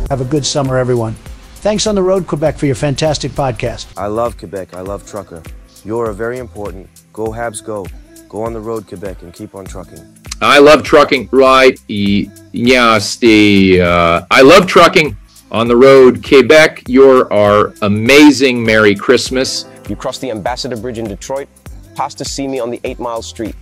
Have a good summer, everyone. Thanks On the Road Quebec for your fantastic podcast. I love Quebec. I love trucker. You're very important. Go Habs, go. Go on the road, Quebec, and keep on trucking. I love trucking, right? Yes, I love trucking on the road, Quebec. You're our amazing Merry Christmas. You cross the Ambassador Bridge in Detroit, pass to see me on the 8 Mile Street.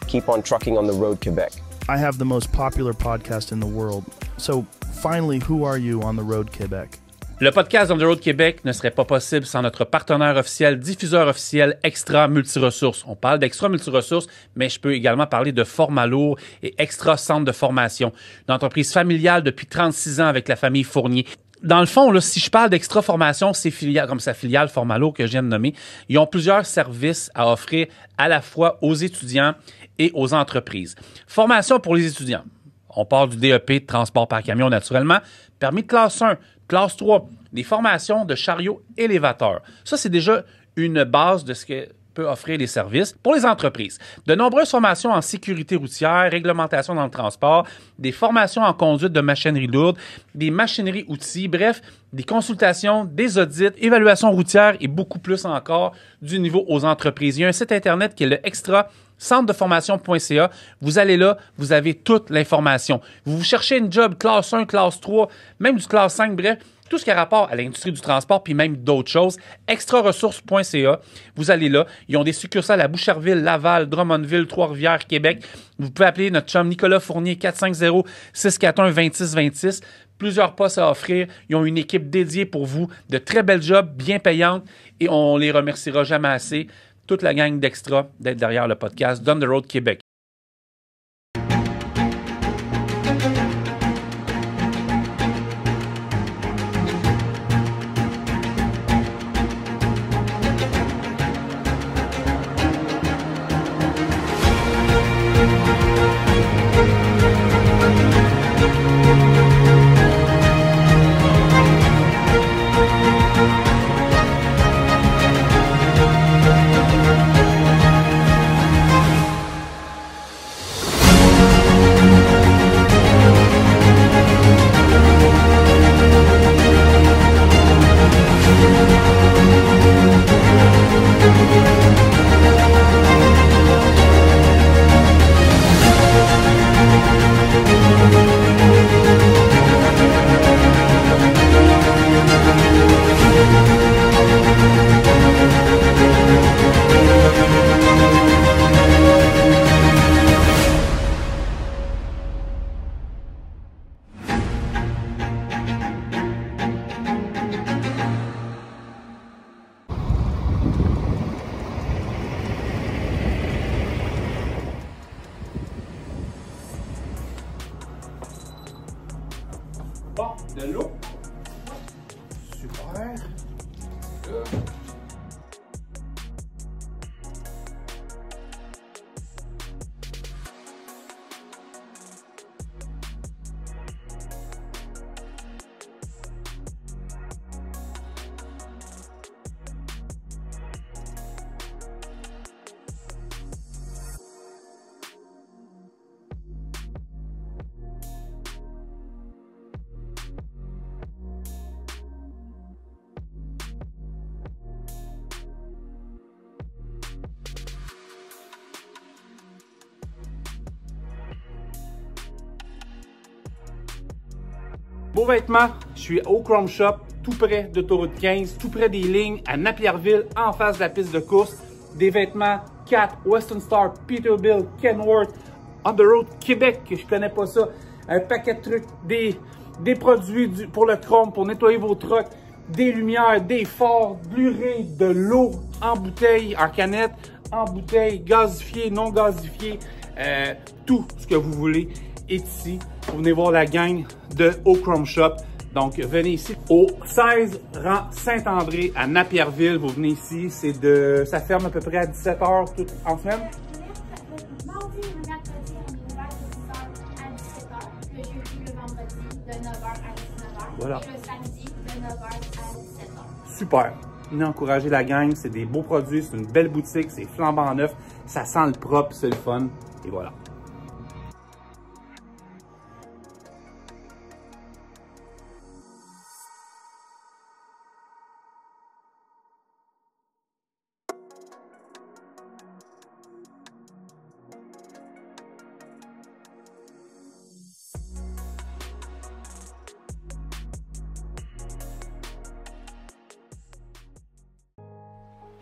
Keep on trucking on the road, Quebec. I have the most popular podcast in the world. So finally, who are you on the road, Quebec? Le podcast On the Road Québec ne serait pas possible sans notre partenaire officiel, diffuseur officiel Extra Multiressources. On parle d'Extra Multiressources, mais je peux également parler de Format Lourd et Extra Centre de formation. Une entreprise familiale depuis 36 ans avec la famille Fournier. Dans le fond, là, si je parle d'Extra Formation, c'est filiale, comme sa filiale Format Lourd que je viens de nommer. Ils ont plusieurs services à offrir à la fois aux étudiants et aux entreprises. Formation pour les étudiants. On parle du DEP de transport par camion naturellement. Permis de classe 1, classe 3, des formations de chariot élévateur. Ça, c'est déjà une base de ce que peut offrir les services pour les entreprises. De nombreuses formations en sécurité routière, réglementation dans le transport, des formations en conduite de machinerie lourde, des machineries outils, bref, des consultations, des audits, évaluation routière et beaucoup plus encore du niveau aux entreprises. Il y a un site Internet qui est le Extra centredeformation.ca. Vous allez là, vous avez toute l'information. Vous cherchez une job classe 1, classe 3, même du classe 5, bref, tout ce qui a rapport à l'industrie du transport, puis même d'autres choses, extraressources.ca. Vous allez là. Ils ont des succursales à Boucherville, Laval, Drummondville, Trois-Rivières, Québec. Vous pouvez appeler notre chum Nicolas Fournier, 450-641-2626. Plusieurs postes à offrir. Ils ont une équipe dédiée pour vous, de très belles jobs, bien payantes, et on les remerciera jamais assez. Toute la gang d'Extra d'être derrière le podcast On the Road Québec. Bon, de l'eau. Super. Beau vêtement, je suis au Chrome Shop, tout près d'autoroute 15, tout près des lignes, à Napierville, en face de la piste de course. Des vêtements Cat, Western Star, Peterbilt, Kenworth, On the Road Québec, que je connais pas ça. Un paquet de trucs, des produits pour le chrome, pour nettoyer vos trucks, des lumières, des phares, Blu-ray, de l'eau en bouteille, en canette, en bouteille, gazifiée, non gazifiée, tout ce que vous voulez est ici. Vous venez voir la gang de Au Chrome Shop. Donc, venez ici au 16 rang Saint-André à Napierville. Vous venez ici, ça ferme à peu près à 17h toute en semaine. Mardi et mercredi, on est ouvert de 10h à 17h. Le jeudi, le vendredi, de 9h à 19h. Voilà. Et le samedi, de 9h à 17h. Super. Venez encourager la gang. C'est des beaux produits. C'est une belle boutique. C'est flambant neuf. Ça sent le propre. C'est le fun. Et voilà.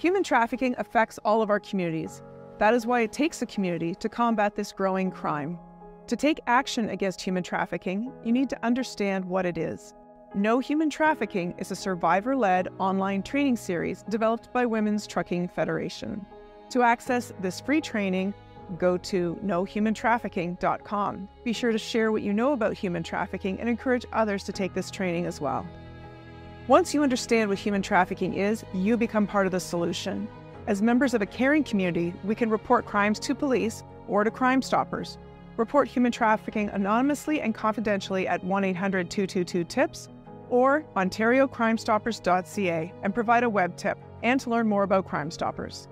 Human trafficking affects all of our communities. That is why it takes a community to combat this growing crime. To take action against human trafficking, you need to understand what it is. No Human Trafficking is a survivor-led online training series developed by Women's Trucking Federation. To access this free training, go to knowhumantrafficking.com. Be sure to share what you know about human trafficking and encourage others to take this training as well. Once you understand what human trafficking is, you become part of the solution. As members of a caring community, we can report crimes to police or to Crime Stoppers. Report human trafficking anonymously and confidentially at 1-800-222-TIPS or ontariocrimestoppers.ca and provide a web tip and to learn more about Crime Stoppers.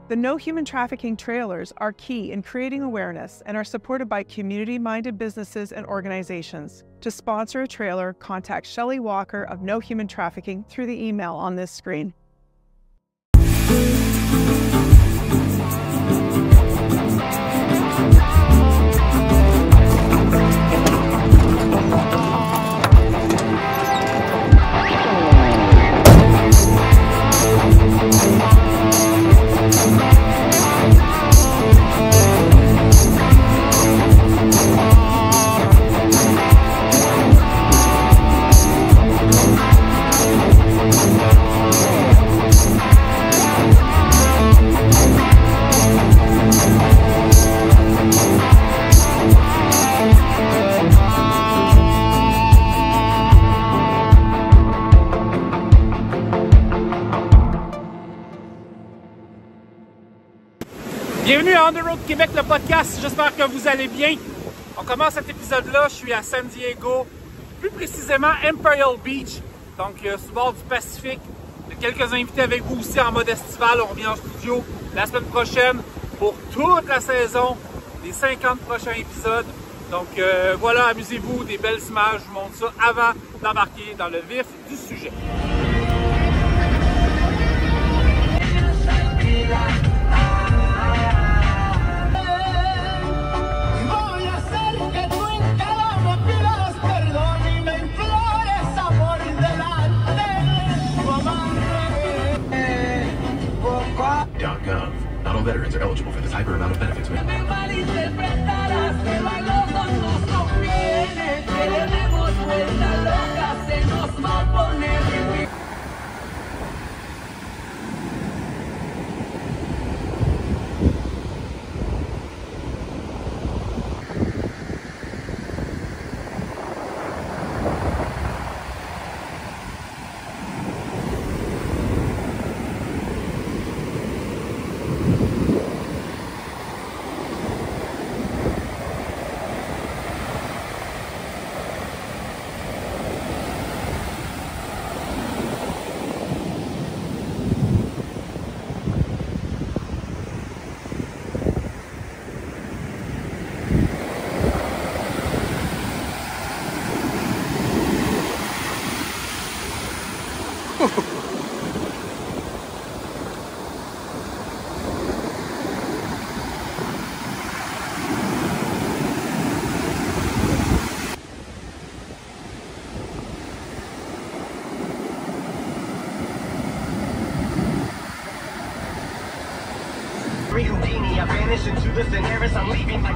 The No Human Trafficking trailers are key in creating awareness and are supported by community-minded businesses and organizations. To sponsor a trailer, contact Shelley Walker of No Human Trafficking through the email on this screen. Bienvenue à On the Road Québec, le podcast. J'espère que vous allez bien. On commence cet épisode-là. Je suis à San Diego, plus précisément Imperial Beach, donc sur le bord du Pacifique. J'ai quelques invités avec vous aussi en mode estival. On revient en studio la semaine prochaine pour toute la saison, les 50 prochains épisodes. Donc voilà, amusez-vous, des belles images. Je vous montre ça avant d'embarquer dans le vif du sujet. .gov. Not all veterans are eligible for this hyper amount of benefits. Houdini, I vanish into the Daenerys, I'm leaving like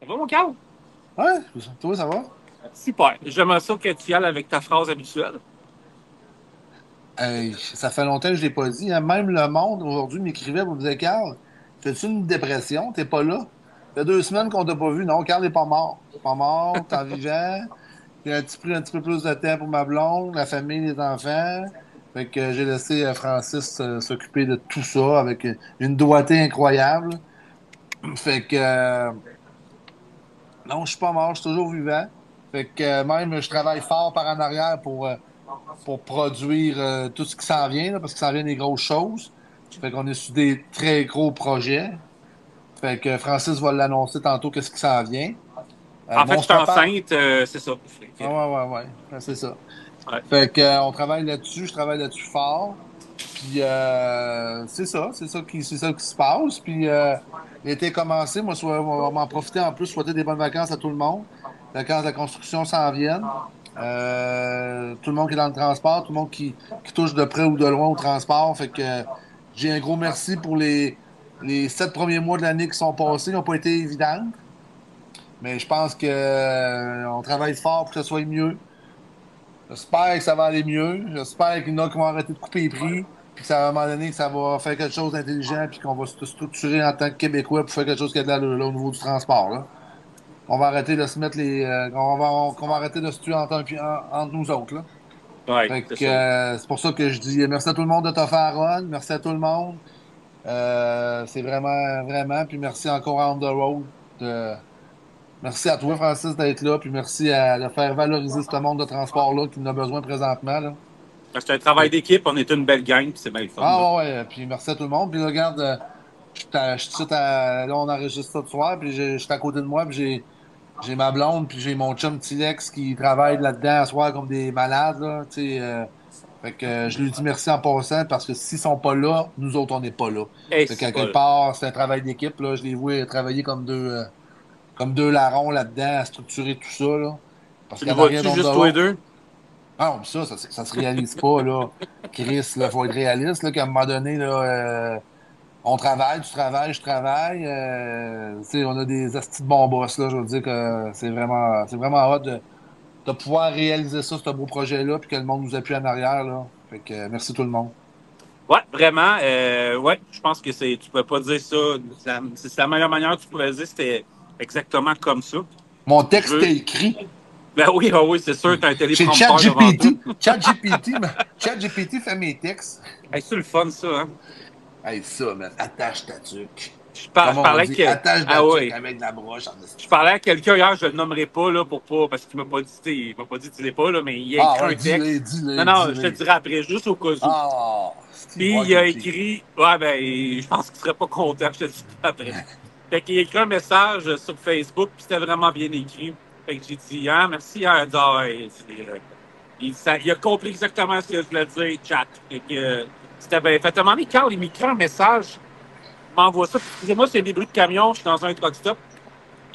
Ça va, mon Carl? Ouais, toi, ça va? Super. J'aimerais ça que tu y ailles avec ta phrase habituelle. Hey, ça fait longtemps que je l'ai pas dit. Hein. Même le monde aujourd'hui m'écrivait pour me dire Carl, fais-tu une dépression? T'es pas là? Ça fait 2 semaines qu'on t'a pas vu. Non, Carl n'est pas mort. Pas mort, t'es en vivant. J'ai pris un petit peu plus de temps pour ma blonde, la famille, les enfants. Fait que j'ai laissé Francis s'occuper de tout ça avec une doigté incroyable. Fait que non, je suis pas mort, je suis toujours vivant. Fait que même je travaille fort par en arrière pour pour produire tout ce qui s'en vient, là, parce qu'il s'en vient des grosses choses. Fait qu'on est sur des très gros projets. Fait que Francis va l'annoncer tantôt qu'est-ce qui s'en vient. En fait, je suis enceinte, c'est ça. Ouais, c'est ça. Ouais. Fait que on travaille là-dessus, je travaille là-dessus fort. Puis c'est ça qui se passe. Puis l'été est commencé, moi on va m'en profiter en plus, souhaiter des bonnes vacances à tout le monde. Les vacances de la construction s'en viennent. Tout le monde qui est dans le transport, tout le monde qui touche de près ou de loin au transport. Fait que j'ai un gros merci pour les 7 premiers mois de l'année qui sont passés. Ils n'ont pas été évidents. Mais je pense que on travaille fort pour que ça soit mieux. J'espère que ça va aller mieux. J'espère qu'il y en a qui vont arrêter de couper les prix. Puis que ça va, à un moment donné, que ça va faire quelque chose d'intelligent. Puis qu'on va se structurer en tant que Québécois pour faire quelque chose qui a de l'allure là, au niveau du transport. Là. On va arrêter de se mettre les. qu'on va arrêter de se tuer entre nous autres. Là. Ouais, fait que c'est pour ça que je dis merci à tout le monde de t'offrir à Ron. Merci à tout le monde. C'est vraiment. Puis merci encore à On The Road. Merci à toi, Francis, d'être là. Puis merci de faire valoriser ce monde de transport-là qui en a besoin présentement. Là. C'est un travail d'équipe. On est une belle gang. Puis c'est bien le fun. Ah ouais. Puis merci à tout le monde. Puis là, regarde, là, on enregistre ça ce soir. Puis je suis à côté de moi. Puis j'ai ma blonde. Puis j'ai mon chum Tilex qui travaille là-dedans à soir comme des malades. Là, fait que je lui dis merci en passant parce que s'ils sont pas là, nous autres, on n'est pas là. Hey, fait qu'à quelque part, c'est un travail d'équipe. Là. Je les vois travailler comme deux larrons là-dedans à structurer tout ça. Là. Parce tu nous vois-tu juste toi et deux? Ah non, ça se réalise pas, là. Chris, il faut être réaliste, là, qu'à un moment donné, là, on travaille, tu travailles, je travaille. On a des astis de bons boss, là. Je veux dire que c'est vraiment hot de pouvoir réaliser ça, ce beau projet-là, puis que le monde nous appuie en arrière, là. Fait que merci tout le monde. Ouais, vraiment. Ouais, je pense que tu peux pas dire ça. C'est la meilleure manière que tu pourrais dire, c'était exactement comme ça. Mon texte est écrit. Ben oui, c'est sûr, tu as un téléprompteur devant toi. ChatGPT fait mes textes. Hey, c'est le fun, ça, hein? Hey, ça, man, attache ta tuque. Je parlais attache ta tuque avec de la broche. Je parlais à quelqu'un hier, je le nommerai pas, là, parce qu'il m'a pas dit tu l'es pas, là, mais il a écrit un texte. Non, je te le dirai après, juste au cas où. Puis il a écrit, je pense qu'il serait pas content, je te le dirai après. Fait qu'il a écrit un message sur Facebook, puis c'était vraiment bien écrit. Fait que j'ai dit, merci, il a compris exactement ce que je voulais dire, chat. Fait que c'était bien fait. À un moment donné, Carl, il m'écrit un message, il m'envoie ça. Excusez-moi, c'est des bruits de camion, je suis dans un truck stop.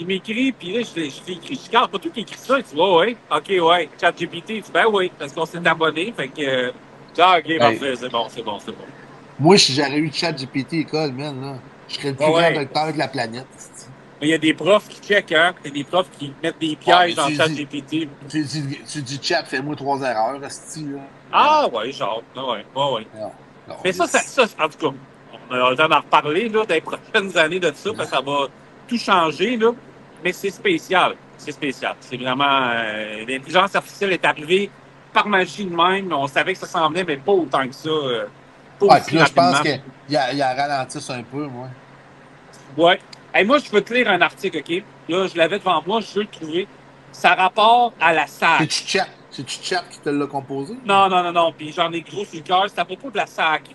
Il m'écrit, puis là, je l'ai écrit. Je dis, Carl, pas tout qui écrit ça. Il dit, ouais, ok, chat GPT. Il dit, ben oui, parce qu'on s'est abonné. Fait que, ok, parfait, c'est bon. Moi, si j'aurais eu chat GPT école, man, là, je serais le plus grand docteur de la planète. Il y a des profs qui checkent, hein. Il y a des profs qui mettent des pièges dans ChatGPT. Tu dis chat, fais-moi 3 erreurs, asti, là. Ah, ouais, genre. Ouais. Non, mais ça, en tout cas, on a le temps d'en reparler, là, dans les prochaines années de ça, parce que ça va tout changer, là. Mais c'est spécial. C'est vraiment. L'intelligence artificielle est arrivée par magie de même. On savait que ça s'en venait, mais pas autant que ça. Puis là, je pense qu'il a ralenti un peu, moi. Ouais. Hey, moi, je veux te lire un article, OK? Là, je l'avais devant moi, je veux le trouver. Ça rapporte à la SAC. C'est-tu Chat qui te l'a composé? Non. Puis j'en ai gros sur le cœur. C'est à propos de la SAC.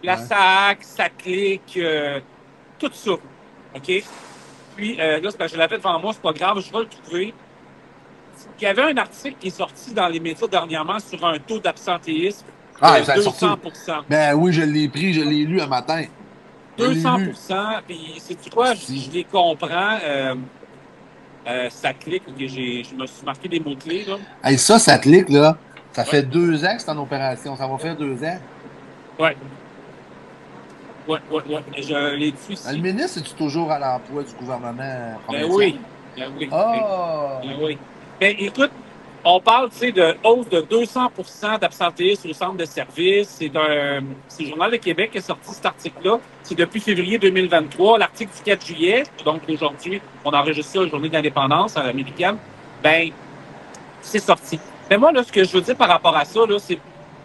La SAC, SACLIC, tout ça. OK? Puis, là, c'est parce que je l'avais devant moi, c'est pas grave, je vais le trouver. Il y avait un article qui est sorti dans les médias dernièrement sur un taux d'absentéisme de 200%. Ben oui, je l'ai pris, je l'ai lu un matin. 200%, puis sais-tu quoi, je les comprends. Ça clique, je me suis marqué des mots-clés. Là. Hey, ça clique, là. Ça fait 2 ans que c'est en opération. Ça va faire 2 ans. Ouais. Je l'ai dit ici. Le ministre, es-tu toujours à l'emploi du gouvernement provincial? Ben oui. Ben écoute, on parle, de hausse de 200% d'absentéisme au centre de service. C'est le Journal de Québec qui a sorti cet article-là. C'est depuis février 2023. L'article du 4 juillet, donc aujourd'hui, on enregistre ça la journée de l'indépendance américaine, ben, c'est sorti. Mais moi, là, ce que je veux dire par rapport à ça, là, c'est,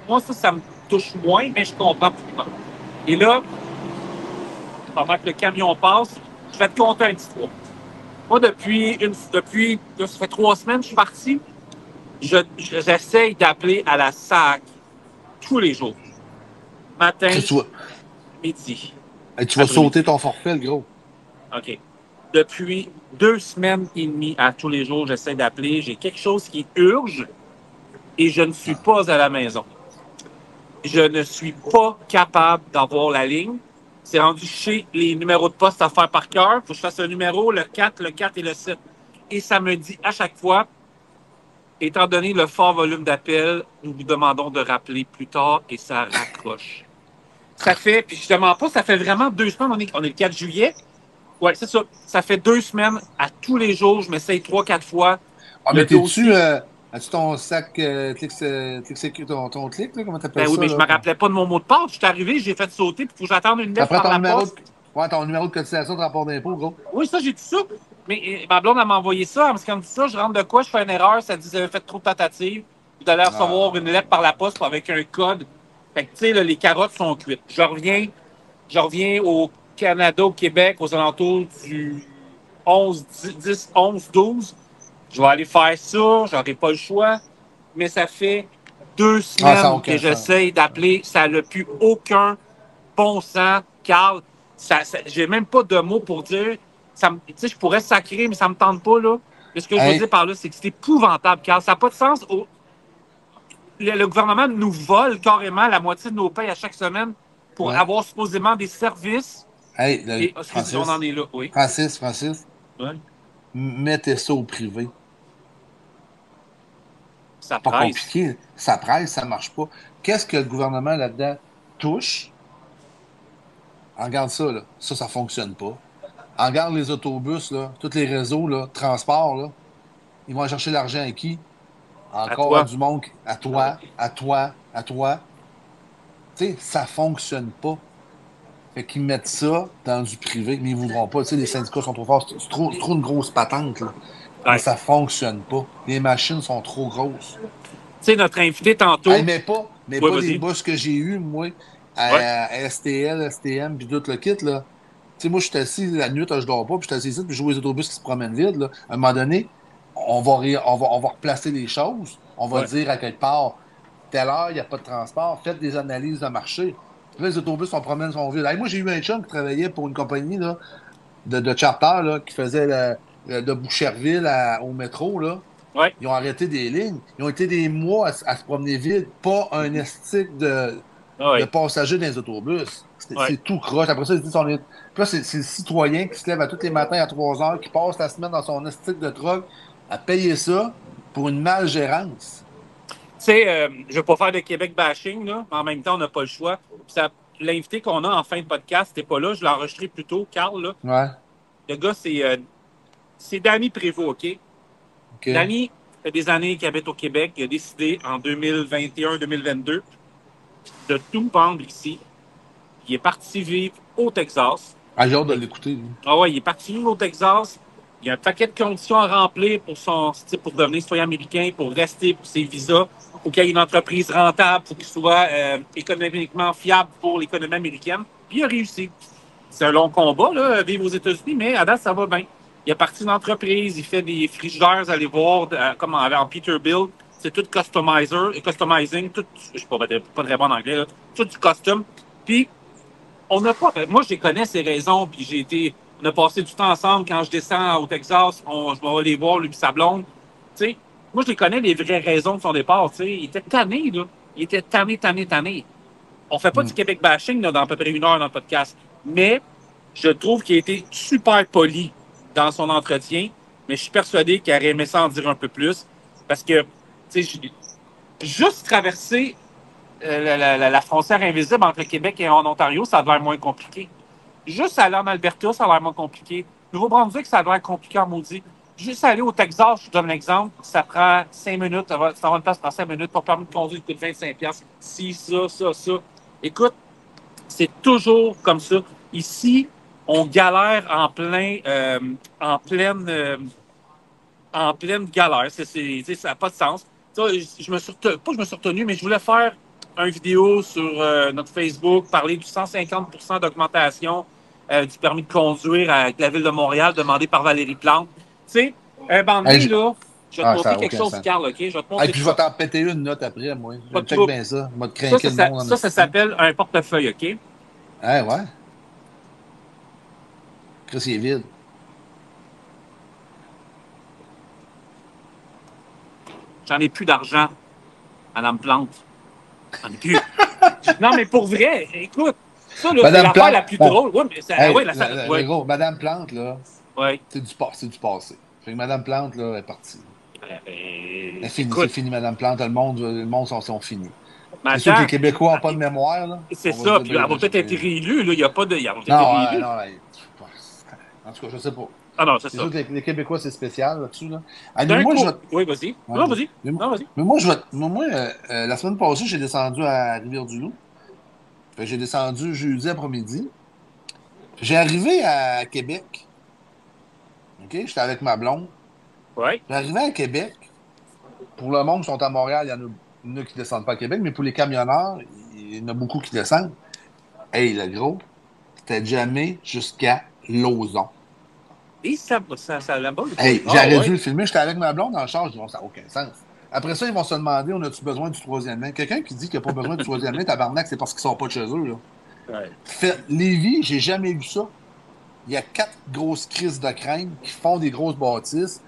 moi, ça me touche moins, mais je comprends pourquoi. Et là, pendant que le camion passe, je vais te conter un petit peu. Moi, depuis, ça fait 3 semaines, je suis parti. J'essaye d'appeler à la SAC tous les jours. Matin, midi. Hey, tu vas sauter ton forfait, le gros. OK. Depuis 2 semaines et demie, à tous les jours, j'essaie d'appeler. J'ai quelque chose qui urge et je ne suis pas à la maison. Je ne suis pas capable d'avoir la ligne. C'est rendu chez les numéros de poste à faire par cœur. Il faut que je fasse un numéro, le 4 et le 7. Et ça me dit à chaque fois, étant donné le fort volume d'appels, nous vous demandons de rappeler plus tard et ça raccroche. Ça fait, puis je ne demande pas, ça fait vraiment 2 semaines. On est le 4 juillet. Oui, c'est ça. Ça fait 2 semaines. À tous les jours, je m'essaye 3-4 fois. Ah, mais t'es-tu... As-tu ton sac ton clic, là? Comment t'appelles ça? Oui, mais je ne me rappelais pas de mon mot de passe. Je suis arrivé, j'ai fait sauter, puis il faut que j'attende une lettre par la poste. Ouais, ton numéro de cotisation de rapport d'impôt, gros. Oui, ça, j'ai tout ça. Mais ma blonde, elle m'a envoyé ça. Parce qu'elle me dit ça, je rentre de quoi, je fais une erreur, ça dit que vous avez fait trop de tentatives. Vous allez recevoir une lettre par la poste avec un code. Fait que, tu sais, les carottes sont cuites. Je reviens au Canada, au Québec, aux alentours du 10, 11, 12. Je vais aller faire ça, j'aurai pas le choix. Mais ça fait 2 semaines que j'essaye d'appeler. Ça n'a plus aucun bon sens. Carl, j'ai même pas de mots pour dire. Tu sais, je pourrais sacrer, mais ça me tente pas, là. Et ce que je veux dire par là, c'est que c'est épouvantable, Carl. Ça n'a pas de sens. Le gouvernement nous vole carrément la moitié de nos payes à chaque semaine pour avoir supposément des services. Hey, Francis, on en est là, oui. Francis. Ouais. Mettez ça au privé. Ça pas presse. Compliqué. Ça presse, ça marche pas. Qu'est-ce que le gouvernement là-dedans touche? Regarde ça, là. Ça fonctionne pas. Regarde les autobus, là, tous les réseaux, là, transport, là. Ils vont chercher l'argent à qui? Encore du monde. À toi. Tu sais, ça fonctionne pas. Fait qu'ils mettent ça dans du privé, mais ils voudront pas. Tu sais, les syndicats sont trop forts. C'est trop une grosse patente, là. Ouais. Mais ça fonctionne pas. Les machines sont trop grosses. Tu sais, notre invité tantôt... mais pas des boss que j'ai eu, moi, à STL, STM, puis tout le kit, là. Tu sais, moi, je suis assis la nuit, je dors pas, puis je suis assis ici, puis je joue les autobus qui se promènent vides, là. À un moment donné, on va replacer les choses. On va dire à quelque part, telle heure, il n'y a pas de transport, faites des analyses de marché. Là, les autobus, on promène, sont vides. Hey, moi, j'ai eu un chum qui travaillait pour une compagnie là, de charter là, qui faisait de Boucherville au métro. Là. Ouais. Ils ont arrêté des lignes. Ils ont été des mois à se promener vide. Pas un estique de passagers dans les autobus. C'est tout croche. Après ça, ils disent Puis là, c'est le citoyen qui se lève à tous les matins à 3 heures, qui passe la semaine dans son estique de truck à payer ça pour une malgérance. Tu sais, je ne veux pas faire de Québec bashing, là, mais en même temps, on n'a pas le choix. L'invité qu'on a en fin de podcast n'était pas là. Je l'ai enregistré plus tôt, Carl. Là. Ouais. Le gars, c'est Danny Prévost, OK? Danny fait des années qu'il habite au Québec. Il a décidé en 2021-2022 de tout vendre ici. Il est parti vivre au Texas. Ah, j'ai hâte de l'écouter. Lui. Ah ouais, il est parti vivre au Texas. Il y a un paquet de conditions à remplir pour devenir citoyen américain, pour rester pour ses visas. Il faut qu'il y ait une entreprise rentable, il faut qu'il soit économiquement fiable pour l'économie américaine. Puis il a réussi. C'est un long combat, là, vivre aux États-Unis, mais à date, ça va bien. Il est parti d'une entreprise, il fait des frigidaires, allez voir, comme en Peterbilt. C'est tout customizing, tout, je ne suis pas très bon en anglais, là, tout du custom. Puis, on n'a pas. Moi, je connais ces raisons, puis on a passé du temps ensemble. Quand je descends au Texas, je vais aller voir, lui et sa blonde. Tu sais, moi, je les connais, les vraies raisons de son départ. Tu sais, il était tanné, là. Il était tanné. On fait pas du Québec bashing là, dans à peu près 1 heure dans le podcast. Mais je trouve qu'il a été super poli dans son entretien. Mais je suis persuadé qu'il aurait aimé ça en dire un peu plus. Parce que, tu sais, juste traverser la frontière invisible entre le Québec et en Ontario, ça a l'air moins compliqué. Juste aller en Alberta, ça a l'air moins compliqué. Nouveau-Brunswick, ça a l'air compliqué en maudit. Juste aller au Texas, je te donne l'exemple, ça prend 5 minutes, ça va une place prend 5 minutes, pour permis de conduire, il coûte 25$. Si, ça. Écoute, c'est toujours comme ça. Ici, on galère en pleine galère. Ça n'a pas de sens. Je me suis retenu, mais je voulais faire une vidéo sur notre Facebook, parler du 150% d'augmentation du permis de conduire avec la Ville de Montréal, demandé par Valérie Plante. Tu sais, un bandit, là, Je vais te montrer quelque chose, Carl, OK? Je vais te montrer puis je vais t'en péter une note après, moi. Pas de Check trouble. bien ça. Je vais te craquer le monde. Ça s'appelle un portefeuille, OK? Ouais. Chris, il est vide. J'en ai plus d'argent, Madame Plante. J'en ai plus. Non, mais pour vrai, écoute, ça, là, c'est l'affaire la plus drôle. Ouais, mais ça, gros, Madame Plante, là, c'est du passé. Fait que Madame Plante, là, est partie. C'est fini, Madame Plante. Le monde sont finis. C'est sûr que les Québécois n'ont pas de mémoire, là. C'est ça, puis elle va peut-être être réélue, là. Il n'y a pas de. Non, en tout cas, je sais pas. Ah non, c'est ça. Sûr que les Québécois, c'est spécial là-dessus. Là. Oui, vas-y. Non, vas-y. Mais moi, la semaine passée, j'ai descendu à Rivière-du-Loup. J'ai descendu jeudi après-midi. J'ai arrivé à Québec. OK? J'étais avec ma blonde. Oui. J'ai arrivé à Québec. Pour le monde qui sont à Montréal, il y en a qui ne descendent pas à Québec, mais pour les camionneurs, il y en a beaucoup qui descendent. Hey, le gros, c'était jamais jusqu'à Lauson. Et ça là-bas. Hey, j'aurais dû le filmer. J'étais avec ma blonde dans le char. Je dis, bon, ça n'a aucun sens. Après ça, ils vont se demander, on a-tu besoin du troisième lien? Quelqu'un qui dit qu'il n'y a pas besoin du troisième lien, tabarnak, c'est parce qu'ils ne sortent pas de chez eux. Là. Ouais. Lévis, j'ai jamais vu ça. Il y a 4 grosses crises de crème qui font des grosses bâtisses.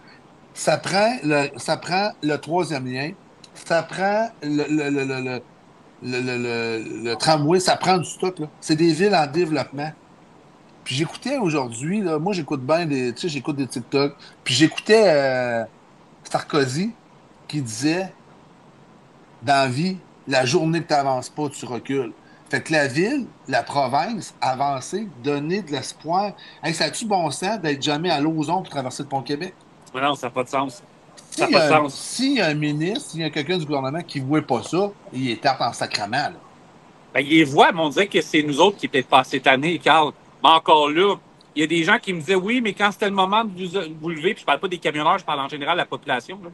Ça prend le troisième lien. Ça prend le tramway. Ça prend du stock. C'est des villes en développement. Puis j'écoutais aujourd'hui, là, moi j'écoute bien j'écoute des TikTok. Puis j'écoutais Sarkozy qui disait dans la vie, la journée que tu n'avances pas, tu recules. Fait que la ville, la province, avancer, donner de l'espoir. Hey, ça a-tu bon sens d'être jamais à Lauson pour traverser le pont-Québec? Non, ça n'a pas de sens. Ça n'a pas de sens. S'il y a un ministre, s'il y a quelqu'un du gouvernement qui ne voit pas ça, il est tarte en sacrement. Là. Ben, il les voit, mais on dirait que c'est nous autres qui peut-être pas cette année, Carl. Mais encore là, il y a des gens qui me disaient oui, mais quand c'était le moment de vous lever, puis je parle pas des camionneurs, je parle en général de la population. Là.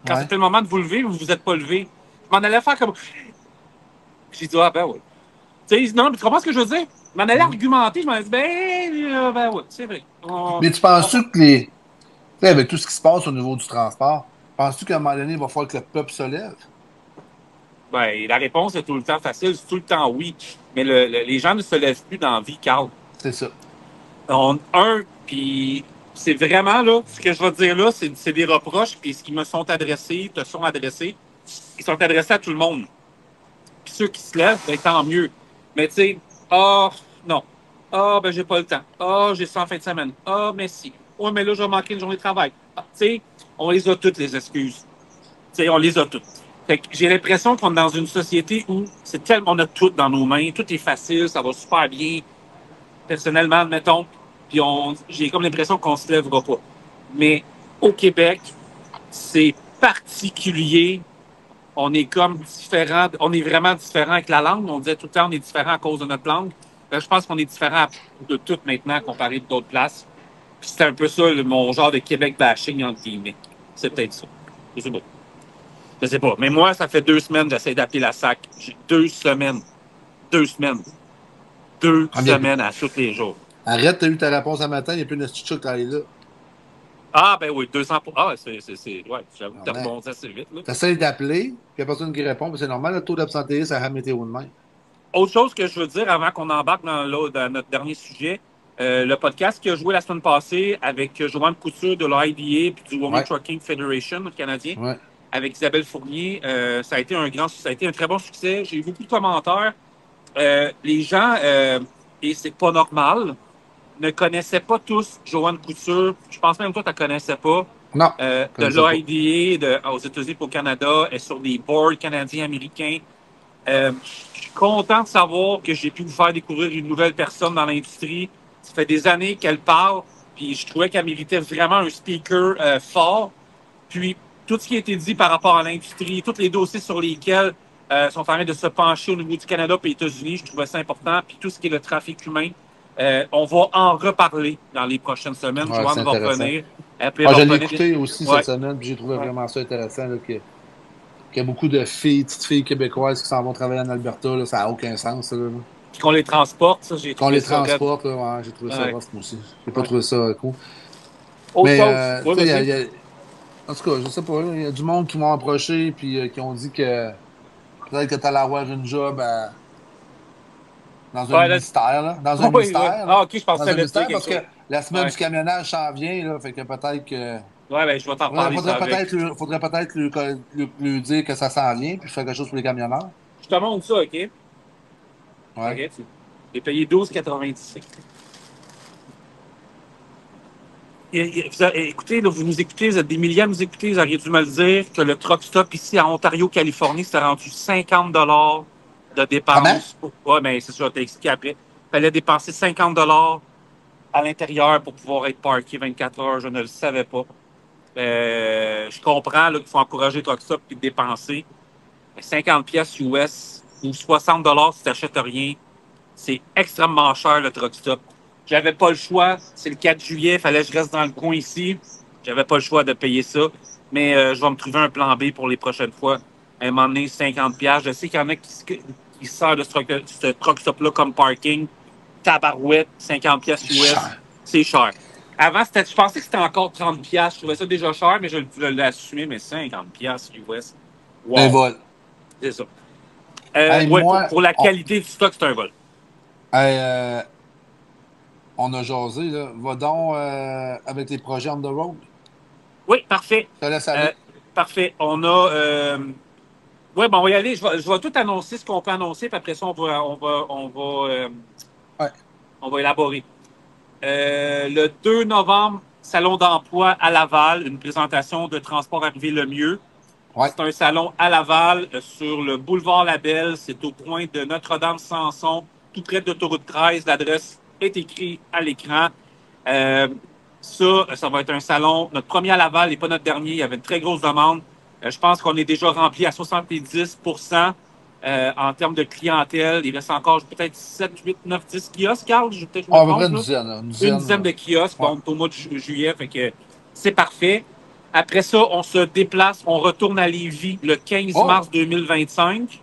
Quand c'était le moment de vous lever, vous vous êtes pas levé. Je m'en allais faire comme. J'ai dit, ah ben oui. Tu sais, non, mais tu comprends ce que je veux dire? Je m'en allais argumenter, je m'en dit, ben oui, c'est vrai. Mais tu penses-tu que tu sais, avec tout ce qui se passe au niveau du transport, penses-tu qu'à un moment donné, il va falloir que le peuple se lève? Ben, la réponse est tout le temps facile, c'est tout le temps oui. Mais les gens ne se lèvent plus dans la vie, Carl. C'est ça. Puis c'est vraiment, là, ce que je vais te dire là, c'est des reproches, puis ce qui me sont adressés, te sont adressés, ils sont adressés à tout le monde. Puis ceux qui se lèvent, ben, tant mieux. Mais tu sais, non. Ben, j'ai pas le temps. J'ai ça en fin de semaine. Mais si. Mais là, je vais manquer une journée de travail. Tu sais, on les a toutes, les excuses. Tu sais, on les a toutes. Fait que j'ai l'impression qu'on est dans une société où c'est tellement, on a tout dans nos mains, tout est facile, ça va super bien. Personnellement, admettons, puis j'ai comme l'impression qu'on se lèvera pas. Mais au Québec, c'est particulier. On est comme différent, on est vraiment différent avec la langue. On disait tout le temps on est différent à cause de notre langue. Là, je pense qu'on est différent de tout maintenant comparé à d'autres places. Puis c'est un peu ça, mon genre de Québec bashing, entre guillemets. C'est peut-être ça. Je sais pas. Je sais pas. Mais moi, ça fait 2 semaines que j'essaie d'appeler la SAC. J'ai 2 semaines. 2 semaines. 2 semaines à tous les jours. Arrête, t'as eu ta réponse un matin, il n'y a plus de petite qui est là. Ah, ben oui, 200 pour. Ah, c'est. Ouais, j'avoue que t'as rebondi assez vite. T'essayes d'appeler, puis il n'y a personne qui répond, puis c'est normal, le taux d'absentéisme, ça a météo de même. Autre chose que je veux dire avant qu'on embarque dans notre dernier sujet, le podcast qui a joué la semaine passée avec Joanne Couture de l'IDA puis du Women Trucking Federation canadien, avec Isabelle Fournier, ça a été un très bon succès. J'ai eu beaucoup de commentaires. Les gens, et c'est pas normal, ne connaissaient pas tous Joanne Couture. Je pense même que toi, tu ne la connaissais pas. Non. De l'IDA aux États-Unis et au Canada, et sur des boards canadiens, américains. Je suis content de savoir que j'ai pu vous faire découvrir une nouvelle personne dans l'industrie. Ça fait des années qu'elle parle, puis je trouvais qu'elle méritait vraiment un speaker fort. Puis, tout ce qui a été dit par rapport à l'industrie, tous les dossiers sur lesquels sont en train de se pencher au niveau du Canada et des États-Unis, je trouvais ça important. Puis, tout ce qui est le trafic humain, on va en reparler dans les prochaines semaines. Joanne va revenir. Je l'ai écouté aussi cette semaine, puis j'ai trouvé vraiment ça intéressant. Là, qu'il y a beaucoup de petites filles québécoises qui s'en vont travailler en Alberta. Là, ça n'a aucun sens. Là. Puis qu'on les transporte, ça, j'ai trouvé ça. Qu'on les transporte, là, j'ai trouvé ça rough, moi aussi. J'ai pas trouvé ça cool. Autre chose. En tout cas, je sais pas. Il y a du monde qui m'ont approché puis qui ont dit que peut-être que tu allais avoir une job dans un Ouais, là, ministère. Là. Dans un oui, oui. ministère. Ah, Là. ok, je Dans pensais un le dire ministère quelque parce que chose. la semaine Ouais. du camionnage s'en vient. Là, fait que peut-être que. Ouais, ben, je vais t'en reparler ça avec. Faudrait peut-être lui dire que ça s'en vient puis faire quelque chose pour les camionneurs. Je te montre ça, OK? Ouais. OK, j'ai payé 12,97. Écoutez, là, vous nous écoutez, vous êtes des milliers à nous écouter, vous auriez dû me le dire que le truck stop ici à Ontario, Californie, c'était rendu 50 de dépenses. Ouais, mais c'est ça, je t'ai expliqué après. Il fallait dépenser 50 à l'intérieur pour pouvoir être parké 24 heures. Je ne le savais pas. Je comprends là, qu'il faut encourager le truck stop et dépenser. Mais 50 pièces US ou 60 si tu n'achètes rien, c'est extrêmement cher le truck stop. J'avais pas le choix. C'est le 4 juillet, il fallait que je reste dans le coin ici. J'avais pas le choix de payer ça. Mais je vais me trouver un plan B pour les prochaines fois. À un moment donné, 50$. Je sais qu'il y en a qui servent de ce truck stop-là comme parking. Tabarouette, 50$ US. C'est cher. Avant, je pensais que c'était encore 30$. Je trouvais ça déjà cher, mais je l'ai assumé, mais 50$ US. Wow. Un vol. C'est ça. Hey, ouais, moi, pour la qualité du stock, c'est un vol. Hey, on a jasé, là. Va donc avec les projets on the road. Oui, parfait. Je te laisse aller. Parfait. On a. Oui, bon, on va y aller. Je vais tout annoncer ce qu'on peut annoncer, puis après ça, on va élaborer. Le 2 novembre, Salon d'emploi à Laval, une présentation de Transport Arrivé le mieux. Ouais. C'est un salon à Laval, sur le boulevard Labelle. C'est au coin de Notre-Dame-Samson, tout près de l'autoroute 13. L'adresse est écrite à l'écran. Ça va être un salon. Notre premier à Laval n'est pas notre dernier. Il y avait une très grosse demande. Je pense qu'on est déjà rempli à 70% en termes de clientèle. Il reste encore peut-être 7, 8, 9, 10 kiosques, Carl. À peu près une dizaine. Une dizaine de kiosques. Bon, au mois de juillet, fait que c'est parfait. Après ça, on se déplace, on retourne à Lévis le 15 mars 2025.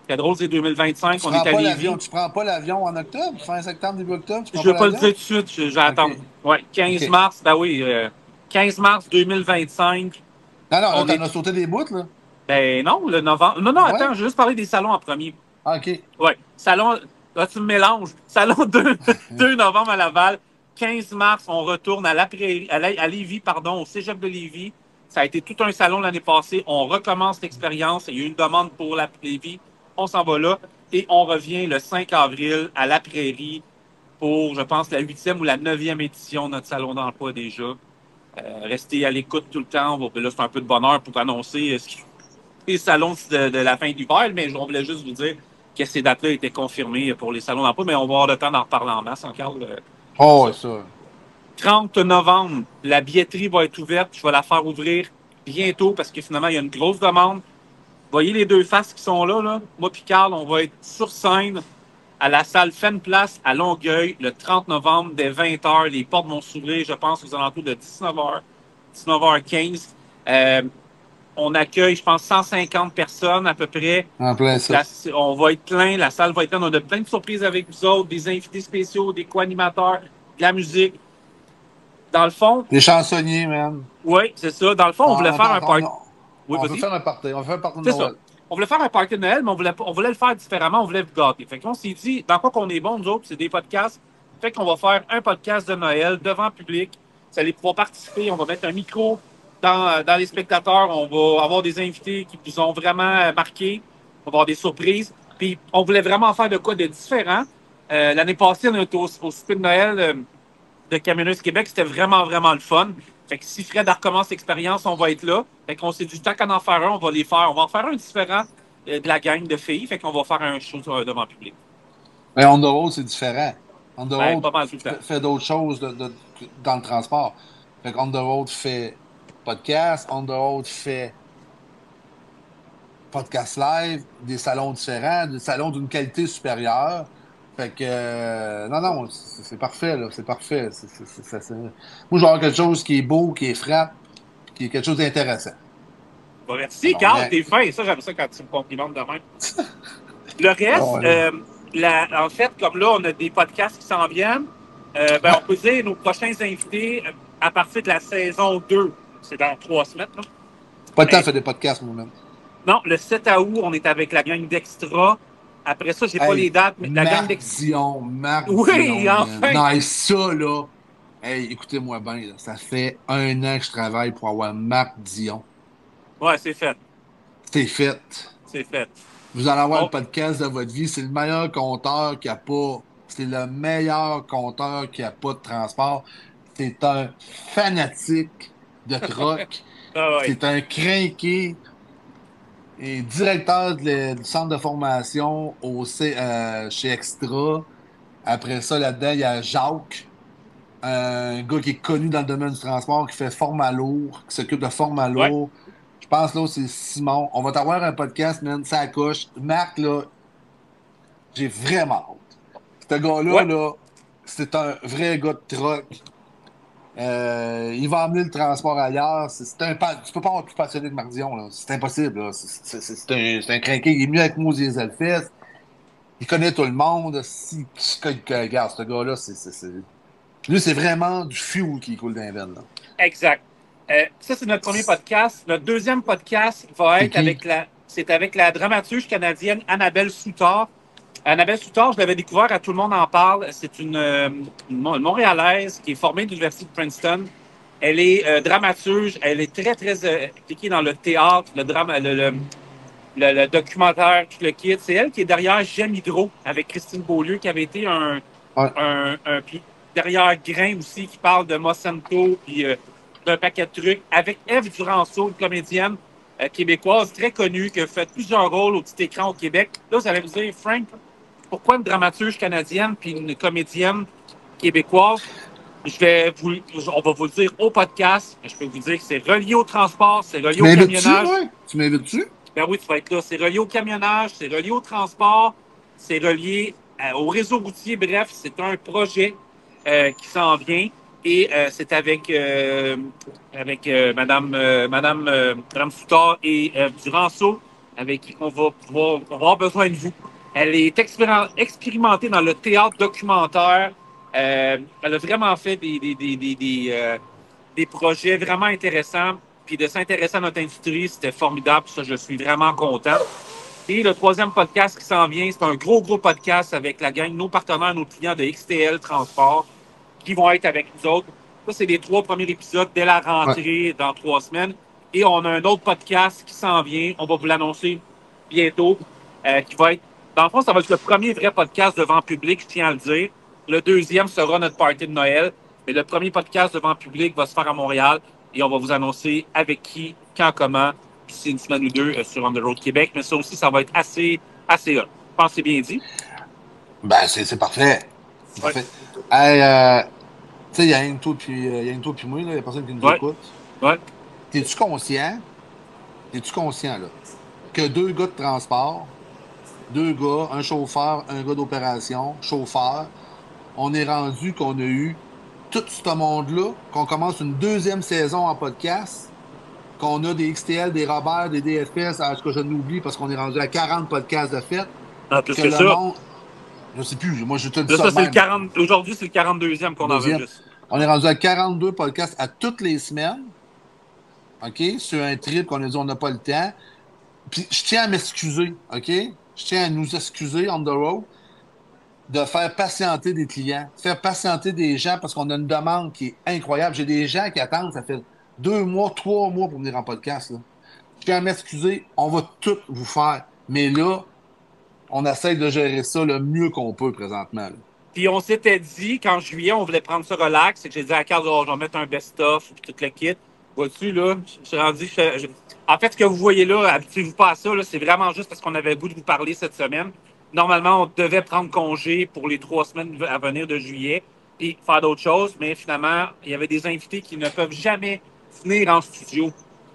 C'est drôle, c'est 2025, on est à Lévis. Tu prends pas l'avion en octobre? Fin septembre, début octobre? Je ne vais pas le dire tout de suite, je vais attendre. Ouais, 15 mars, ben oui, 15 mars 2025. Non, t'en as sauté des bouts, là? Ben non, le novembre. Non, attends, je vais juste parler des salons en premier. OK. Ouais, salon, là, tu me mélanges. Salon 2 novembre à Laval. 15 mars, on retourne à Lévis, au Cégep de Lévis. Ça a été tout un salon l'année passée. On recommence l'expérience. Il y a eu une demande pour la Lévis. On s'en va là. Et on revient le 5 avril à La Prairie pour, je pense, la 8e ou la 9e édition de notre salon d'emploi déjà. Restez à l'écoute tout le temps. Là, c'est un peu de bonheur pour annoncer les salons de la fin d'hiver, mais on voulait juste vous dire que ces dates-là étaient confirmées pour les salons d'emploi, mais on va avoir le temps d'en reparler en masse encore. Oh, ça. 30 novembre, la billetterie va être ouverte. Je vais la faire ouvrir bientôt parce que finalement, il y a une grosse demande. Vous voyez les deux faces qui sont là? Moi et Carl, on va être sur scène à la salle Fenn-Place à Longueuil le 30 novembre dès 20h. Les portes vont s'ouvrir, je pense, aux alentours de 19h, 19h15. On accueille, je pense, 150 personnes à peu près. En plein ça. On va être plein, la salle va être pleine. On a plein de surprises avec vous autres, des invités spéciaux, des co-animateurs, de la musique. Dans le fond... Des chansonniers, man. Oui, c'est ça. Dans le fond, on voulait faire un party. On veut faire un party. On veut faire un party de Noël. Noël. On voulait faire un party de Noël, mais on voulait le faire différemment. On voulait vous gâter. Fait qu'on s'est dit, dans quoi qu'on est bon, nous autres, c'est des podcasts. Fait qu'on va faire un podcast de Noël devant le public. Vous allez pouvoir participer. On va mettre un micro dans les spectateurs. On va avoir des invités qui vous ont vraiment marqué. On va avoir des surprises. Puis, on voulait vraiment faire de quoi de différent. L'année passée, on était au souper de Noël de Camionneuse Québec. C'était vraiment, vraiment le fun. Fait que si Fred recommence l'expérience, on va être là. Fait qu'on s'est dit, tant qu'en faire un, on va les faire. On va en faire un différent de la gang de filles. Fait qu'on va faire un show devant le public. Mais On the road, c'est différent. On the road pas mal tout le temps. fait d'autres choses dans le transport. Fait qu'on the road fait podcast, On the road fait podcast live, des salons différents, des salons d'une qualité supérieure. Fait que, non, c'est parfait, là. C'est parfait. Moi, je vais avoir quelque chose qui est beau, qui est frappe, qui est quelque chose d'intéressant. Bon, merci, Carl, t'es fin. Ça, j'aime ça quand tu me complimentes de même. Le reste, en fait, comme là, on a des podcasts qui s'en viennent, on peut dire nos prochains invités à partir de la saison 2 C'est dans 3 semaines. Là. Pas le temps de faire des podcasts, moi-même. Non, le 7 août, on est avec la gang d'Extra. Après ça, j'ai pas les dates, mais la gang d'Extra. Marc Oui, Dion, enfin! Non, et ça, là, hey, écoutez-moi bien, là, ça fait 1 an que je travaille pour avoir Marc Dion. Ouais, c'est fait. C'est fait. C'est fait. Vous allez avoir le podcast de votre vie. C'est le meilleur compteur qui a pas. C'est le meilleur compteur qui a pas de transport. C'est un fanatique de truck. Ah ouais. C'est un crinqué. Et directeur du centre de formation chez Extra. Après ça, là-dedans, il y a Jacques, un gars qui est connu dans le domaine du transport, qui fait format lourd, qui s'occupe de format lourd. Je pense là, c'est Simon. On va t'avoir un podcast, man, ça coche. Marc, là, j'ai vraiment hâte. Ce gars-là, là, c'est un vrai gars de truck. Il va emmener le transport ailleurs. Tu peux pas avoir plus passionné de Marc Dion, là. C'est impossible, là. C'est un crinqué. Il est mieux avec moi aux Elfest. Il connaît tout le monde. Regarde, ce gars-là, lui, c'est vraiment du fuel qui coule dans les veines, là. Exact. Ça, c'est notre premier podcast. Notre deuxième podcast va être avec la dramaturge canadienne Annabelle Soutard. Annabelle Soutard, je l'avais découvert à Tout le monde en parle. C'est une Montréalaise qui est formée de l'Université de Princeton. Elle est dramaturge. Elle est très, très impliquée dans le théâtre, le drame, le documentaire, tout le kit. C'est elle qui est derrière J'aime Hydro avec Christine Beaulieu, qui avait été puis derrière Grain aussi, qui parle de Monsanto, puis d'un paquet de trucs, avec Ève Duranceau, une comédienne québécoise très connue, qui a fait plusieurs rôles au petit écran au Québec. Là, vous allez vous dire, Frank, pourquoi une dramaturge canadienne puis une comédienne québécoise? On va vous le dire au podcast. Je peux vous dire que c'est relié au transport, c'est relié au camionnage. Tu m'invites-tu? Ben oui, tu vas être là. C'est relié au camionnage, c'est relié au transport, c'est relié au réseau routier. Bref, c'est un projet qui s'en vient. Et c'est avec Madame Soutard et Duranceau, avec qui on va avoir besoin de vous. Elle est expérimentée dans le théâtre documentaire. Elle a vraiment fait des projets vraiment intéressants. Puis de s'intéresser à notre industrie, c'était formidable. Ça, je suis vraiment content. Et le troisième podcast qui s'en vient, c'est un gros podcast avec la gang, nos partenaires, nos clients de XTL Transport, qui vont être avec nous autres. Ça, c'est les 3 premiers épisodes dès la rentrée dans 3 semaines. Et on a un autre podcast qui s'en vient. On va vous l'annoncer bientôt, qui va être... Dans le fond, ça va être le premier vrai podcast devant public, je tiens à le dire. Le deuxième sera notre party de Noël. Mais le premier podcast devant public va se faire à Montréal. Et on va vous annoncer avec qui, quand, comment, d'ici une semaine ou 2 sur On the Road Québec. Mais ça aussi, ça va être assez hot. Je pense que c'est bien dit. Ben, c'est parfait. C'est parfait. Hey, tu sais, il y a rien que toi puis moi, là. Il n'y a personne qui nous écoute. Ouais. T'es-tu conscient, là, que 2 gars de transport, 2 gars, un chauffeur, un gars d'opération, chauffeur, on est rendu qu'on a eu tout ce monde-là, qu'on commence une 2e saison en podcast, qu'on a des XTL, des Robert, des DFS, ce que je n'oublie parce qu'on est rendu à 40 podcasts de fête. Ah, plus que ça. Je sais plus, moi je te dis ça. Aujourd'hui, c'est le 42e qu'on enregistre. On est rendu à 42 podcasts à toutes les semaines. OK? Sur un trip qu'on a dit on n'a pas le temps. Puis je tiens à m'excuser, OK? Je tiens à nous excuser on the road de faire patienter des clients, faire patienter des gens parce qu'on a une demande qui est incroyable. J'ai des gens qui attendent, ça fait 2 mois, 3 mois pour venir en podcast, là. Je tiens à m'excuser, on va tout vous faire. Mais là, on essaie de gérer ça le mieux qu'on peut présentement, là. Puis on s'était dit, qu'en juillet, on voulait prendre ça relax, et que j'ai dit à Carl, je vais mettre un best-of, puis tout le kit. Vois-tu, là, je suis rendu... En fait, ce que vous voyez là, habituez-vous pas à ça, là, c'est vraiment juste parce qu'on avait le goût de vous parler cette semaine. Normalement, on devait prendre congé pour les 3 semaines à venir de juillet, et faire d'autres choses, mais finalement, il y avait des invités qui ne peuvent jamais venir en studio.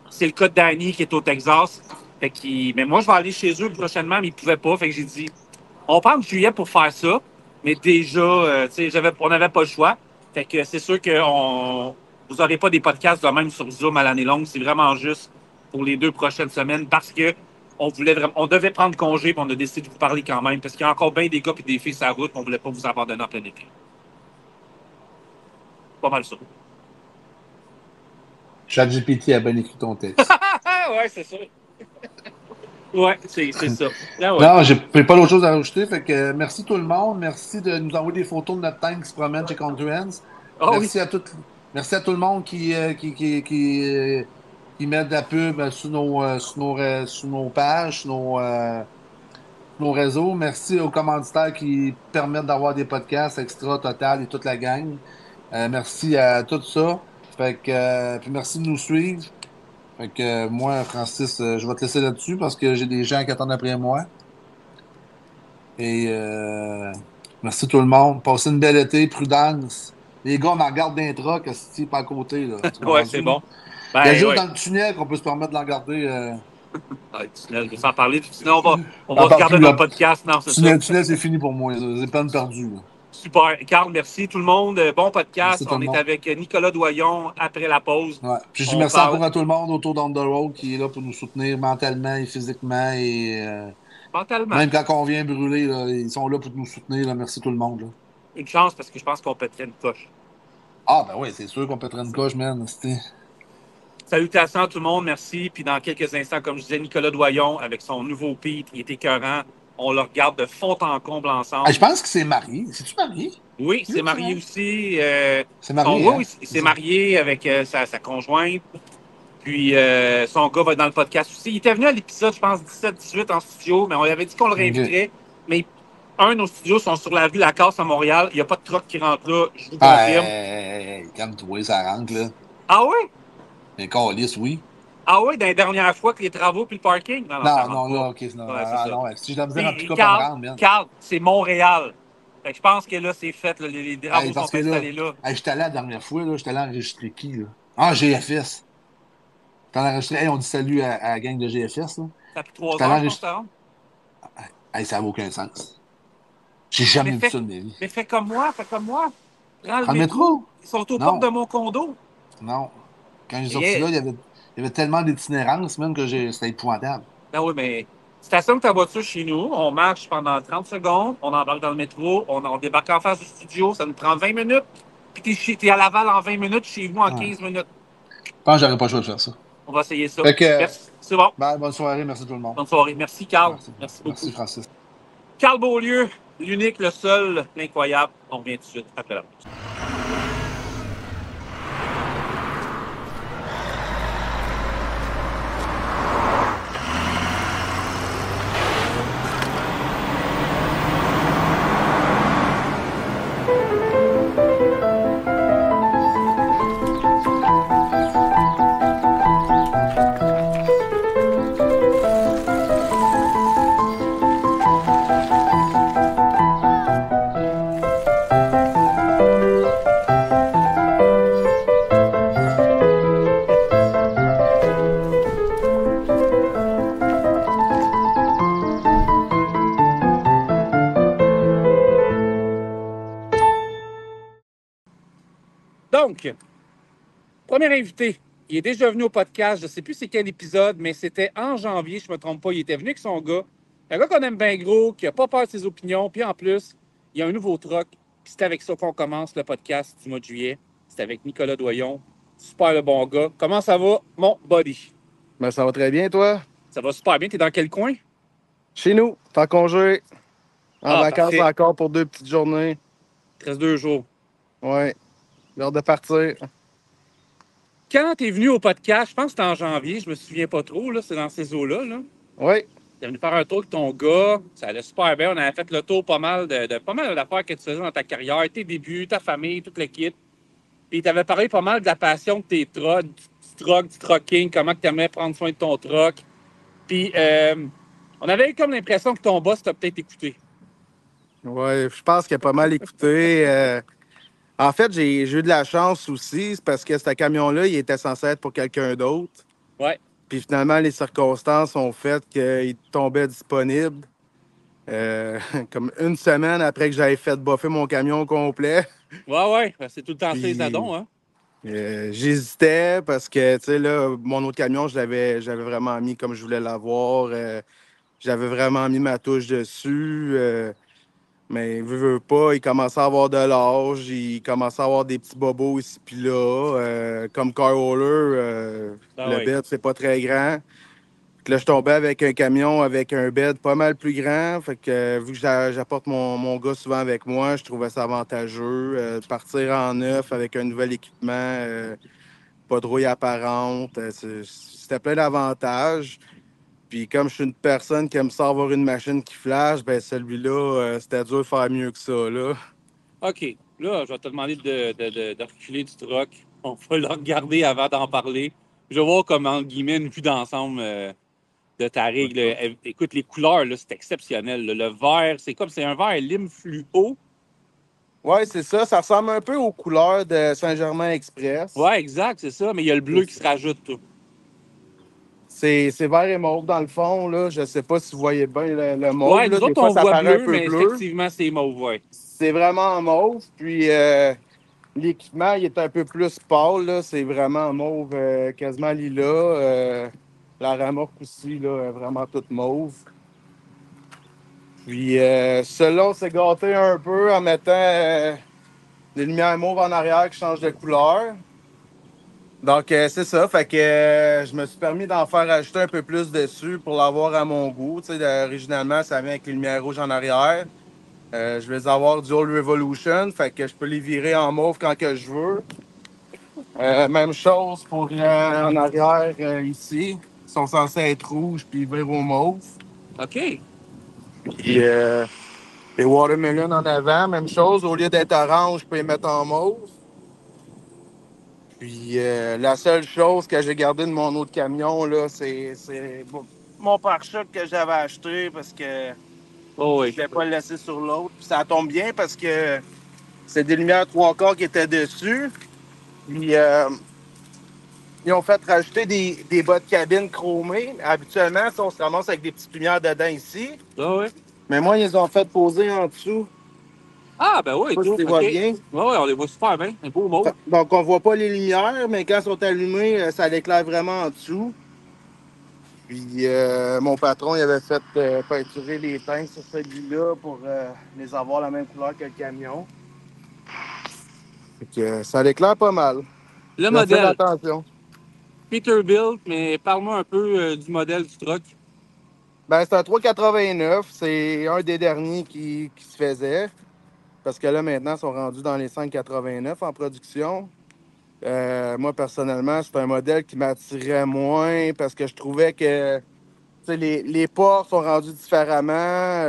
C'est le cas de Danny, qui est au Texas. Mais moi, je vais aller chez eux prochainement, mais ils ne pouvaient pas. Fait que j'ai dit, on prend juillet pour faire ça. Mais déjà, on n'avait pas le choix. Fait que c'est sûr que vous n'aurez pas des podcasts de même sur Zoom à l'année longue. C'est vraiment juste pour les 2 prochaines semaines parce que on devait prendre congé, puis on a décidé de vous parler quand même. Parce qu'il y a encore bien des gars et des filles sur la route, on ne voulait pas vous abandonner en plein été. Pas mal ça. ChatGPT a bien écrit ton texte. Ouais, c'est ça. Ouais, c'est ça. Ah ouais. Non, j'ai pas d'autre chose à rajouter. Fait que merci tout le monde. Merci de nous envoyer des photos de notre tank qui se promène chez Confluence. Ah oui. Merci à tout le monde qui met de la pub sur nos pages, nos réseaux. Merci aux commanditaires qui permettent d'avoir des podcasts extra total et toute la gang. Merci à tout ça. Fait que, puis merci de nous suivre. Fait que moi, Francis, je vais te laisser là-dessus parce que j'ai des gens qui attendent après moi. Et merci tout le monde. Passez une belle été, prudence. Les gars, on en regarde d'un truck, c'est pas à côté. Là. Ouais, c'est bon. Il y a juste ouais. dans le tunnel qu'on peut se permettre de l'en garder. Le tunnel, je vais s'en parler. Sinon, on va se garder dans le podcast. Non, c'est ça. Le tunnel, c'est fini pour moi. C'est peine perdue. Là. Super. Carl, merci tout le monde. Bon podcast. On est avec Nicolas Doyon après la pause. Ouais. Puis je dis merci encore à tout le monde autour d'On The Road qui est là pour nous soutenir mentalement et physiquement. Et, mentalement. Même quand on vient brûler, là, ils sont là pour nous soutenir. Là. Merci tout le monde. Là. Une chance parce que je pense qu'on pèterait une coche. Ah, ben oui, c'est sûr qu'on pèterait une coche, man. Salutations à tout le monde, merci. Puis dans quelques instants, comme je disais, Nicolas Doyon avec son nouveau Pete, il est écœurant. On le regarde de fond en comble ensemble. Ah, je pense qu'il s'est marié. C'est-tu marié? Oui, il s'est marié aussi. C'est marié. Oui, il s'est marié avec sa conjointe. Puis son gars va être dans le podcast aussi. Il était venu à l'épisode, je pense, 17-18 en studio, mais on lui avait dit qu'on le réinviterait. Mais nos studios sont sur la rue Lacasse à Montréal. Il n'y a pas de truck qui rentre là, je vous confirme. Calme-toi, ça rentre, là. Ah oui? Les câlisses, oui. Ah oui, dans les dernières fois que les travaux puis le parking? Non, là, OK. Non, si je dois me dire en tout cas, pas me rendre, bien. Carl, c'est Montréal. Fait que je pense que là, c'est fait. Là, les travaux sont installés là. J'étais allé la dernière fois, là. J'étais allé enregistrer qui, là? Ah, GFS. J'étais allé enregistrer. On dit salut à la gang de GFS, là. Ça a pris 3 heures, je pense, ça rentre. Ça n'a aucun sens. J'ai jamais vu ça de ma vie. Mais fais comme moi. Prends le métro. Ils sont aux portes de mon condo. Non. Quand j'ai sorti là, il y avait tellement d'itinérance, même que c'était épouvantable. Ben oui, mais stationne ta voiture chez nous, on marche pendant 30 secondes, on embarque dans le métro, on débarque en face du studio, ça nous prend 20 minutes, puis t'es à Laval en 20 minutes, chez vous en 15 minutes. Je pense que j'aurais pas le choix de faire ça. On va essayer ça. Merci. C'est bon. Bonne soirée, merci tout le monde. Bonne soirée. Merci, Carl. Merci beaucoup. Merci, Francis. Carl Beaulieu, l'unique, le seul, l'incroyable. On revient tout de suite après la pause. Donc, premier invité, il est déjà venu au podcast, je ne sais plus c'est quel épisode, mais c'était en janvier, je ne me trompe pas, il était venu avec son gars. Un gars qu'on aime bien gros, qui n'a pas peur de ses opinions, puis en plus, il y a un nouveau truck, puis c'est avec ça qu'on commence le podcast du mois de juillet. C'est avec Nicolas Doyon, super le bon gars. Comment ça va, mon buddy? Ben, ça va très bien, toi? Ça va super bien, t'es dans quel coin? Chez nous, en congé, en vacances parfait. encore pour 2 petites journées. Il te reste 2 jours. Ouais. L'heure de partir. Quand tu es venu au podcast, je pense que c'était en janvier, je me souviens pas trop, là, c'est dans ces eaux-là. Là. Oui. Tu es venu faire un tour avec ton gars, ça allait super bien. On avait fait le tour pas mal d'affaires que tu faisais dans ta carrière, tes débuts, ta famille, toute l'équipe. Puis tu avais parlé pas mal de la passion de tes trucks, du trucking, comment tu aimais prendre soin de ton truck. Puis on avait eu comme l'impression que ton boss t'a peut-être écouté. Oui, je pense qu'il a pas mal écouté. En fait, j'ai eu de la chance aussi, c'est parce que ce camion-là, il était censé être pour quelqu'un d'autre. Ouais. Puis finalement, les circonstances ont fait qu'il tombait disponible. Comme une semaine après que j'avais fait boffer mon camion au complet. Ouais, c'est tout le temps ces addons, hein? J'hésitais parce que, tu sais, là, mon autre camion, j'avais vraiment mis comme je voulais l'avoir. J'avais vraiment mis ma touche dessus. Mais veut pas, il commençait à avoir de l'âge, il commençait à avoir des petits bobos ici puis là. Comme Carl Holler, Ah le oui. bed, c'est pas très grand. Fait que là, je tombais avec un camion avec un bed pas mal plus grand. Fait que vu que j'apporte mon gars souvent avec moi, je trouvais ça avantageux. De partir en neuf avec un nouvel équipement, pas de rouille apparente. C'était plein d'avantages. Puis comme je suis une personne qui aime ça avoir une machine qui flash, ben celui-là, c'était dur de faire mieux que ça, là. OK. Là, je vais te demander de reculer du truck. On va le regarder avant d'en parler. Je vais voir comment, entre guillemets, une vue d'ensemble de ta règle. Écoute, les couleurs, là, c'est exceptionnel, là. Le vert, c'est un vert lime fluo. Ouais, c'est ça. Ça ressemble un peu aux couleurs de Saint-Germain-Express. Ouais, exact, c'est ça. Mais il y a le bleu qui se rajoute, tout. C'est vert et mauve dans le fond, là. Je sais pas si vous voyez bien le mauve. Ouais, Là. nous Des autres, fois, on ça voit paraît un bleu, peu mais bleu. effectivement, c'est mauve, ouais. C'est vraiment mauve. Puis l'équipement, il est un peu plus pâle, là. C'est vraiment mauve, quasiment lilas. La remorque aussi, là, est vraiment toute mauve. Puis celui-là, on s'est gâté un peu en mettant des lumières mauves en arrière qui changent de couleur. Donc, c'est ça. Fait que je me suis permis d'en faire ajouter un peu plus dessus pour l'avoir à mon goût. Tu sais, originalement, ça vient avec les lumières rouges en arrière. Je vais les avoir Dual Revolution. Fait que je peux les virer en mauve quand que je veux. Même chose pour en arrière ici. Ils sont censés être rouges puis virer au mauve. OK. Puis les watermelons en avant, même chose. Au lieu d'être orange, je peux les mettre en mauve. Puis la seule chose que j'ai gardée de mon autre camion, là, c'est mon pare-choc que j'avais acheté parce que Oh, je oui. voulais pas le laisser sur l'autre. Puis ça tombe bien parce que c'est des lumières 3/4 qui étaient dessus. Puis ils ont fait rajouter des bas de cabine chromés. Habituellement, ça, on se ramasse avec des petites lumières dedans ici. Ah, ouais. Mais moi, ils les ont fait poser en dessous. Ah, ben oui, Je sais pas si tout. tu les OK. vois bien. Ouais, on les voit super bien. Un beau mauve. Donc, on voit pas les lumières, mais quand elles sont allumées, ça l'éclaire vraiment en dessous. Puis, mon patron, il avait fait peinturer les teintes sur celui-là pour les avoir la même couleur que le camion. Fait que, ça l'éclaire pas mal. Le Faites modèle, attention. Peterbilt, mais parle-moi un peu du modèle du truck. Ben, c'est un 389. C'est un des derniers qui se faisait. Parce que là, maintenant, ils sont rendus dans les 589 en production. Moi, personnellement, c'est un modèle qui m'attirait moins parce que je trouvais que les ports sont rendus différemment.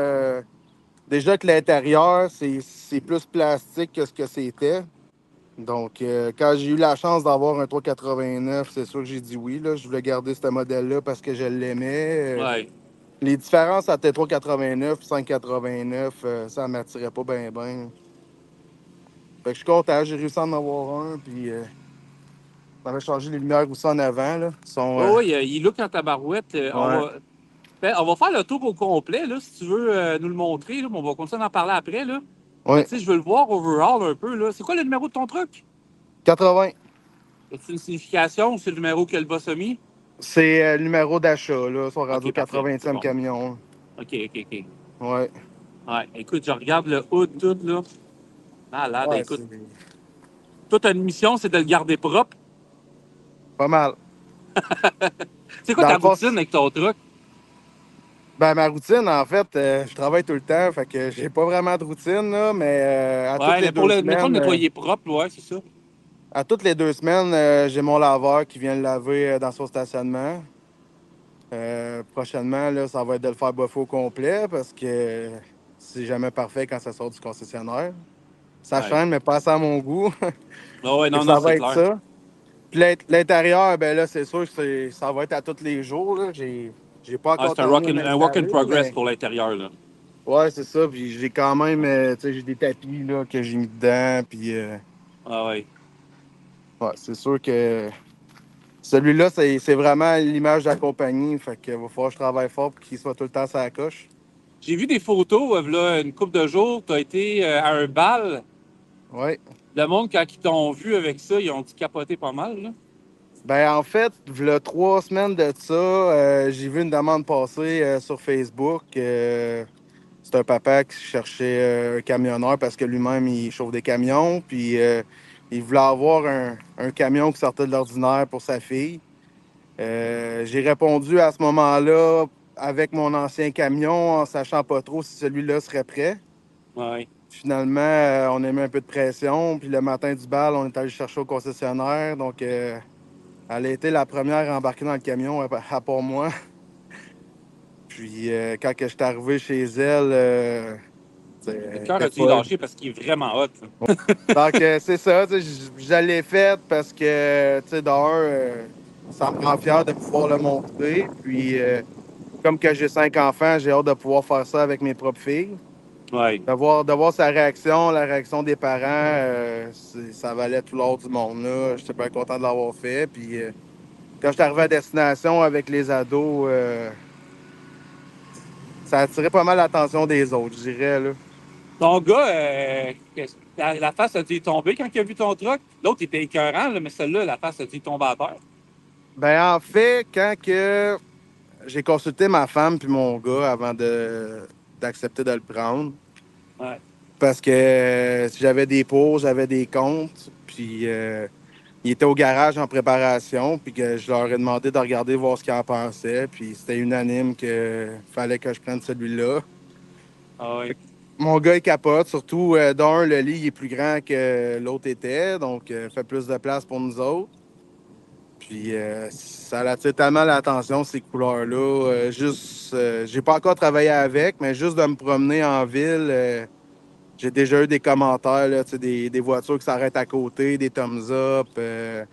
Déjà que l'intérieur, c'est plus plastique que ce que c'était. Donc, quand j'ai eu la chance d'avoir un 389, c'est sûr que j'ai dit oui. Là. Je voulais garder ce modèle-là parce que je l'aimais. Ouais. Les différences entre 389 et 589, ça ne m'attirait pas bien. Fait que je suis content, j'ai réussi à en avoir un. Puis, on avait changé les lumières aussi en avant. Là. Ils sont, Oh, oui, il look en tabarouette. On va faire le tour au complet, là, si tu veux nous le montrer. Là, mais on va continuer d'en parler après. Là. Ouais. Tu sais, je veux le voir overall un peu. Là. C'est quoi le numéro de ton truck? 80. As-tu une signification ou c'est le numéro que le boss a mis? C'est le numéro d'achat. Là. Ils sont rendus au parfait, 80e c'est bon. camion. OK. Ouais. Ouais, écoute, je regarde le hood tout, là. Malade, Ouais, écoute. Toi, ta mission, c'est de le garder propre. Pas mal. C'est quoi Dans ta le fond, routine avec ton truck? Ben, ma routine, en fait, je travaille tout le temps. Fait que j'ai pas vraiment de routine, là, mais à toutes les mais pour deux mettons semaines. le nettoyer propre, ouais, c'est ça. À toutes les 2 semaines, j'ai mon laveur qui vient le laver dans son stationnement. Prochainement, là, ça va être de le faire buffer au complet parce que c'est jamais parfait quand ça sort du concessionnaire. Ça Ouais. change, mais pas assez à mon goût. Ah ouais, non, ça non, va c'est être clair. ça. Puis l'intérieur, ben là, c'est sûr que ça va être à tous les jours. Là. J'ai pas encore C'est un work in progress pour l'intérieur, là. Ouais, c'est ça. Puis j'ai quand même, tu sais, j'ai des tapis là, que j'ai mis dedans. Puis Ah ouais. ouais, c'est sûr que celui-là, c'est vraiment l'image de la compagnie. Fait qu'il va falloir que je travaille fort pour qu'il soit tout le temps sur la coche. J'ai vu des photos, là, une couple de jours, tu as été à un bal. Ouais. Le monde, quand ils t'ont vu avec ça, ils ont dû capoter pas mal, là. Ben, en fait, il y a 3 semaines de ça, j'ai vu une demande passer sur Facebook. C'est un papa qui cherchait un camionneur parce que lui-même, il chauffe des camions. Puis il voulait avoir un camion qui sortait de l'ordinaire pour sa fille. J'ai répondu à ce moment-là avec mon ancien camion en sachant pas trop si celui-là serait prêt. Ouais. Finalement, on a mis un peu de pression. Puis le matin du bal, on est allé chercher au concessionnaire. Donc, elle a été la première à embarquer dans le camion, à part moi. Puis quand que je suis arrivé chez elle... Le cœur a dû lâcher parce qu'il est vraiment hot. Donc, c'est ça. Je l'ai fait parce que, ça me rend fier de pouvoir le montrer. Puis, comme que j'ai 5 enfants, j'ai hâte de pouvoir faire ça avec mes propres filles. Ouais. De voir sa réaction, la réaction des parents, ça valait tout l'or du monde. J'étais bien content de l'avoir fait. Puis, quand je suis arrivé à destination avec les ados, ça a attiré pas mal l'attention des autres, je dirais. Là. Ton gars, la face a dû tomber quand il a vu ton truck. L'autre était écœurant, là, mais celle-là, la face a dû tomber à terre. Ben en fait, quand que j'ai consulté ma femme puis mon gars avant d'accepter de le prendre, ouais. Parce que j'avais des pour, j'avais des comptes, puis il était au garage en préparation, puis que je leur ai demandé de regarder, voir ce qu'ils en pensaient, puis c'était unanime qu'il fallait que je prenne celui-là. Ah oui. Mon gars, il capote, surtout d'un, le lit il est plus grand que l'autre était, donc fait plus de place pour nous autres. Puis ça attire tellement l'attention, ces couleurs-là. J'ai pas encore travaillé avec, mais juste de me promener en ville, j'ai déjà eu des commentaires, là, des voitures qui s'arrêtent à côté, des thumbs up, se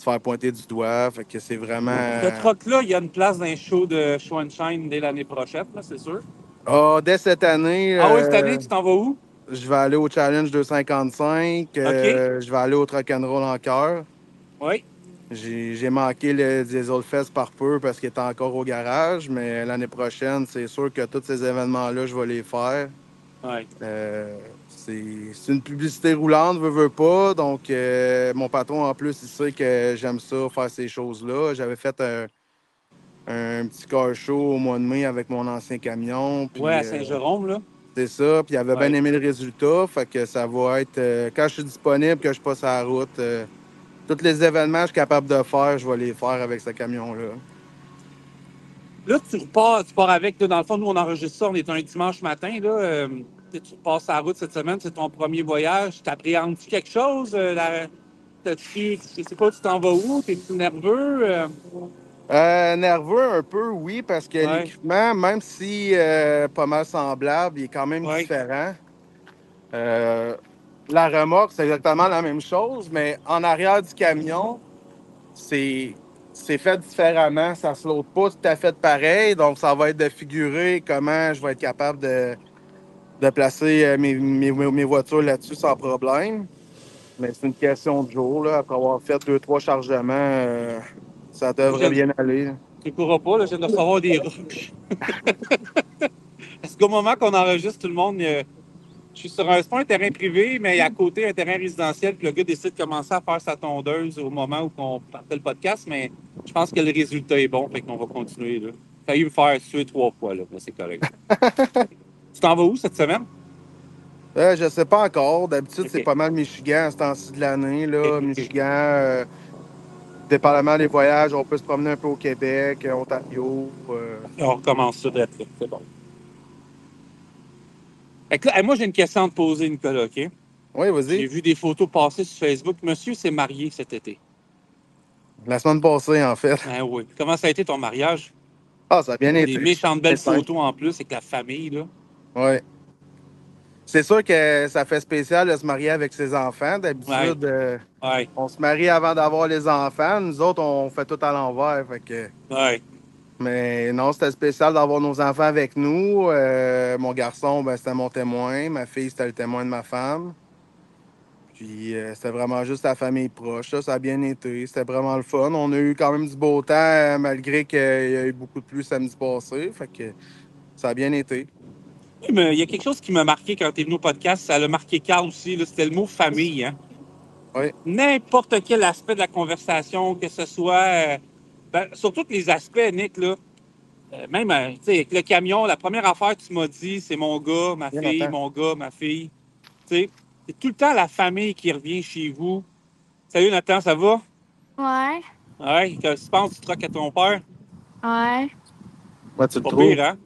faire pointer du doigt. Fait que c'est vraiment... Ce truck-là, il y a une place dans un show de Show and Shine dès l'année prochaine, là, c'est sûr. Ah, dès cette année... Ah oui, cette année, tu t'en vas où? Je vais aller au Challenge 255. Je vais aller au Rock'n'Roll en cœur. Oui. J'ai manqué le Diesel Fest par peu parce qu'il était encore au garage, mais l'année prochaine, c'est sûr que tous ces événements-là, je vais les faire. Ouais. C'est une publicité roulante, veux pas. Donc, mon patron, en plus, il sait que j'aime ça, faire ces choses-là. J'avais fait un petit car show au mois de mai avec mon ancien camion. Puis, ouais, à Saint-Jérôme, là. C'est ça. Puis, il avait bien aimé le résultat. Fait que ça va être... quand je suis disponible, que je passe à la route, tous les événements que je suis capable de faire, je vais les faire avec ce camion-là. Là, tu pars avec. Là, dans le fond, nous, on enregistre ça. On est un dimanche matin, là. Tu passes à la route cette semaine, c'est ton premier voyage. T'appréhendes-tu quelque chose? Je sais pas, tu t'en vas où? T'es-tu nerveux? Nerveux un peu, oui, parce que l'équipement, même si pas mal semblable, il est quand même différent. La remorque, c'est exactement la même chose, mais en arrière du camion, c'est fait différemment. Ça ne se load pas tout à fait pareil, donc ça va être de figurer comment je vais être capable de placer mes voitures là-dessus sans problème. Mais c'est une question de jour. Là. Après avoir fait 2-3 chargements, ça devrait bien aller. Tu ne courras pas, là, je viens de recevoir des roches. Est-ce qu'au moment qu'on enregistre tout le monde, je suis sur c'est pas un terrain privé, mais à côté, un terrain résidentiel, puis le gars décide de commencer à faire sa tondeuse au moment où on partait le podcast, mais je pense que le résultat est bon, fait qu'on va continuer. Là. Failli me faire tuer 3 fois, là, mais c'est correct. Tu t'en vas où cette semaine? Je sais pas encore. D'habitude, c'est pas mal Michigan à ce temps-ci de l'année. Là. Michigan, dépendamment des voyages, on peut se promener un peu au Québec, Ontario. On recommence ça d'être là, c'est bon. Là, moi, j'ai une question à te poser, Nicolas, OK? Oui, vas-y. J'ai vu des photos passer sur Facebook. Monsieur s'est marié cet été. La semaine passée, en fait. Ben oui. Comment ça a été ton mariage? Ah, ça a bien été. Des méchantes belles photos en plus avec la famille, là. Oui. C'est sûr que ça fait spécial de se marier avec ses enfants. D'habitude, on se marie avant d'avoir les enfants. Nous autres, on fait tout à l'envers. Fait que... Mais non, c'était spécial d'avoir nos enfants avec nous. Mon garçon, ben, c'était mon témoin. Ma fille, c'était le témoin de ma femme. Puis c'était vraiment juste la famille proche. Ça a bien été. C'était vraiment le fun. On a eu quand même du beau temps, malgré qu'il y a eu beaucoup de pluie samedi passé. Fait que ça a bien été. Oui, mais il y a quelque chose qui m'a marqué quand tu es venu au podcast. Ça l'a marqué Carl aussi. C'était le mot famille. Hein? Oui. N'importe quel aspect de la conversation, que ce soit... sur tous les aspects, Nick, là, Même, tu sais, avec le camion, la première affaire que tu m'as dit, c'est mon gars, ma fille, Nathan. mon gars, ma fille. Tu sais, c'est tout le temps la famille qui revient chez vous. Salut Nathan, ça va? Ouais. Ouais, qu'est-ce que tu penses du truck à ton père? Ouais. Ouais, tu le Pas trouves? pire, hein?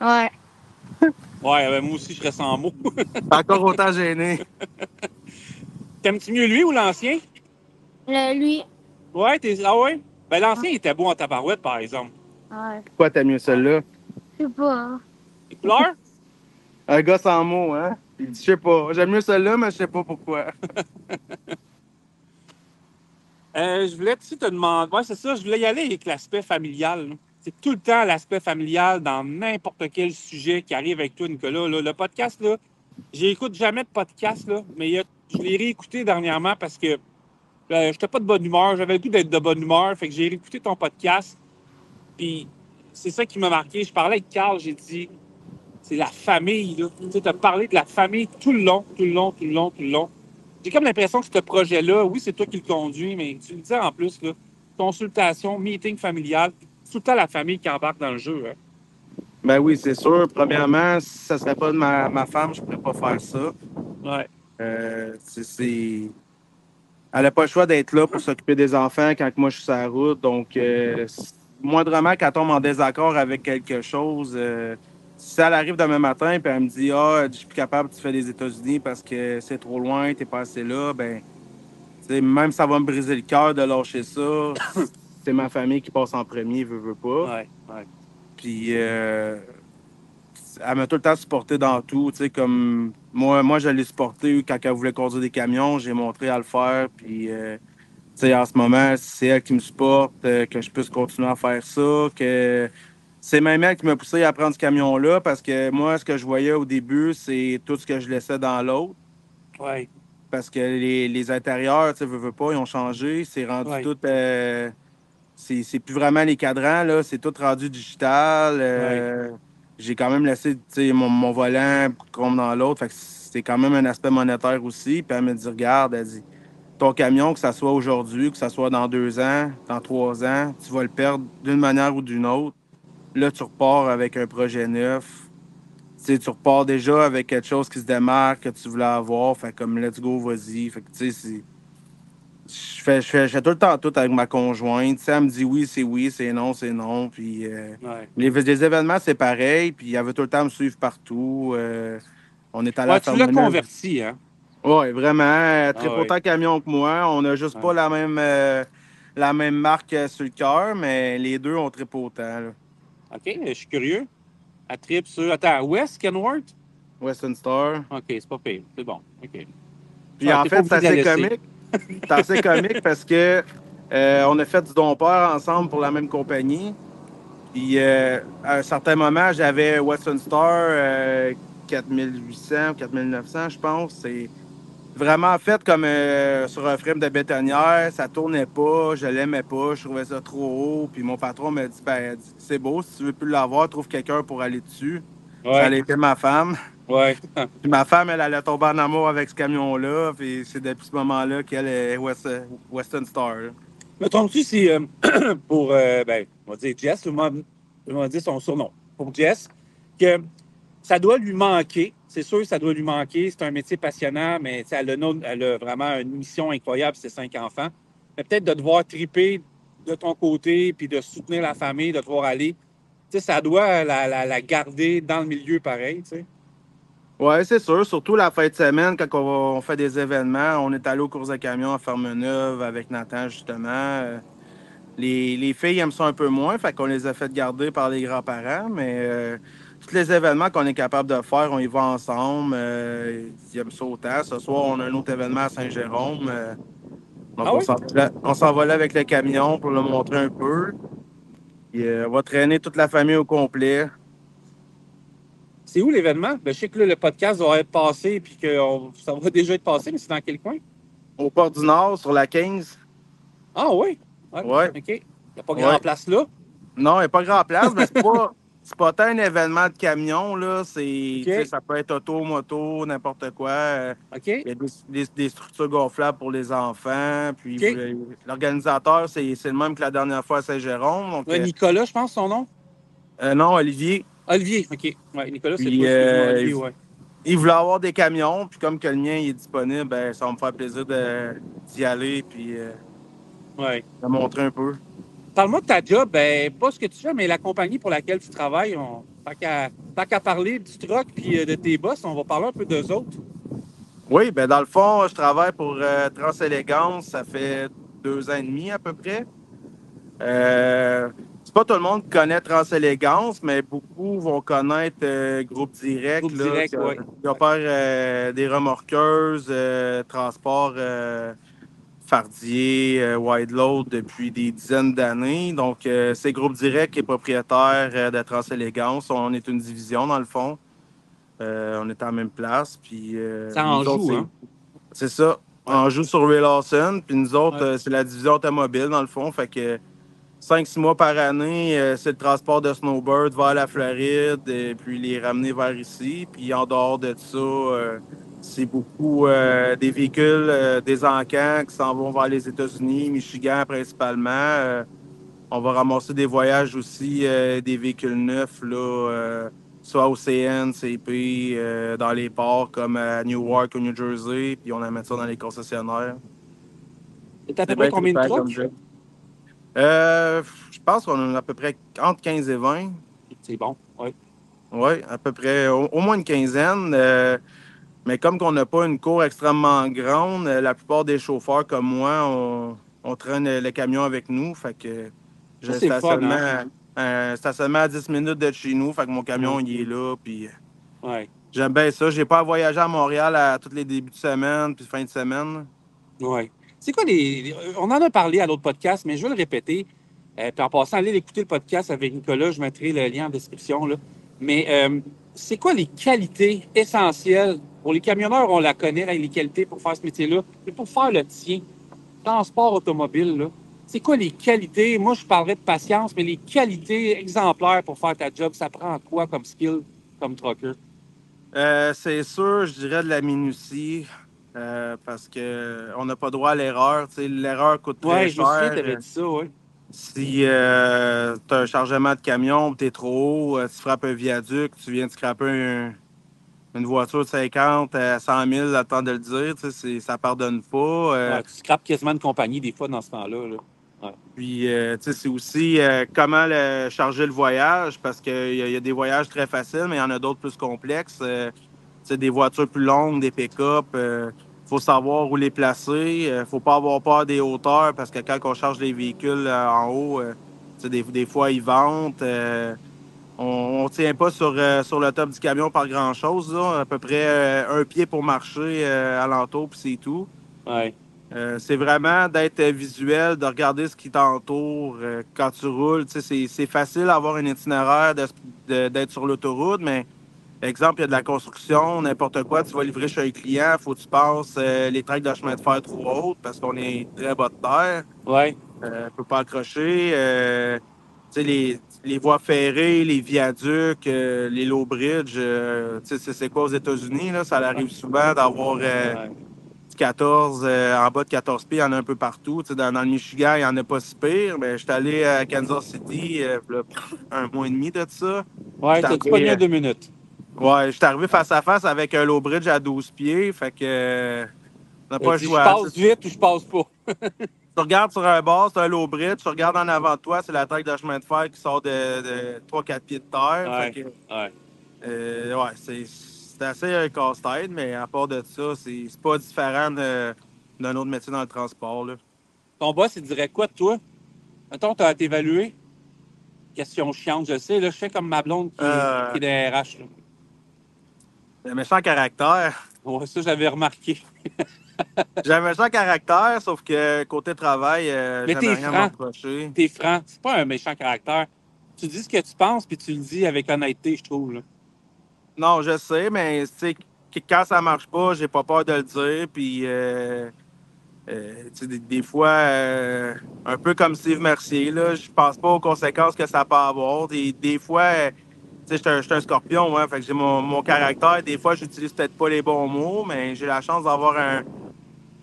Ouais. Ouais, ben, moi aussi, je serais sans mots. T'es encore autant gêné. T'aimes-tu mieux lui ou l'ancien? Lui. Ouais, ah ouais? Ben, l'ancien, il était beau en tabarouette, par exemple. Ouais. Pourquoi t'aimes mieux celle-là? Je sais pas. Les couleurs? Un gars sans mots, hein? Il dit, je sais pas. J'aime mieux celle-là, mais je sais pas pourquoi. Je voulais aussi te demander. Ouais, c'est ça, je voulais y aller avec l'aspect familial, là. C'est tout le temps l'aspect familial dans n'importe quel sujet qui arrive avec toi, Nicolas. Là. Le podcast, là, j'écoute jamais de podcast, là, mais je l'ai réécouté dernièrement parce que j'étais pas de bonne humeur. J'avais le goût d'être de bonne humeur. Fait que j'ai réécouté ton podcast. Puis c'est ça qui m'a marqué. Je parlais avec Carl, j'ai dit, c'est la famille, là. Tu sais, t'as parlé de la famille tout le long, tout le long, tout le long, tout le long. J'ai comme l'impression que ce projet-là, oui, c'est toi qui le conduis, mais tu le disais en plus, là, consultation, meeting familial, c'est tout le temps la famille qui embarque dans le jeu. Hein. Ben oui, c'est sûr. Premièrement, si ça serait pas de ma femme, je pourrais pas faire ça. Ouais. Elle n'a pas le choix d'être là pour s'occuper des enfants quand moi je suis sur la route. Donc, moindrement qu'elle tombe en désaccord avec quelque chose, si elle arrive demain matin et elle me dit ah, je suis plus capable, tu fais des États-Unis parce que c'est trop loin, t'es pas assez là, ben, même ça va me briser le cœur de lâcher ça. C'est ma famille qui passe en premier, veut pas. Ouais, ouais. Puis, elle m'a tout le temps supporté dans tout. Tu sais, comme moi, je l'ai supporté quand elle voulait conduire des camions. J'ai montré à le faire. Puis, tu sais, en ce moment, c'est elle qui me supporte, que je puisse continuer à faire ça. Que c'est même elle qui m'a poussé à prendre ce camion-là parce que moi, ce que je voyais au début, c'est tout ce que je laissais dans l'autre. Ouais. Parce que les intérieurs, tu sais, veux pas, ils ont changé. C'est rendu tout. C'est plus vraiment les cadrans, là. C'est tout rendu digital. J'ai quand même laissé mon volant, beaucoup de chrome dans l'autre. Fait que c'est quand même un aspect monétaire aussi. Puis elle me dit, regarde, elle dit, ton camion, que ça soit aujourd'hui, que ça soit dans 2 ans, dans 3 ans, tu vas le perdre d'une manière ou d'une autre. Là, tu repars avec un projet neuf. Tu repars déjà avec quelque chose qui se démarque, que tu voulais avoir. Fait comme, let's go, vas-y. Fait que, tu sais, je fais tout le temps tout avec ma conjointe. Tu sais, elle me dit oui, c'est non, c'est non. Puis les événements, c'est pareil. Puis elle veut tout le temps me suivre partout. On est allé à tu l'as converti, hein? Oui, vraiment. Elle tripe autant camion que moi. On n'a juste pas la même marque sur le cœur, mais les deux, on tripe autant. Là. OK, je suis curieux. Elle tripe sur... Attends, West Kenworth? Western Star. OK, c'est pas pire. C'est bon. OK. Puis en fait, c'est assez comique. C'est assez comique parce que on a fait du don-peur ensemble pour la même compagnie. Puis à un certain moment, j'avais Western Star 4800, 4900, je pense. C'est vraiment fait comme sur un frame de bétonnière. Ça tournait pas, je l'aimais pas, je trouvais ça trop haut. Puis mon patron m'a dit, c'est beau, si tu veux plus l'avoir, trouve quelqu'un pour aller dessus. Ouais. Ça allait été ma femme. Ouais. Puis ma femme, elle allait tomber en amour avec ce camion-là. Puis c'est depuis ce moment-là qu'elle est Western Star. Me trompes-tu si pour, on va dire Jess, on va dire son surnom, pour Jess, que ça doit lui manquer. C'est sûr que ça doit lui manquer. C'est un métier passionnant, mais elle a vraiment une mission incroyable, ses 5 enfants. Mais peut-être de devoir triper de ton côté, puis de soutenir la famille, de devoir aller. Tu sais, ça doit la garder dans le milieu pareil, tu sais. Oui, c'est sûr. Surtout la fin de semaine, quand on fait des événements. On est allé aux courses de camions à Fermeneuve avec Nathan, justement. Les filles aiment ça un peu moins, fait qu'on les a fait garder par les grands-parents, mais tous les événements qu'on est capable de faire, on y va ensemble. Ils aiment ça autant. Ce soir, on a un autre événement à Saint-Jérôme. Donc on s'en va là avec le camion pour le montrer un peu. Et, on va traîner toute la famille au complet. C'est où l'événement? Ben, je sais que là, le podcast va être passé puis que ça va déjà être passé, mais c'est dans quel coin? Au Port-du-Nord, sur la 15. Ah oui? Ouais. OK. Il n'y a pas grand place là? Non, il n'y a pas grand place, mais c'est pas tant un événement de camion, là. Ça peut être auto, moto, n'importe quoi. OK. Il y a des structures gonflables pour les enfants. Puis l'organisateur, c'est le même que la dernière fois à Saint-Jérôme. Donc, Nicolas, je pense son nom. Non, Olivier. Olivier, OK. Ouais, Nicolas, c'est Puis, pas excuse-moi, Olivier, ouais. il voulait avoir des camions, puis comme que le mien il est disponible, ben, ça va me faire plaisir d'y aller, puis Ouais. de montrer un peu. Parle-moi de ta job, ben, pas ce que tu fais, mais la compagnie pour laquelle tu travailles. Tant qu'à parler du truck puis de tes boss, on va parler un peu d'eux autres. Oui, ben dans le fond, je travaille pour Transélégance, ça fait 2 ans et demi à peu près. C'est pas tout le monde qui connaît Transélégance, mais beaucoup vont connaître Groupe Direct. Groupe Direct, oui. Qui opère des remorqueuses, transport Fardier, Wide Load depuis des dizaines d'années. Donc, c'est Groupe Direct qui est propriétaire de Transélégance. On est une division, dans le fond. On est à la même place. Puis, ça en joue, hein? C'est ça. Ouais. On joue sur Ray Lawson. Puis nous autres, c'est la division automobile, dans le fond. Fait que 5-6 mois par année, c'est le transport de snowbird vers la Floride et puis les ramener vers ici. Puis en dehors de ça, c'est beaucoup des véhicules, des encans qui s'en vont vers les États-Unis, Michigan principalement. On va ramasser des voyages aussi, des véhicules neufs, là, soit au CN, CP, dans les ports comme à Newark ou New Jersey, puis on amène ça dans les concessionnaires. Et t'as à peu près combien de trucks? Je pense qu'on en a à peu près entre 15 et 20. C'est bon, oui. Oui, à peu près, au moins une quinzaine. Mais comme on n'a pas une cour extrêmement grande, la plupart des chauffeurs comme moi, on traîne le camion avec nous. Fait que j'ai un stationnement à 10 minutes de chez nous. Fait que mon camion, il est là. Puis j'aime bien ça. J'ai pas à voyager à Montréal à tous les débuts de semaine puis fin de semaine. Oui. C'est quoi on en a parlé à l'autre podcast, mais je vais le répéter. Puis en passant, allez écouter le podcast avec Nicolas. Je mettrai le lien en description, là. Mais c'est quoi les qualités essentielles? Pour les camionneurs, on la connaît, là, les qualités pour faire ce métier-là. Mais pour faire le tien, transport automobile, là, c'est quoi les qualités? Moi, je parlerais de patience, mais les qualités exemplaires pour faire ta job, ça prend quoi comme skill, comme trucker? C'est sûr, je dirais de la minutie. Parce qu'on n'a pas droit à l'erreur. L'erreur coûte très cher. Oui, je me souviens, t'avais dit ça, oui. Si tu as un chargement de camion, tu es trop haut, tu frappes un viaduc, tu viens de scraper une voiture de 50 à 100 000, à temps de le dire, ça pardonne pas. Tu scrapes quasiment une compagnie des fois dans ce temps-là. Là. Ouais. Puis, c'est aussi comment charger le voyage, parce qu'il y a des voyages très faciles, mais il y en a d'autres plus complexes. Des voitures plus longues, des pick-up, faut savoir où les placer. Faut pas avoir peur des hauteurs, parce que quand on charge les véhicules en haut, des fois, ils ventent. On tient pas sur le top du camion par grand-chose. À peu près un pied pour marcher alentour, puis c'est tout. Ouais. C'est vraiment d'être visuel, de regarder ce qui t'entoure quand tu roules. C'est facile d'avoir un itinéraire, d'être sur l'autoroute, mais exemple, il y a de la construction, n'importe quoi, tu vas livrer chez un client, il faut que tu passes les tracts de chemin de fer trop hautes parce qu'on est très bas de terre. Oui. On ne peut pas accrocher. Les voies ferrées, les viaducs, les low bridge, c'est quoi aux États-Unis? Là? Ça arrive souvent d'avoir 14, en bas de 14 pieds, il y en a un peu partout. Dans le Michigan, il n'y en a pas si pire. Mais je suis allé à Kansas City un mois et demi de ça. Oui, tu pas bien 2 minutes. Ouais, je suis arrivé face à face avec un low bridge à 12 pieds, fait que on n'a pas le choix. Je passe vite ou je passe pas. Tu regardes sur un bord, c'est un low bridge, tu regardes en avant de toi, c'est la traque de chemin de fer qui sort de 3-4 pieds de terre. Ouais, fait que, c'est assez casse-tête, mais à part de ça, c'est pas différent d'un autre métier dans le transport. Là. Ton boss, il dirait quoi de toi? Mettons, tu as été évalué. Question chiante, je sais. Là, je fais comme ma blonde qui est des RH. Là. Un méchant caractère. Ouais, ça, j'avais remarqué. J'ai un méchant caractère, sauf que côté travail, mais j'avais rien à m'approcher. T'es franc. C'est pas un méchant caractère. Tu dis ce que tu penses, puis tu le dis avec honnêteté, je trouve. Là. Non, je sais, mais quand ça marche pas, j'ai pas peur de le dire. Puis, des fois, un peu comme Steve Mercier, là, je pense pas aux conséquences que ça peut avoir. Des fois, je suis un scorpion, hein, fait que j'ai mon caractère. Des fois, j'utilise peut-être pas les bons mots, mais j'ai la chance d'avoir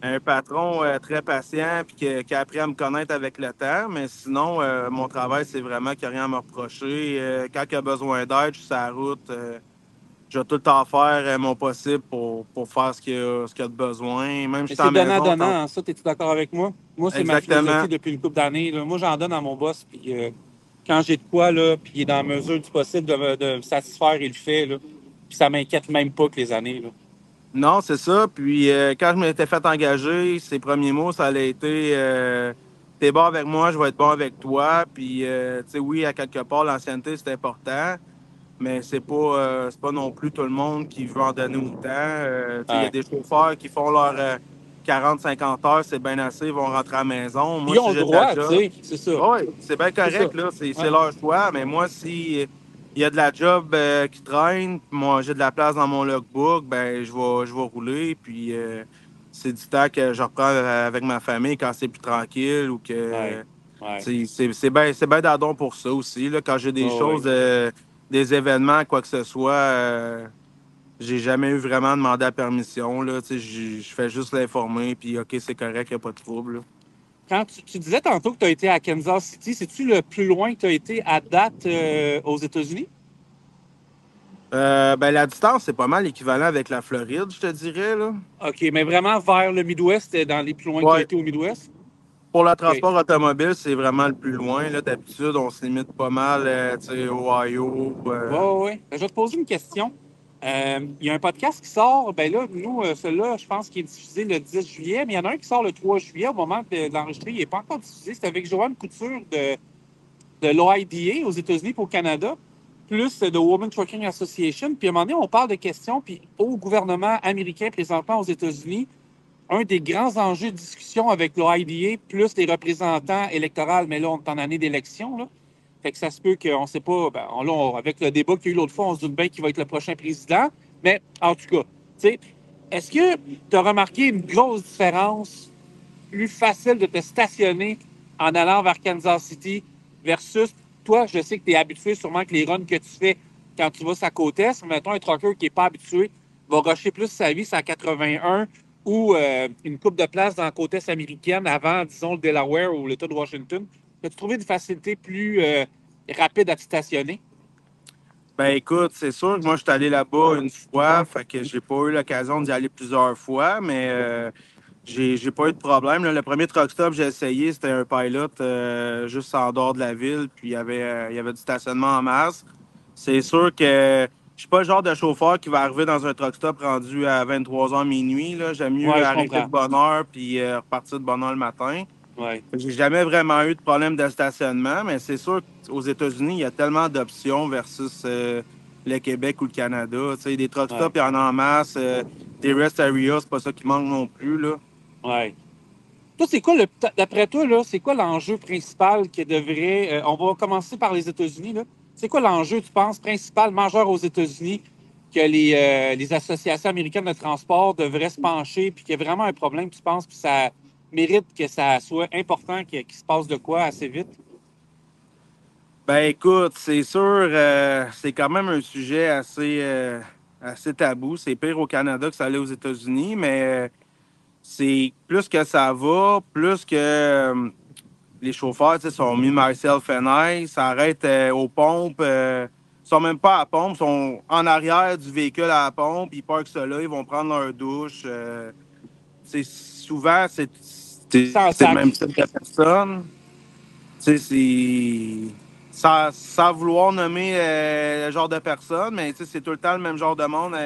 un patron très patient puis qui a appris à me connaître avec le temps. Mais sinon, mon travail, c'est vraiment qu'il n'y a rien à me reprocher. Quand il y a besoin d'aide, je suis sur la route. Je vais tout le temps faire mon possible pour faire ce qu'il y a de besoin. Même si je Mais suis en c'est maison. donnant-donnant, hein, ça, es-tu d'accord avec moi? Moi, c'est ma Exactement. philosophie depuis une couple d'années. Là. Moi, j'en donne à mon boss, puis quand j'ai de quoi, là, puis il est dans la mesure du possible de me satisfaire, il le fait. Là. Puis ça m'inquiète même pas que les années. Là. Non, c'est ça. Puis quand je m'étais fait engager, ses premiers mots, ça allait été t'es bon avec moi, je vais être bon avec toi. Puis, tu sais, oui, à quelque part, l'ancienneté, c'est important. Mais c'est pas non plus tout le monde qui veut en donner autant. Tu sais, il y a des chauffeurs qui font leurs 40-50 heures, c'est bien assez, ils vont rentrer à la maison. Moi, Ils si ont le j'ai de droit, la tu job, sais, c'est ça. oui, c'est bien correct, là. C'est leur choix. Mais moi, si il y a de la job qui traîne, puis moi, j'ai de la place dans mon logbook, ben je vais rouler. Puis c'est du temps que je reprends avec ma famille quand c'est plus tranquille ou que. C'est bien d'adon pour ça aussi. Là, quand j'ai des choses, des événements, quoi que ce soit, j'ai jamais eu vraiment demandé la permission. Là, je fais juste l'informer, puis OK, c'est correct, il n'y a pas de trouble. Là. Quand tu disais tantôt que tu as été à Kansas City, c'est-tu le plus loin que tu as été à date aux États-Unis? Ben, la distance, c'est pas mal équivalent avec la Floride, je te dirais. Là. OK, mais vraiment vers le Midwest, dans les plus loin que tu as été au Midwest? Pour le transport automobile, c'est vraiment le plus loin. Là. D'habitude, on se limite pas mal, tu sais, Ohio. Oui. Je vais te poser une question. Il y a un podcast qui sort, ben là, nous, celui-là, je pense qu'il est diffusé le 10 juillet, mais il y en a un qui sort le 3 juillet. Au moment de l'enregistrer, il n'est pas encore diffusé. C'est avec Joanne Couture de l'OIDA aux États-Unis et au Canada, plus de Women Trucking Association. Puis à un moment donné, on parle de questions, puis au gouvernement américain présentement aux États-Unis, un des grands enjeux de discussion avec l'OIDA, plus les représentants électoraux, mais là, on est en année d'élection, là. Fait que ça se peut qu'on ne sait pas, avec le débat qu'il y a eu l'autre fois, on se doute bien qui va être le prochain président. Mais en tout cas, tu sais, est-ce que tu as remarqué une grosse différence, plus facile de te stationner en allant vers Kansas City versus toi, je sais que tu es habitué sûrement que les runs que tu fais quand tu vas sur la côte est, mettons un trucker qui n'est pas habitué va rusher plus sa vie sur la 81 ou une coupe de place dans la côte est américaine avant, disons, le Delaware ou l'État de Washington. As-tu trouvé une facilité plus rapide à te stationner? Ben écoute, c'est sûr que moi, je suis allé là-bas une fois, fait que j'ai pas eu l'occasion d'y aller plusieurs fois, mais j'ai pas eu de problème. Là, le premier truck stop que j'ai essayé, c'était un pilot juste en dehors de la ville, puis il y avait du stationnement en masse. C'est sûr que je suis pas le genre de chauffeur qui va arriver dans un truck stop rendu à 23h minuit. Là. J'aime mieux arrêter de bonne heure puis repartir de bonne heure le matin. Ouais. J'ai jamais vraiment eu de problème de stationnement, mais c'est sûr qu'aux États-Unis, il y a tellement d'options versus le Québec ou le Canada. T'sais, des truck stops, il y en a en masse. Des rest areas, c'est pas ça qui manque non plus. Là. Ouais. Toi, c'est quoi, d'après toi, là, c'est quoi l'enjeu principal qui devrait. On va commencer par les États-Unis. Là. C'est quoi l'enjeu, tu penses, principal, majeur aux États-Unis que les associations américaines de transport devraient se pencher, puis qu'il y a vraiment un problème, tu penses, puis ça mérite que ça soit important, qu'il se passe de quoi assez vite? Ben écoute, c'est sûr, c'est quand même un sujet assez tabou. C'est pire au Canada que ça l'est aux États-Unis, mais c'est plus que ça va, plus que les chauffeurs sont mis myself and I, s'arrêtent aux pompes. Ils sont même pas à la pompe, ils sont en arrière du véhicule à la pompe, ils parquent ça là, ils vont prendre leur douche. Souvent, c'est le même type de personne. Sans vouloir nommer le genre de personne, mais c'est tout le temps le même genre de monde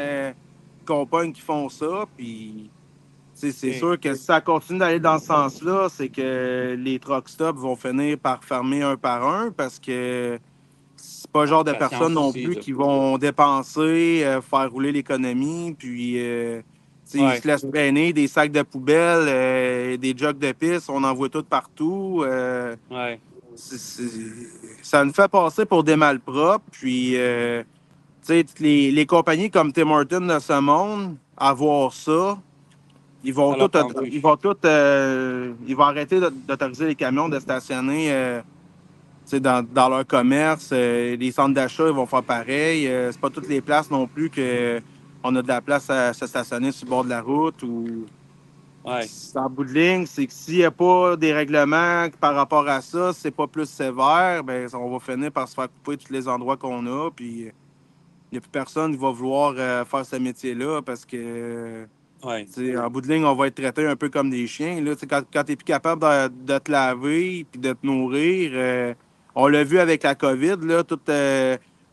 compagnes qui font ça. Puis c'est sûr que si ça continue d'aller dans ce sens-là, c'est que les truck stops vont finir par fermer un par un parce que c'est pas le genre de personnes non plus qui vont dépenser, faire rouler l'économie, puis ils se laissent traîner des sacs de poubelle, des jugs de pisse, on en voit tout partout. Ça nous fait passer pour des malpropres. Puis, les compagnies comme Tim Hortons de ce monde, à voir ça, ils vont arrêter d'autoriser les camions de stationner dans leur commerce. Les centres d'achat, ils vont faire pareil. C'est pas toutes les places non plus qu'on a de la place à se stationner sur le bord de la route ou Ouais. En bout de ligne, c'est que s'il n'y a pas des règlements par rapport à ça, c'est pas plus sévère, ben on va finir par se faire couper tous les endroits qu'on a, puis il n'y a plus personne qui va vouloir faire ce métier-là parce que, en bout de ligne, on va être traité un peu comme des chiens. Là. Quand tu n'es plus capable de te laver puis de te nourrir, on l'a vu avec la COVID, là, tous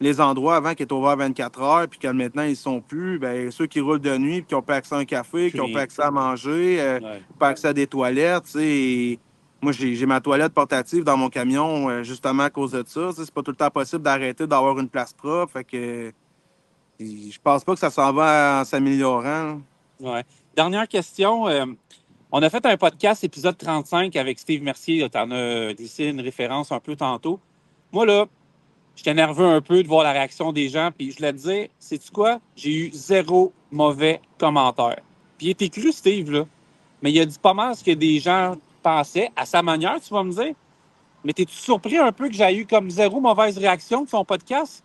les endroits avant qui étaient ouverts 24 heures, puis que maintenant ils ne sont plus, ben, ceux qui roulent de nuit, puis qui n'ont pas accès à un café, qui n'ont pas accès à manger, pas accès à des toilettes. Moi, j'ai ma toilette portative dans mon camion justement à cause de ça. C'est pas tout le temps possible d'arrêter d'avoir une place propre. Fait que je pense pas que ça s'en va en s'améliorant. Ouais. Dernière question. On a fait un podcast, épisode 35, avec Steve Mercier. Tu en as glissé une référence un peu tantôt. Moi, là, j'étais nerveux un peu de voir la réaction des gens. Puis je voulais te dire, sais-tu quoi? J'ai eu 0 mauvais commentaire. Puis il était cru, Steve, là. Mais il a dit pas mal ce que des gens pensaient, à sa manière, tu vas me dire. Mais t'es-tu surpris un peu que j'ai eu comme 0 mauvaise réaction de son podcast?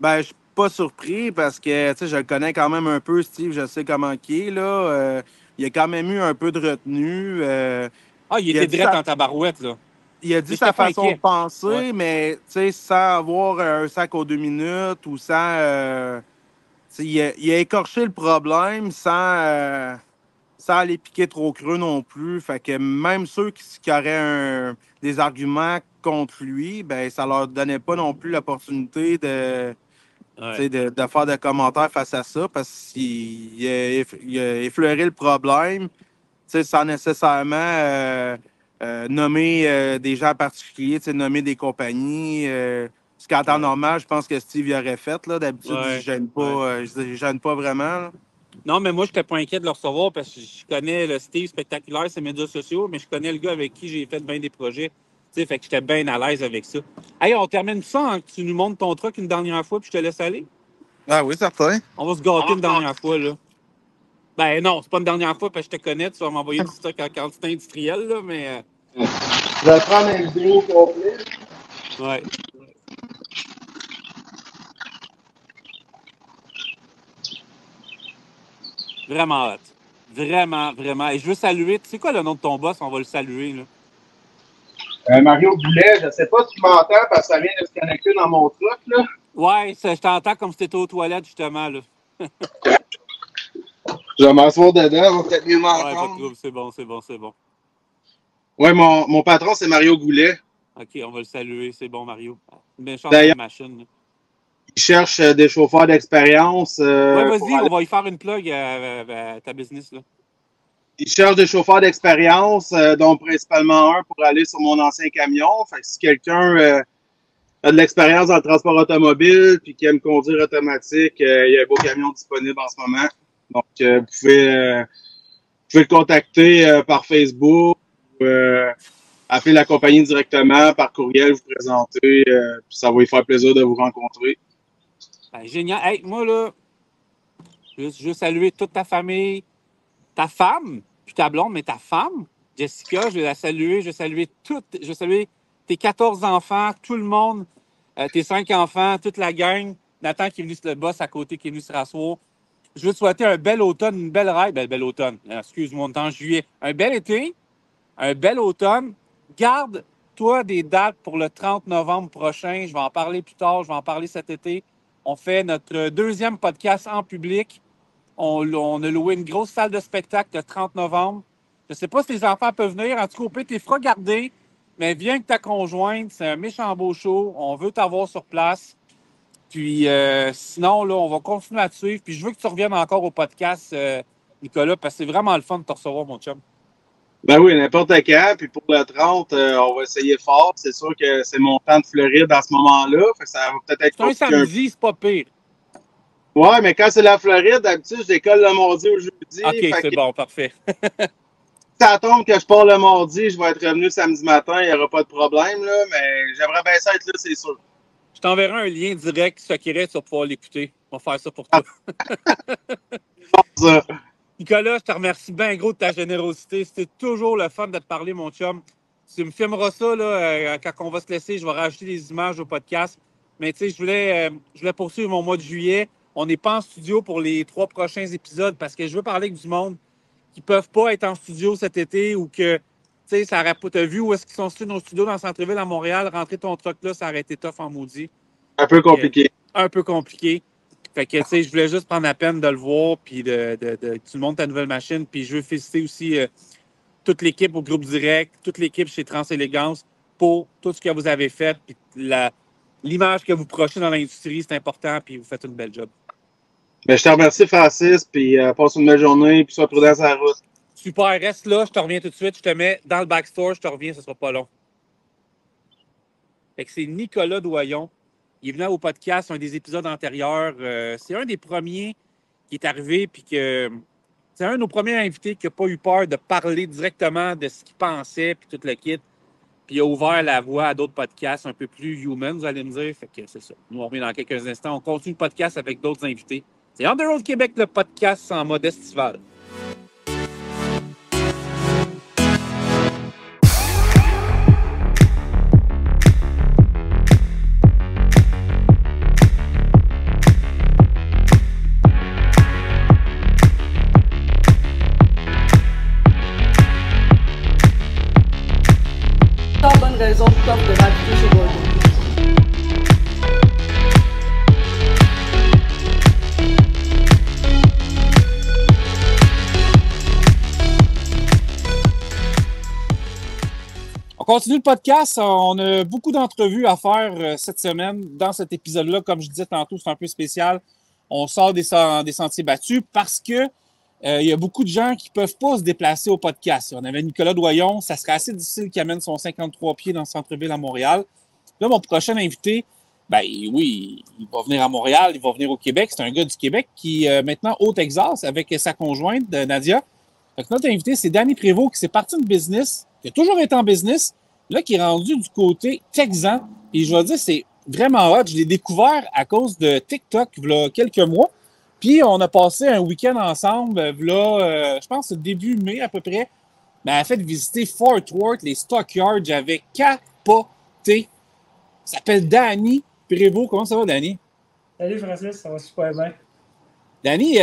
Ben, je suis pas surpris parce que, tu sais, je le connais quand même un peu, Steve. Je sais comment il est, là. Il a quand même eu un peu de retenue. Il était direct en tabarouette, là. Il a dit sa façon de penser, mais, tu sais, sans avoir un sac aux 2 minutes ou sans... il a écorché le problème sans aller piquer trop creux non plus. Fait que même ceux qui auraient des arguments contre lui, ben ça leur donnait pas non plus l'opportunité de faire des commentaires face à ça parce qu'il a effleuré le problème sans nécessairement nommer des gens particuliers, nommer des compagnies. Ce qu'en temps normal, je pense que Steve y aurait fait. D'habitude, je gêne pas vraiment. Là. Non, mais moi, je n'étais pas inquiet de le recevoir parce que je connais le Steve spectaculaire, ses médias sociaux, mais je connais le gars avec qui j'ai fait bien des projets. Fait que j'étais bien à l'aise avec ça. Hey, on termine ça en que tu nous montres ton truck une dernière fois puis je te laisse aller? Ah oui, certain. On va se gâter une dernière fois, là. Ben non, c'est pas une dernière fois parce que je te connais, tu vas m'envoyer du stock en quantité industrielle, là, mais... Je vais prendre un vidéo complet. Ouais. Vraiment hot. Vraiment, vraiment. Et je veux saluer... Tu sais quoi le nom de ton boss? On va le saluer, là. Mario Boulet, je sais pas si tu m'entends parce que ça vient de se connecter dans mon truck, là. Ouais, je t'entends comme si tu étais aux toilettes, justement, là. Je vais m'asseoir dedans, on va peut-être mieux m'entendre. Ouais, pas de trouble, c'est bon. Ouais, mon patron, c'est Mario Goulet. OK, on va le saluer, c'est bon, Mario. Méchante machine, là. Il cherche des chauffeurs d'expérience. Ouais, vas-y, on va y faire une plug à ta business, là. Il cherche des chauffeurs d'expérience, dont principalement un pour aller sur mon ancien camion. Fait que si quelqu'un a de l'expérience dans le transport automobile puis qui aime conduire automatique, il y a un beau camion disponible en ce moment. Donc, vous pouvez le contacter par Facebook, appeler la compagnie directement, par courriel, vous présenter, puis ça va lui faire plaisir de vous rencontrer. Ben, génial. Hey, moi, là, je veux saluer toute ta famille, ta femme, puis ta blonde, mais ta femme, Jessica, je vais la saluer. Je vais saluer tes 14 enfants, tout le monde, tes 5 enfants, toute la gang. Nathan qui est venu sur le boss à côté, qui est venu se rasseoir. Je veux te souhaiter un bel automne, une belle ride. Bel automne, excuse-moi, on est en juillet. Un bel été, un bel automne. Garde-toi des dates pour le 30 novembre prochain. Je vais en parler plus tard, je vais en parler cet été. On fait notre 2e podcast en public. On a loué une grosse salle de spectacle le 30 novembre. Je ne sais pas si les enfants peuvent venir. En tout cas, au pire, tu les feras garder. Mais viens avec ta conjointe. C'est un méchant beau show. On veut t'avoir sur place. Puis sinon, là, on va continuer à te suivre. Puis je veux que tu reviennes encore au podcast, Nicolas, parce que c'est vraiment le fun de te recevoir, mon chum. Ben oui, n'importe quand. Puis pour le 30, on va essayer fort. C'est sûr que c'est mon temps de Floride à ce moment-là. Fait que ça va peut-être être un samedi, c'est pas pire. Ouais, mais quand c'est la Floride, d'habitude, je décolle le mardi au jeudi. OK, c'est bon, parfait. Ça tombe que je pars le mardi, je vais être revenu samedi matin, il n'y aura pas de problème, là, mais j'aimerais bien ça être là, c'est sûr. Je t'enverrai un lien direct secret, tu vas pouvoir l'écouter. On va faire ça pour toi. Nicolas, je te remercie bien gros de ta générosité. C'était toujours le fun de te parler, mon chum. Tu me filmeras ça là, quand on va se laisser. Je vais rajouter des images au podcast. Mais tu sais, je voulais poursuivre mon mois de juillet. On n'est pas en studio pour les 3 prochains épisodes parce que je veux parler avec du monde qui peuvent pas être en studio cet été ou que, tu sais, ça aurait pas. T'as vu où est-ce qu'ils sont nos studios dans le centre-ville à Montréal? Rentrer ton truck là, ça aurait été tough en maudit. Un peu compliqué. Un peu compliqué. Fait que, tu sais, je voulais juste prendre la peine de le voir, puis que tu montes ta nouvelle machine. Puis je veux féliciter aussi toute l'équipe au groupe direct, toute l'équipe chez Trans-Élégance pour tout ce que vous avez fait. Puis l'image que vous prochez dans l'industrie, c'est important, puis vous faites une belle job. Ben, je te remercie, Francis, puis passe une belle journée, puis sois prudent sur la route. Super, reste là, je te reviens tout de suite. Je te mets dans le backstore, je te reviens, ce sera pas long. Fait que c'est Nicolas Doyon. Il est venu au podcast, un des épisodes antérieurs. C'est un des premiers qui est arrivé, puis que c'est un de nos premiers invités qui n'a pas eu peur de parler directement de ce qu'il pensait, puis tout le kit. Puis il a ouvert la voie à d'autres podcasts un peu plus human, vous allez me dire. Fait que c'est ça. Nous, on revient dans quelques instants. On continue le podcast avec d'autres invités. C'est On the Road Québec, le podcast en mode estival. Bonne raison de top de rajouter chez Gordon. On continue le podcast. On a beaucoup d'entrevues à faire cette semaine. Dans cet épisode-là, comme je disais tantôt, c'est un peu spécial. On sort des sentiers battus parce que il y a beaucoup de gens qui ne peuvent pas se déplacer au podcast. On avait Nicolas Doyon. Ça serait assez difficile qu'il amène son 53 pieds dans le centre-ville à Montréal. Là, mon prochain invité, ben oui, il va venir à Montréal, il va venir au Québec. C'est un gars du Québec qui est maintenant au Texas avec sa conjointe, Nadia. Donc, notre invité, c'est Danny Prévost qui s'est parti de business, qui a toujours été en business, là, qui est rendu du côté texan. Et je vais dire, c'est vraiment hot. Je l'ai découvert à cause de TikTok il y a quelques mois. Puis, on a passé un week-end ensemble, là, je pense, début mai à peu près. Ben, elle a fait visiter Fort Worth, les Stockyards. J'avais capoté. Il s'appelle Danny Prévost. Comment ça va, Danny? Salut, Francis. Ça va super bien. Danny,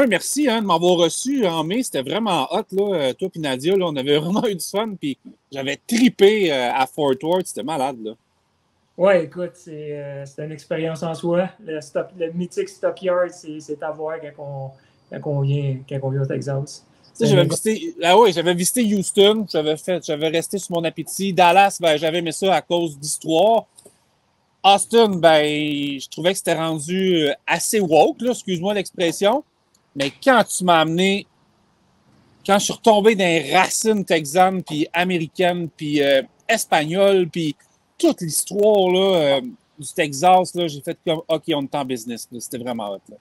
merci de m'avoir reçu en mai. C'était vraiment hot, là. Toi et Nadia, là, on avait vraiment eu du fun. Puis, j'avais trippé à Fort Worth. C'était malade, là. Ouais, écoute, c'est une expérience en soi. Le mythique Stockyard, c'est à voir quand on vient au Texas. J'avais visité Houston, j'avais resté sur mon appétit. Dallas, ben, j'avais aimé ça à cause d'histoire. Austin, ben, je trouvais que c'était rendu assez woke, là, excuse-moi l'expression. Mais quand tu m'as amené, quand je suis retombé dans les racines texanes, puis américaines, puis espagnoles, puis toute l'histoire là, du Texas, là, j'ai fait comme OK, on est en business. Là. C'était vraiment hot. Là.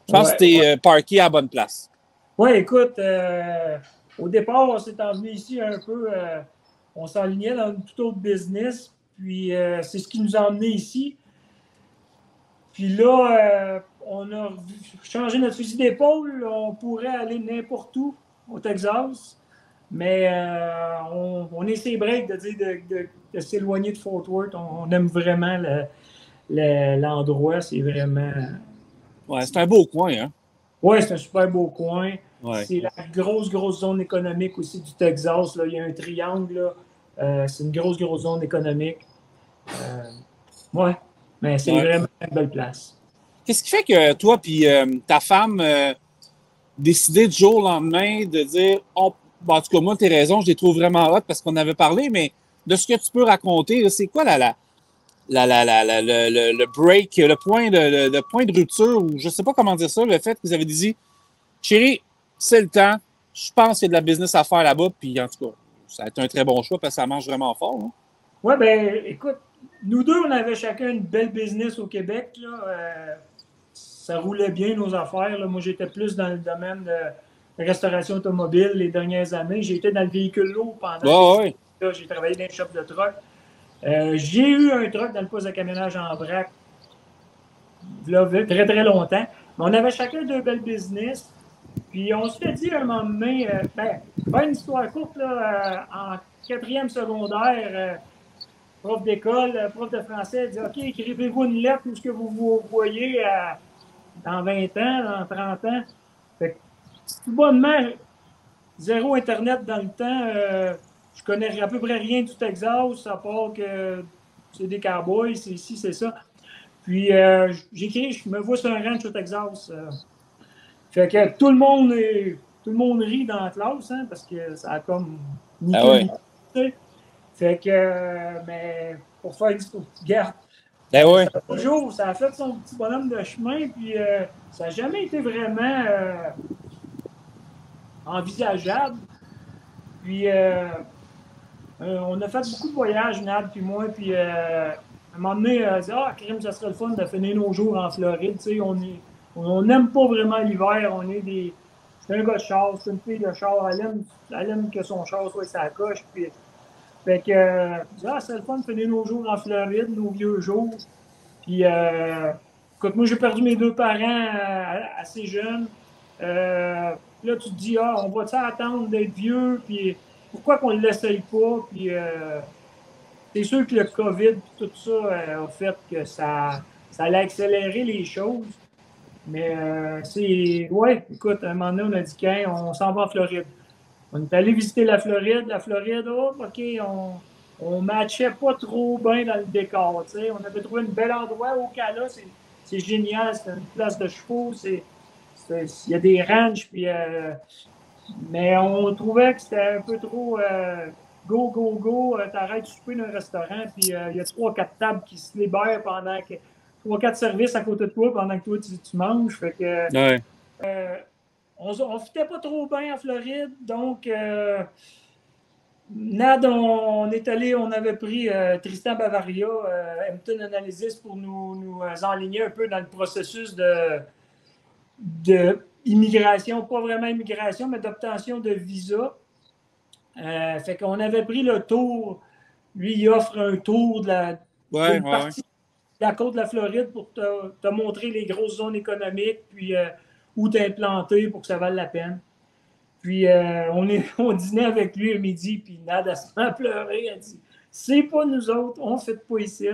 Je pense que t'es parké à la bonne place. Oui, écoute, au départ, on s'est envenu ici un peu, on s'enlignait dans une toute autre business, puis c'est ce qui nous a emmenés ici. Puis là, on a changé notre fusil d'épaule, on pourrait aller n'importe où au Texas. Mais on est ses breaks de dire de s'éloigner de Fort Worth. On aime vraiment l'endroit. C'est vraiment. Ouais, c'est un beau coin, hein? Oui, c'est un super beau coin. Ouais. C'est la grosse zone économique aussi du Texas. Là. Il y a un triangle. C'est une grosse zone économique. Ouais, mais c'est vraiment une belle place. Qu'est-ce qui fait que toi et ta femme décidez du jour au lendemain de dire bon, en tout cas, moi, tes raisons, je les trouve vraiment hot parce qu'on avait parlé, mais de ce que tu peux raconter, c'est quoi le break, le point de rupture, ou je ne sais pas comment dire ça, le fait que vous avez dit, chérie, c'est le temps, je pense qu'il y a de la business à faire là-bas, puis en tout cas, ça a été un très bon choix parce que ça marche vraiment fort. Hein? Oui, ben écoute, nous deux, on avait chacun une belle business au Québec. Là. Ça roulait bien, nos affaires. Là. Moi, j'étais plus dans le domaine de restauration automobile les dernières années. J'ai été dans le véhicule lourd pendant. Ouais. Là, j'ai travaillé dans les shops de truck. J'ai eu un truck dans le poste de camionnage en vrac là, très, très longtemps. Mais on avait chacun deux belles business. Puis on s'était dit à un moment donné, faire une histoire courte, là, en 4e secondaire, prof d'école, prof de français, dit OK, écrivez-vous une lettre où ce que vous vous voyez dans 20 ans, dans 30 ans. Fait que, tout bonnement, zéro Internet dans le temps. Je connais à peu près rien du Texas, à part que c'est des cowboys, c'est ici, c'est ça. Puis j'écris, je me vois sur un ranch au Texas. Fait que tout le monde rit dans la classe, hein, parce que ça a comme niqué. Fait que, mais pour faire une petite garde. Ben ouais. Toujours, ça a fait son petit bonhomme de chemin, puis ça n'a jamais été vraiment envisageable. Puis on a fait beaucoup de voyages, Nad puis moi, puis à un moment donné, on dit crime, ça serait le fun de finir nos jours en Floride. Tu sais, on n'aime pas vraiment l'hiver, c'est un gars de char, c'est une fille de char, elle aime que son char soit sa coche, puis fait que, c'est le fun de finir nos jours en Floride, nos vieux jours. Puis, écoute, moi, j'ai perdu mes 2 parents assez jeunes. Là, tu te dis, on va-tu attendre d'être vieux? Puis, pourquoi qu'on ne l'essaye pas? Puis, c'est sûr que le COVID et tout ça a fait que ça allait accélérer les choses. Mais, écoute, à un moment donné, on a dit, on s'en va en Floride. On est allé visiter la Floride. La Floride, OK, on matchait pas trop bien dans le décor. T'sais. On avait trouvé un bel endroit au Ocala. C'est génial. C'est une place de chevaux. Il y a des ranchs. Puis, mais on trouvait que c'était un peu trop go. T'arrêtes de souper dans un restaurant. Puis il y a 3-4 tables qui se libèrent pendant que 3-4 services à côté de toi pendant que toi tu manges. Fait que. On ne fitait pas trop bien en Floride, donc Nad, on est allé, on avait pris Tristan Bavaria, Hampton Analysis pour nous enligner un peu dans le processus de immigration, pas vraiment immigration, mais d'obtention de visa. Fait qu'on avait pris le tour, lui il offre un tour de la partie de la côte de la Floride pour te montrer les grosses zones économiques, puis où t'implanter pour que ça vale la peine. Puis on dînait avec lui à midi, puis Nad, elle se met à pleurer. Elle dit c'est pas nous autres, on fait pas ici.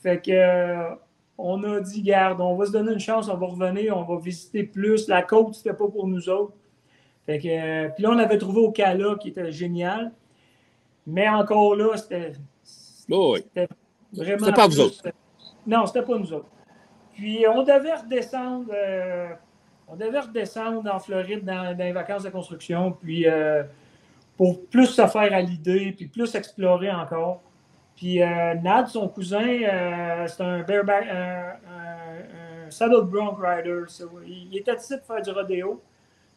Fait que on a dit garde, on va se donner une chance, on va revenir, on va visiter plus. La côte, c'était pas pour nous autres. Fait que puis là, on avait trouvé Ocala qui était génial. Mais encore là, c'était vraiment. C'était pas vous autres. Non, c'était pas nous autres. Puis on devait redescendre. On devait redescendre en Floride dans les vacances de construction, puis pour plus se faire à l'idée, puis plus explorer encore. Puis Nad, son cousin, c'est un bareback, un saddle bronc rider. Il était ici pour faire du rodéo.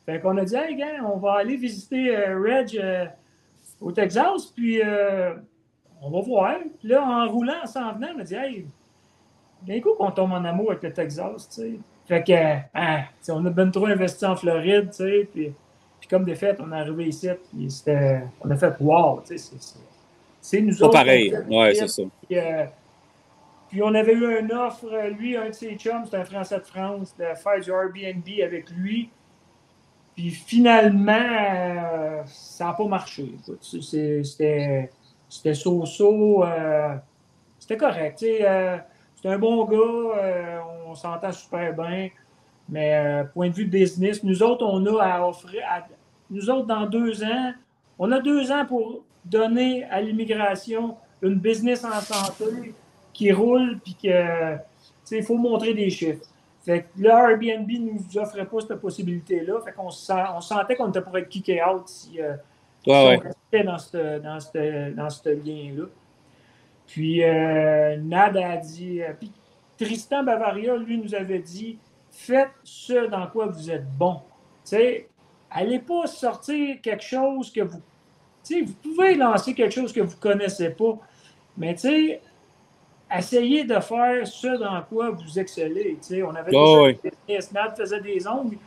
Fait qu'on a dit, hey, gars, on va aller visiter Reg au Texas, puis on va voir. Puis là, en roulant, en s'en venant, on a dit, hey, d'un coup qu'on tombe en amour avec le Texas, tu sais. Fait que, on a bien trop investi en Floride, tu sais, puis comme de fait, on est arrivé ici, puis on a fait wow, tu sais, c'est nous autres. Pas pareil, ouais, c'est ça. Puis on avait eu une offre, lui, un de ses chums, c'est un Français de France, de faire du Airbnb avec lui. Puis finalement, ça n'a pas marché. C'était so-so, c'était correct, tu sais. C'est un bon gars, on s'entend super bien, mais point de vue de business, nous autres, on a à offrir, nous autres, dans 2 ans, on a 2 ans pour donner à l'immigration une business en santé qui roule, puis que, il faut montrer des chiffres. Fait que le Airbnb ne nous offrait pas cette possibilité-là, fait qu'on sentait qu'on était pour être kické out si on restait dans ce lien-là. Puis Nad a dit, puis Tristan Bavaria, lui, nous avait dit, faites ce dans quoi vous êtes bon. Tu sais, allez pas sortir quelque chose que vous... Tu sais, vous pouvez lancer quelque chose que vous ne connaissez pas, mais tu sais, essayez de faire ce dans quoi vous excellez. Tu sais, on avait des business, Nad faisait des ongles,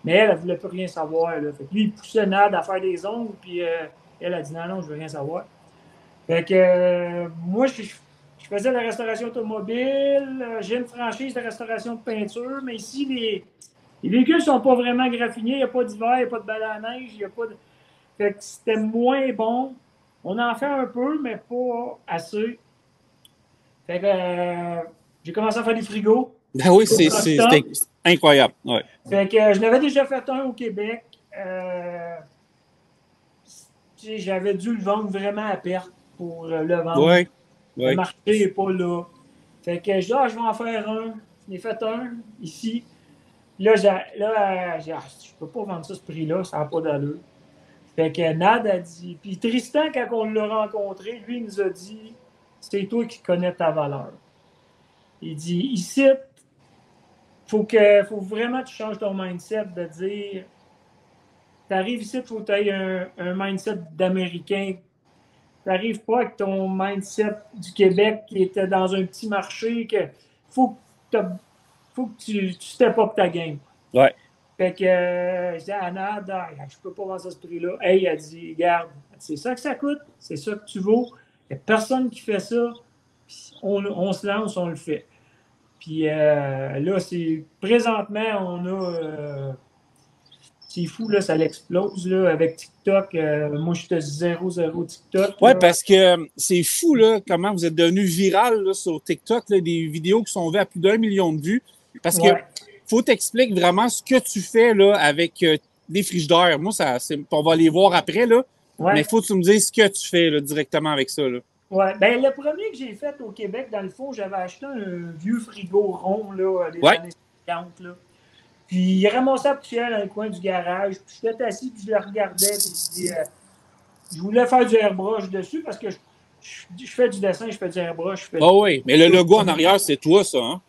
mais elle ne voulait plus rien savoir. Là. Fait que lui, il poussait Nad à faire des ongles, puis elle a dit non, je ne veux rien savoir. Fait que moi, je faisais la restauration automobile, j'ai une franchise de restauration de peinture, mais ici, les véhicules ne sont pas vraiment graffinés, il n'y a pas d'hiver, il n'y a pas de balai à neige, il n'y a pas de... Fait que c'était moins bon. On en fait un peu, mais pas assez. Fait que j'ai commencé à faire des frigos. Ben oui, c'est incroyable. Ouais. Fait que je n'avais déjà fait un au Québec. sais, j'avais dû le vendre vraiment à perte pour le vendre. Ouais. Le marché n'est pas là. Fait que je dis, je vais en faire un. J'en ai fait un ici. Là, je ne peux pas vendre ça ce prix-là, ça n'a pas d'allure. Fait que Nad a dit. Puis Tristan, quand on l'a rencontré, lui, il nous a dit, c'est toi qui connais ta valeur. Il dit, ici, faut vraiment que tu changes ton mindset de dire, tu arrives ici, il faut que tu aies un mindset d'Américain. Tu n'arrives pas avec ton mindset du Québec qui était dans un petit marché, que faut que tu step up ta game. Ouais. Fait que je dis à Nad, je peux pas vendre ça ce prix-là. Hey, elle dit, regarde, c'est ça que ça coûte, c'est ça que tu vaux. Il n'y a personne qui fait ça. On se lance, on le fait. Puis là, présentement, on a. C'est fou, là, ça l'explose là, avec TikTok. Moi, je suis 0 TikTok. Oui, parce que c'est fou là, comment vous êtes devenu viral là, sur TikTok, là, des vidéos qui sont vues à plus d'1 million de vues. Parce que faut t'expliquer vraiment ce que tu fais là, avec des frigidaires. Moi, on va les voir après, là. Mais il faut que tu me dises ce que tu fais là, directement avec ça. Là. Oui, bien, le premier que j'ai fait au Québec, dans le fond, j'avais acheté un vieux frigo rond là, des années 50. Là. Puis il ramassait la poussière dans le coin du garage. Puis j'étais assis, puis je le regardais. Puis je voulais faire du airbrush dessus parce que je fais du dessin, je fais du airbrush. Oui, mais le logo en arrière, c'est toi, ça, hein?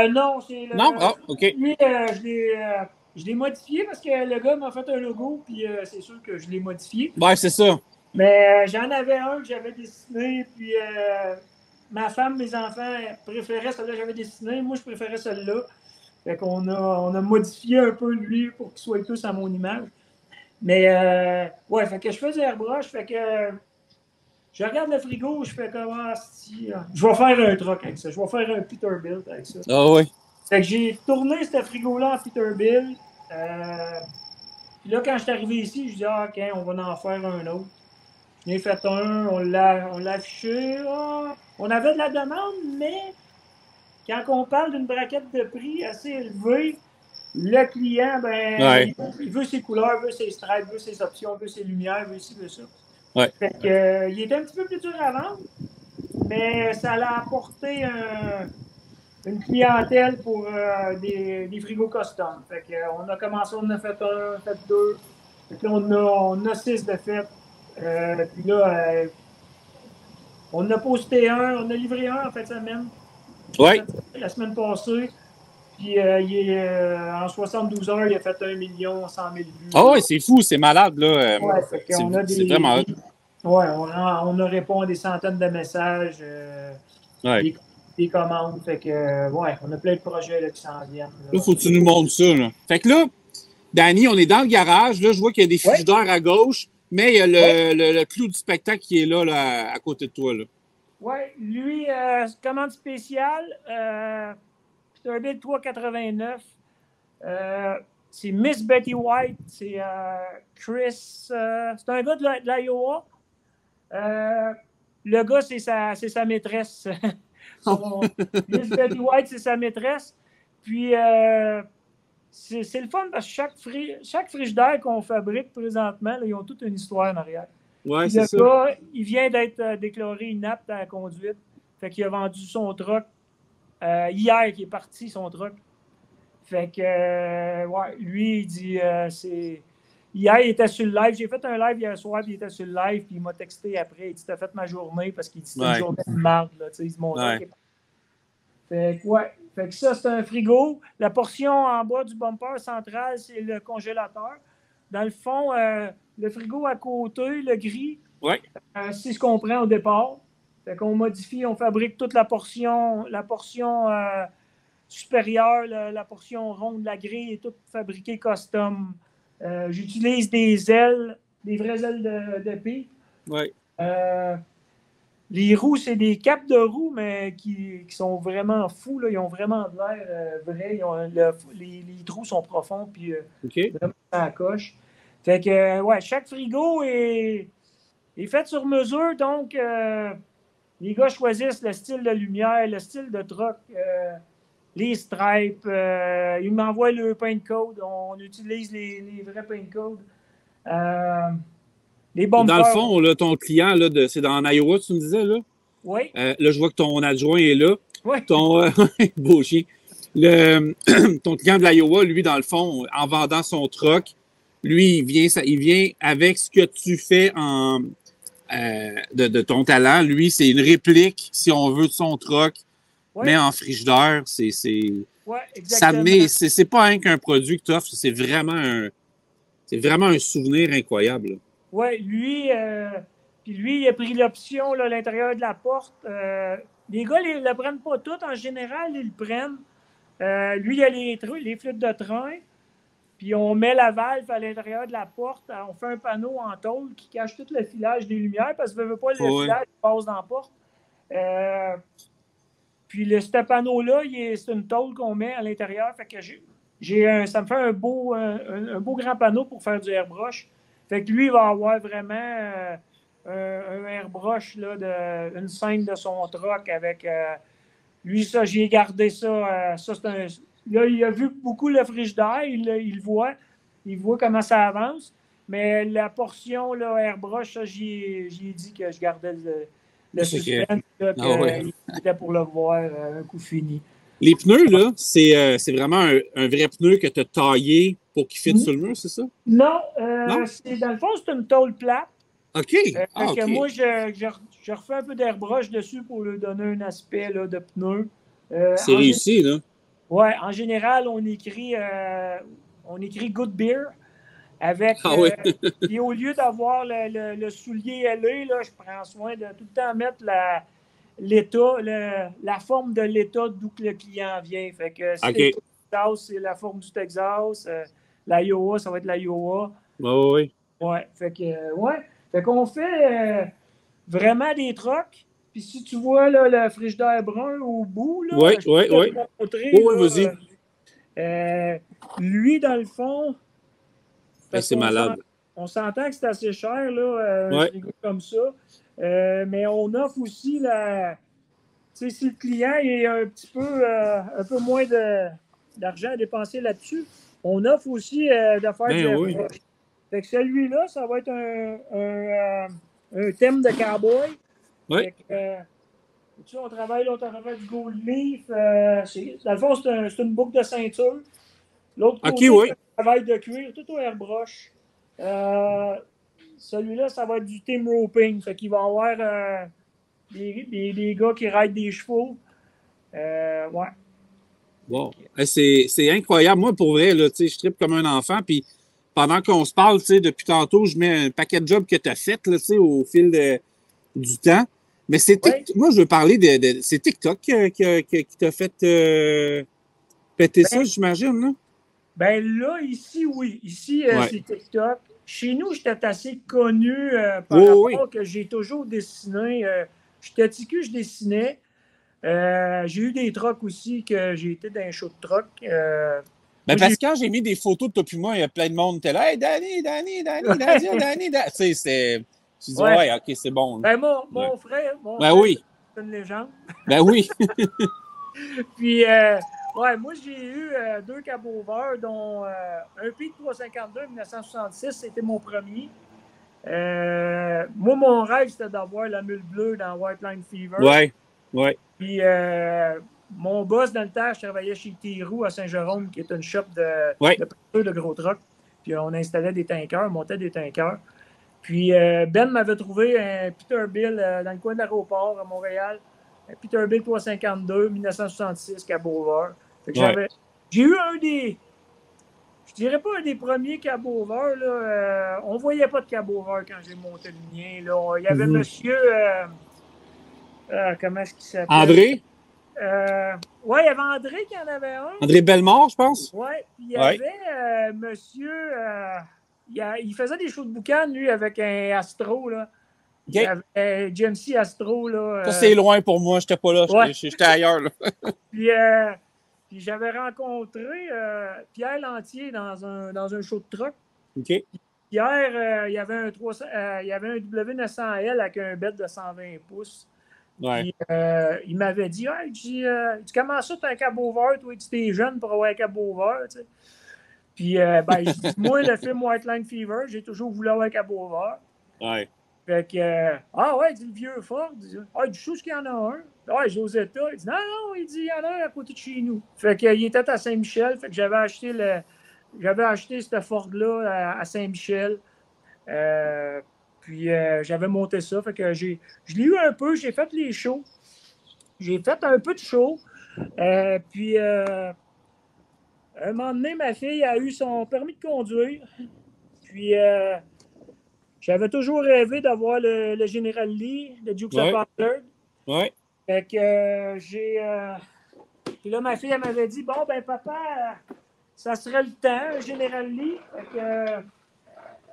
Non, c'est le. Non? Ah, OK. Lui, je l'ai modifié parce que le gars m'a fait un logo, puis c'est sûr que je l'ai modifié. Ouais, c'est ça. Mais j'en avais un que j'avais dessiné, puis ma femme, mes enfants préféraient celui-là que j'avais dessiné. Moi, je préférais celui-là. Fait qu'on a modifié un peu lui pour qu'ils soient tous à mon image. Mais ouais, fait que je fais du airbrush, fait que je regarde le frigo, je fais comment si je vais faire un truc avec ça. Je vais faire un Peterbilt avec ça. Ah oui. Fait que j'ai tourné ce frigo-là en Peterbilt. Puis là, quand je suis arrivé ici, je dis OK, on va en faire un autre. J'en ai fait un, on l'a affiché. On avait de la demande, mais quand on parle d'une braquette de prix assez élevée, le client, il veut ses couleurs, veut ses stripes, veut ses options, veut ses lumières, veut ci, veut ça. Ouais. Fait que, il était un petit peu plus dur à vendre, mais ça l'a apporté une clientèle pour des frigos custom. Fait que, on a commencé, on a fait un, on a fait deux. Fait que là, on a 6 de fait. Puis là, on a posté un, on a livré un en fin de semaine. Oui. La semaine passée. Puis en 72 heures, il a fait 1 100 000 vues. Ah oui, c'est fou, c'est malade, là. Ouais, fait qu'on a c'est vraiment hot. Ouais, on a répondu à des centaines de messages, des commandes. Fait que, ouais, on a plein de projets là, qui s'en viennent. Là, faut que tu nous montres ça, là. Fait que là, Danny, on est dans le garage. Là, je vois qu'il y a des frigidaires à gauche, mais il y a le clou du spectacle qui est là, à côté de toi, là. Oui, lui, commande spéciale, Peterbilt 389. C'est Miss Betty White, c'est Chris, c'est un gars de l'Iowa. Le gars, c'est sa maîtresse. Miss Betty White, c'est sa maîtresse. Puis, c'est le fun parce que chaque frigidaire qu'on fabrique présentement, là, ils ont toute une histoire en arrière. Ouais, c'est ça. Le gars, il vient d'être déclaré inapte à la conduite. Fait qu'il a vendu son truck hier qu'il est parti, son truck. Fait que, ouais, lui, il dit, hier, il était sur le live. J'ai fait un live hier soir, puis il était sur le live, puis il m'a texté après. Il dit, t'as fait ma journée, parce qu'il dit, c'était une journée de marde, là, tu sais, il se montrait. Fait que, ouais. Fait que ça, c'est un frigo. La portion en bas du bumper central, c'est le congélateur. Dans le fond, le frigo à côté, le gris, c'est ce qu'on prend au départ. Fait qu'on modifie, on fabrique toute la portion supérieure, la portion ronde, la grille est toute fabriquée custom. J'utilise des ailes, des vraies ailes de pipe. Ouais. Les roues, c'est des capes de roues, mais qui sont vraiment fous. Là. Ils ont vraiment de l'air vrai. Les trous sont profonds, puis vraiment ça coche. Fait que, ouais, chaque frigo est fait sur mesure, donc les gars choisissent le style de lumière, le style de truck, les stripes. Ils m'envoient le paint code. On utilise les vrais paint codes. Les Dans le bumpers. fond, là, ton client, là, c'est dans Iowa, tu me disais, là? Oui. Là, je vois que ton adjoint est là. Oui. Ton beau chien. Ton client de l'Iowa, lui, dans le fond, en vendant son truck, lui, il vient avec ce que tu fais de ton talent. Lui, c'est une réplique, si on veut, de son truck, mais en frigidaire. Ouais, exactement. C'est pas rien qu'un produit que tu offres, c'est vraiment un souvenir incroyable. Oui, lui, il a pris l'option là, à l'intérieur de la porte. Les gars ne le prennent pas tout. En général, ils le prennent. Lui, il a les flûtes de train. Puis on met la valve à l'intérieur de la porte. On fait un panneau en tôle qui cache tout le filage des lumières parce que veut pas le filage passe dans la porte. Puis ce panneau-là, c'est une tôle qu'on met à l'intérieur. Fait que ça me fait un beau grand panneau pour faire du airbrush. Fait que lui, il va avoir vraiment un airbrush, là, une scène de son truck avec... lui, ça, j'ai gardé ça. Là, il a vu beaucoup le frigidaire, il voit comment ça avance. Mais la portion là, airbrush, ça, j'ai dit que je gardais le suspense, là, qu'il était pour le voir un coup fini. Les pneus, là, c'est vraiment un vrai pneu que tu as taillé pour qu'il fitte sur le mur, c'est ça? Non, dans le fond, c'est une tôle plate. OK. Que moi, je refais un peu d'airbrush dessus pour lui donner un aspect là, de pneu. C'est réussi, là. Oui, en général, on écrit Good Beer avec. Et au lieu d'avoir le soulier ailé, là, je prends soin de tout le temps mettre la forme de l'État d'où le client vient. Fait que si c'est le Texas, c'est la forme du Texas. L'Iowa, ça va être l'Iowa. Oui. Ouais. Fait qu'on fait vraiment des trucks. Puis si tu vois là, le frigidaire brun au bout, là, je peux te montrer. Vas-y. Lui, dans le fond, c'est malade. On s'entend que c'est assez cher, là, un frigo comme ça. Mais on offre aussi tu sais, si le client est un peu moins d'argent à dépenser là-dessus, on offre aussi de faire du airbrush. Fait que celui-là, ça va être un thème de cowboy. Oui. Fait que, on travaille du gold leaf. Dans le fond, c'est une boucle de ceinture. L'autre côté, c'est un travail de cuir, tout au airbrush. Celui-là, ça va être du team roping. Fait qu'il va y avoir des gars qui raident des chevaux. Ouais. Bon. C'est incroyable. Moi, pour vrai, là, je trippe comme un enfant. Puis pendant qu'on se parle, depuis tantôt, je mets un paquet de jobs que tu as fait là, au fil du temps. Mais moi, je veux parler c'est TikTok qui t'a fait péter ça, j'imagine, là? Ben là, ici, oui. Ici, c'est TikTok. Chez nous, j'étais assez connu par rapport que j'ai toujours dessiné. J'étais TQ, je dessinais. J'ai eu des trucks aussi que j'ai été dans un show de truck. Parce que quand j'ai mis des photos de toi et moi, il y a plein de monde qui était là. Hey, Danny. Tu dis, OK, c'est bon. Ben, mon frère, c'est une légende. Ben oui. Puis, moi, j'ai eu 2 cab-over, dont un Peak 352 1966, c'était mon premier. Moi, mon rêve, c'était d'avoir la mule bleue dans White Line Fever. Oui. Puis, mon boss, dans le temps, je travaillais chez T-Roux à Saint-Jérôme, qui est une shop de gros trucks. Puis, on installait des tankers, montait des tankers. Puis, Ben m'avait trouvé un Peterbilt dans le coin de l'aéroport à Montréal. Un Peterbilt 352 1966 cab-over. J'ai eu je dirais pas un des premiers cab-over. On ne voyait pas de cab-over quand j'ai monté le mien. Là. Il y avait monsieur... comment est-ce qu'il s'appelle? André? Oui, il y avait André qui en avait un. André Bellemare, je pense. Oui, puis il y avait monsieur... il faisait des shows de boucan, lui, avec un Astro, là. Il y avait GMC Astro, là. Ça, c'est loin pour moi. J'étais pas là. J'étais ailleurs, là. Puis j'avais rencontré Pierre Lantier dans un show de truck. OK. Pierre, il y avait un W900L avec un bed de 120 pouces. Ouais. Puis, il m'avait dit, tu commences ça, tu as un cab-over, toi, tu es jeune pour avoir un cab-over, tu sais. Puis, moi, le film White Line Fever, j'ai toujours voulu avoir un cab-over. Ouais. Fait que, ah ouais, il dit le vieux Ford. Il dit, ah, je suis sûr qu'il y en a un. Ah, j'ai aux États. Il dit, non, non, il dit, il y en a un à côté de chez nous. Fait qu'il était à Saint-Michel. Fait que j'avais acheté ce Ford-là à Saint-Michel. Puis j'avais monté ça. Fait que je l'ai eu un peu. J'ai fait les shows. J'ai fait un peu de show. Puis un moment donné, ma fille a eu son permis de conduire. Puis j'avais toujours rêvé d'avoir le General Lee, le Dukes of Hazzard. Ouais. Fait que puis là, ma fille, elle m'avait dit, bon, ben papa, ça serait le temps, un General Lee. Fait que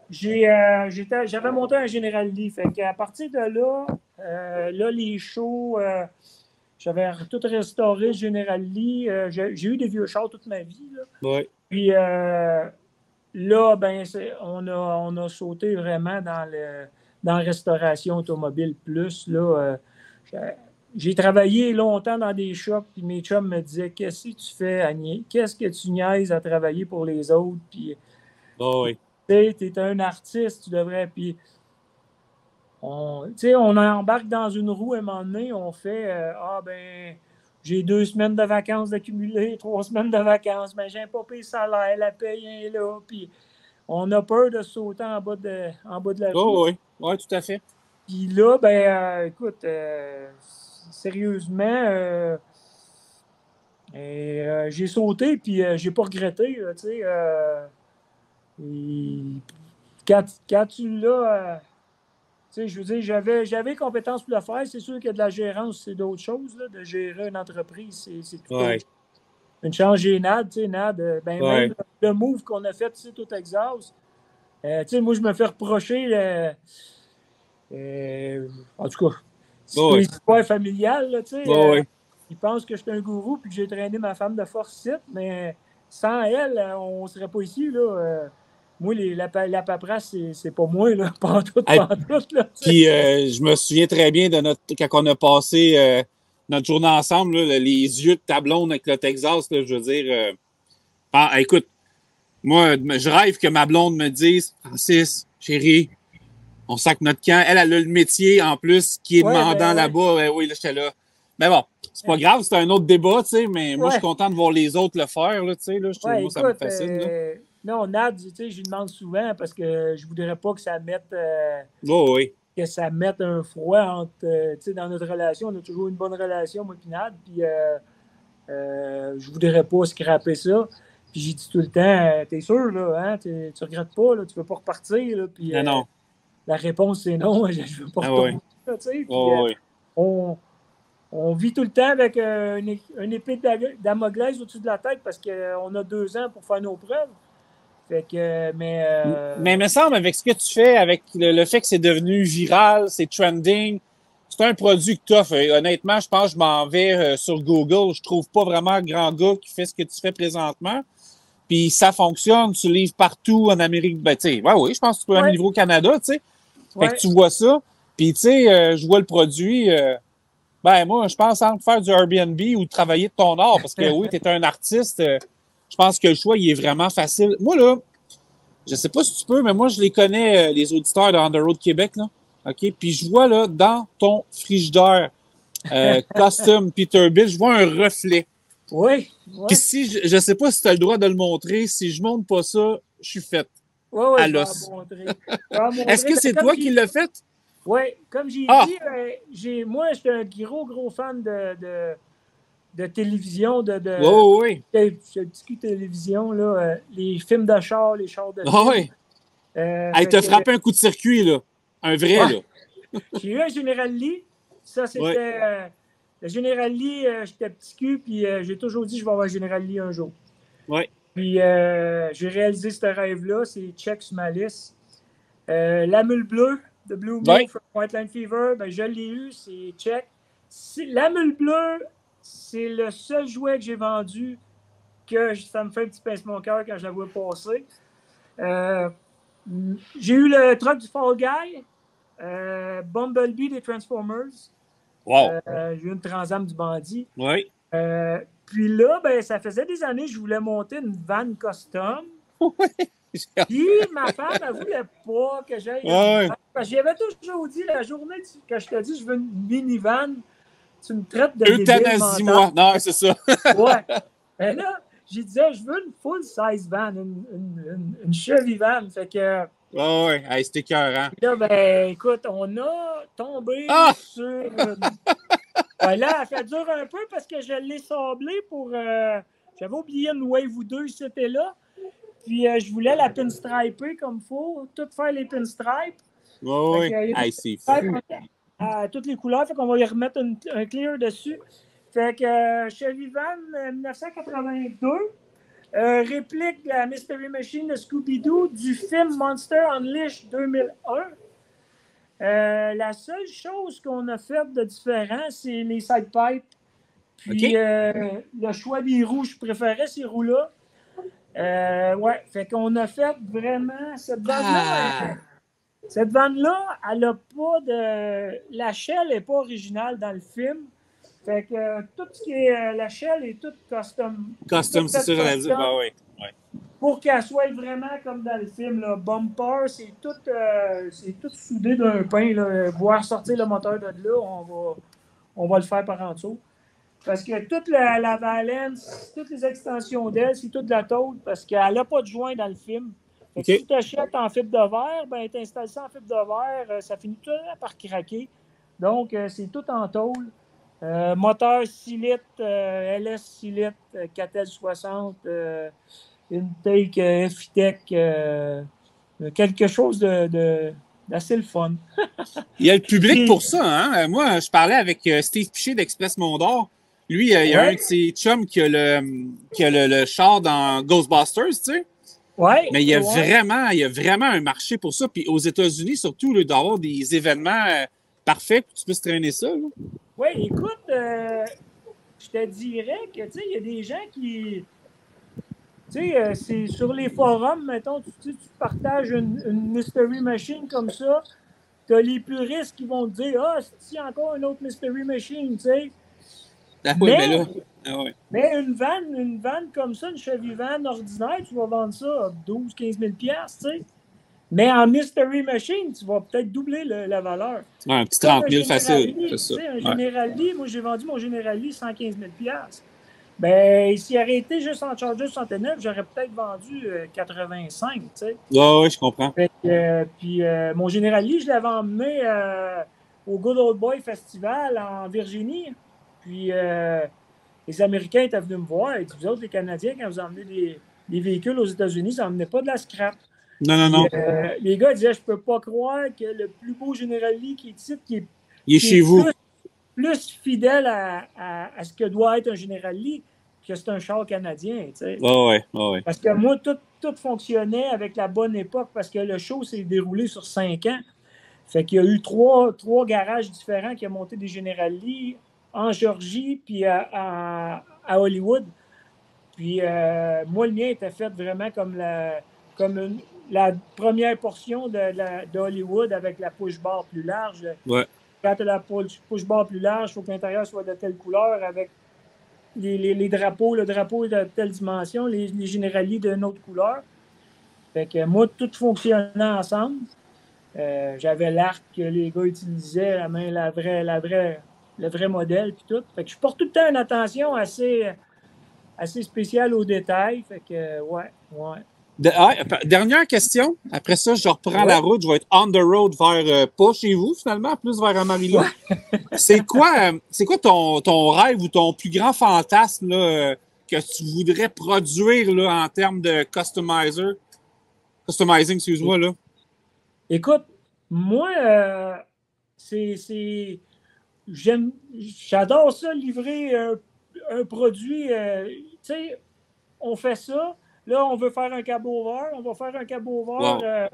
j'avais monté un General Lee. Fait qu'à partir de là, les shows, j'avais tout restauré, General Lee. J'ai eu des vieux chars toute ma vie. Là. Ouais. Puis là, ben, on a sauté vraiment dans la restauration automobile plus. Là, j'ai travaillé longtemps dans des shops, puis mes chums me disaient, qu'est-ce que tu fais, Agnier? Qu'est-ce que tu niaises à travailler pour les autres? Puis, oui. Tu es un artiste, tu devrais. Puis, on embarque dans une roue à un moment donné, on fait, j'ai 2 semaines de vacances d'accumuler, 3 semaines de vacances, mais j'ai pas payé le salaire, la paye est là, puis on a peur de sauter en bas de la roue. Oui, tout à fait. Puis là, ben, écoute, sérieusement, j'ai sauté, puis j'ai pas regretté, tu sais. Quand tu l'as, tu sais, je veux dire, j'avais les compétences pour le faire. C'est sûr que de la gérance, c'est d'autres choses, là, de gérer une entreprise, c'est tout autre chose. Une chance, j'ai Nad, tu sais, Nad, même le move qu'on a fait ici au Texas, tu sais, moi, je me fais reprocher, en tout cas, c'est une histoire familiale, là, tu sais. Ils pensent que je suis un gourou puis que j'ai traîné ma femme de force site, mais sans elle, on ne serait pas ici, là. Moi, la paperasse, c'est pas moi, là. Pantoute, là. Puis, je me souviens très bien de quand on a passé notre journée ensemble, là, les yeux de ta blonde avec le Texas, là, je veux dire. Écoute, moi, je rêve que ma blonde me dise, Francis, chérie, on sac notre camp. Elle a le métier, en plus, qui est demandant là-bas. Oui, là, j'étais là. Mais bon, c'est pas grave, c'est un autre débat, tu sais, mais moi, je suis content de voir les autres le faire, là, tu sais, là. Je trouve moi, ça me fascine, là. Non, Nad, tu sais, je lui demande souvent parce que je voudrais pas que ça mette que ça mette un froid entre, tu sais, dans notre relation. On a toujours une bonne relation, moi et Nad, puis je voudrais pas scraper ça. Puis j'ai dit tout le temps, t'es sûr, là, hein, tu regrettes pas, là, tu veux pas repartir, là, puis non. La réponse, c'est non, je veux pas retourner, tu sais, puis on vit tout le temps avec une épée de Damoclès au-dessus de la tête parce qu'on a 2 ans pour faire nos preuves. Fait que, mais il me semble, avec ce que tu fais, avec le fait que c'est devenu viral, c'est trending, c'est un produit que tu offres. Honnêtement, je pense que je m'en vais sur Google. Je trouve pas vraiment un grand gars qui fait ce que tu fais présentement. Puis ça fonctionne, tu livres partout en Amérique. Ben, tu sais, oui, je pense que tu peux aller au niveau Canada, tu sais. Fait que tu vois ça. Puis, tu sais, je vois le produit. Moi, je pense entre faire du Airbnb ou de travailler de ton art, parce que oui, tu es un artiste. Je pense que le choix, il est vraiment facile. Moi, là, je sais pas si tu peux, mais moi, je les connais, les auditeurs de On the Road Québec, là. OK? Puis je vois, là, dans ton frigidaire Custom Peterbilt, je vois un reflet. Oui. Puis si, je sais pas si tu as le droit de le montrer. Si je montre pas ça, je suis faite. Oui, à l'os. Est-ce que c'est toi qui l'as fait? Oui, comme j'ai dit, moi, j'étais un gros fan de télévision, de petit cul télévision, là, les films de char, les chars de film. Oui. Elle t'a frappé un coup de circuit, là. Un vrai, là. J'ai eu un General Lee. Ça, c'était... le General Lee, j'étais petit cul, puis j'ai toujours dit que je vais avoir un General Lee un jour. Oui. Puis j'ai réalisé ce rêve-là, c'est check sur ma liste. La mule bleue, de Blue Mule from White Line Fever, ben, je l'ai eu, c'est check. La mule bleue, c'est le seul jouet que j'ai vendu que ça me fait un petit pincement au cœur quand je la vois passer. J'ai eu le truck du Fall Guy, Bumblebee des Transformers. Wow. J'ai eu une Transam du Bandit. Oui. Puis là, ben, ça faisait des années que je voulais monter une van custom. Puis ma femme, elle voulait pas que j'aille. Ouais. Parce que j'avais toujours dit, la journée que je te dis, je veux une minivan, tu me traites de euthanasie-moi. Non, c'est ça. Ouais. Mais là, j'ai dit, je veux une full-size van, une Chevy van. Fait que. Ouais, hey, c'était écœurant. Là, ben, écoute, on a tombé sur. Ben là, elle fait dur un peu parce que je l'ai sablé pour. J'avais oublié une Wave ou deux, c'était là. Puis je voulais la pinstriper comme il faut, tout faire les pinstripes. Oui, hey, c'est fou. À toutes les couleurs, fait qu'on va y remettre un clear dessus. Fait que Chevy Van 1982, réplique de la Mystery Machine de Scooby-Doo du film Monster Unleashed 2001. La seule chose qu'on a fait de différent, c'est les side pipes. Puis le choix des roues, je préférais ces roues-là. Ouais, fait qu'on a fait vraiment cette vanne-là. Cette vanne-là, elle n'a pas de. La shell n'est pas originale dans le film. Fait que tout ce qui est. La shell est toute custom. Custom, c'est ça que j'allais dire. Ben oui. Ouais. Pour qu'elle soit vraiment comme dans le film, là. Bumper, c'est tout soudé d'un pain. Là. Voir sortir le moteur de là, on va le faire par en dessous. Parce que toute la valence, toutes les extensions d'elle, c'est toute de la tôle parce qu'elle n'a pas de joint dans le film. Fait que si tu achètes en fibre de verre, ben, tu installes ça en fibre de verre, ça finit tout par craquer. Donc, c'est tout en tôle. Moteur 6 litres, LS 6 litres, 4L60, Intake, FITEC, quelque chose d'assez le fun. Il y a le public pour ça. Hein? Moi, je parlais avec Steve Piché d'Express Mondor. Lui, il y a un de ses chums qui a le char dans Ghostbusters, tu sais. Ouais. Mais il y a vraiment un marché pour ça. Puis aux États-Unis, surtout, il doit y avoir des événements parfaits pour que tu puisses traîner ça. Oui, écoute, je te dirais que, tu sais, il y a des gens qui... Tu sais, c'est sur les forums, mettons, tu partages une Mystery Machine comme ça, tu as les puristes qui vont te dire « Ah, c'est encore une autre Mystery Machine », tu sais. Ah oui, mais là... Ah ouais. Mais une vanne comme ça, une Chevy Van ordinaire, tu vas vendre ça à 12-15 000 $, tu sais. Mais en Mystery Machine, tu vas peut-être doubler la valeur. Ouais, un petit 30 000 facile, c'est ça. Un Generali, moi j'ai vendu mon Generali 115 000 $. Ben, s'il aurait été juste en Charger 69, j'aurais peut-être vendu 85, tu sais. Ouais, je comprends. Puis mon Generali, je l'avais emmené au Good Old Boy Festival en Virginie. Puis les Américains étaient venus me voir. Et vous autres, les Canadiens, quand vous emmenez des véhicules aux États-Unis, vous n'emmenez pas de la scrap. Non. Les gars disaient, je peux pas croire que le plus beau Generali qui est ici, il est chez vous. Plus fidèle à ce que doit être un Generali, que c'est un char canadien. Tu sais. Ouais. Parce que moi, tout fonctionnait avec la bonne époque parce que le show s'est déroulé sur 5 ans. Fait qu'il y a eu trois garages différents qui ont monté des Generali en Georgie puis à Hollywood. Puis moi, le mien était fait vraiment comme la première portion de Hollywood avec la push-bar plus large. Ouais. Quand tu as la push-bar plus large, il faut que l'intérieur soit de telle couleur avec les drapeaux. Le drapeau est de telle dimension, les Generali d'une autre couleur. Fait que moi, tout fonctionnait ensemble. J'avais l'arc que les gars utilisaient, le vrai modèle, puis tout. Fait que je porte tout le temps une attention assez spéciale aux détails. Fait que, ouais. Dernière question. Après ça, je reprends la route. Je vais être on the road vers, pas chez vous, finalement, plus vers Amarillo. C'est quoi ton rêve ou ton plus grand fantasme là, que tu voudrais produire là, en termes de customizing, excuse-moi, là? Écoute, moi, j'adore ça, livrer un produit. Tu sais, on fait ça. Là, on veut faire un cab-over. On va faire un cab-over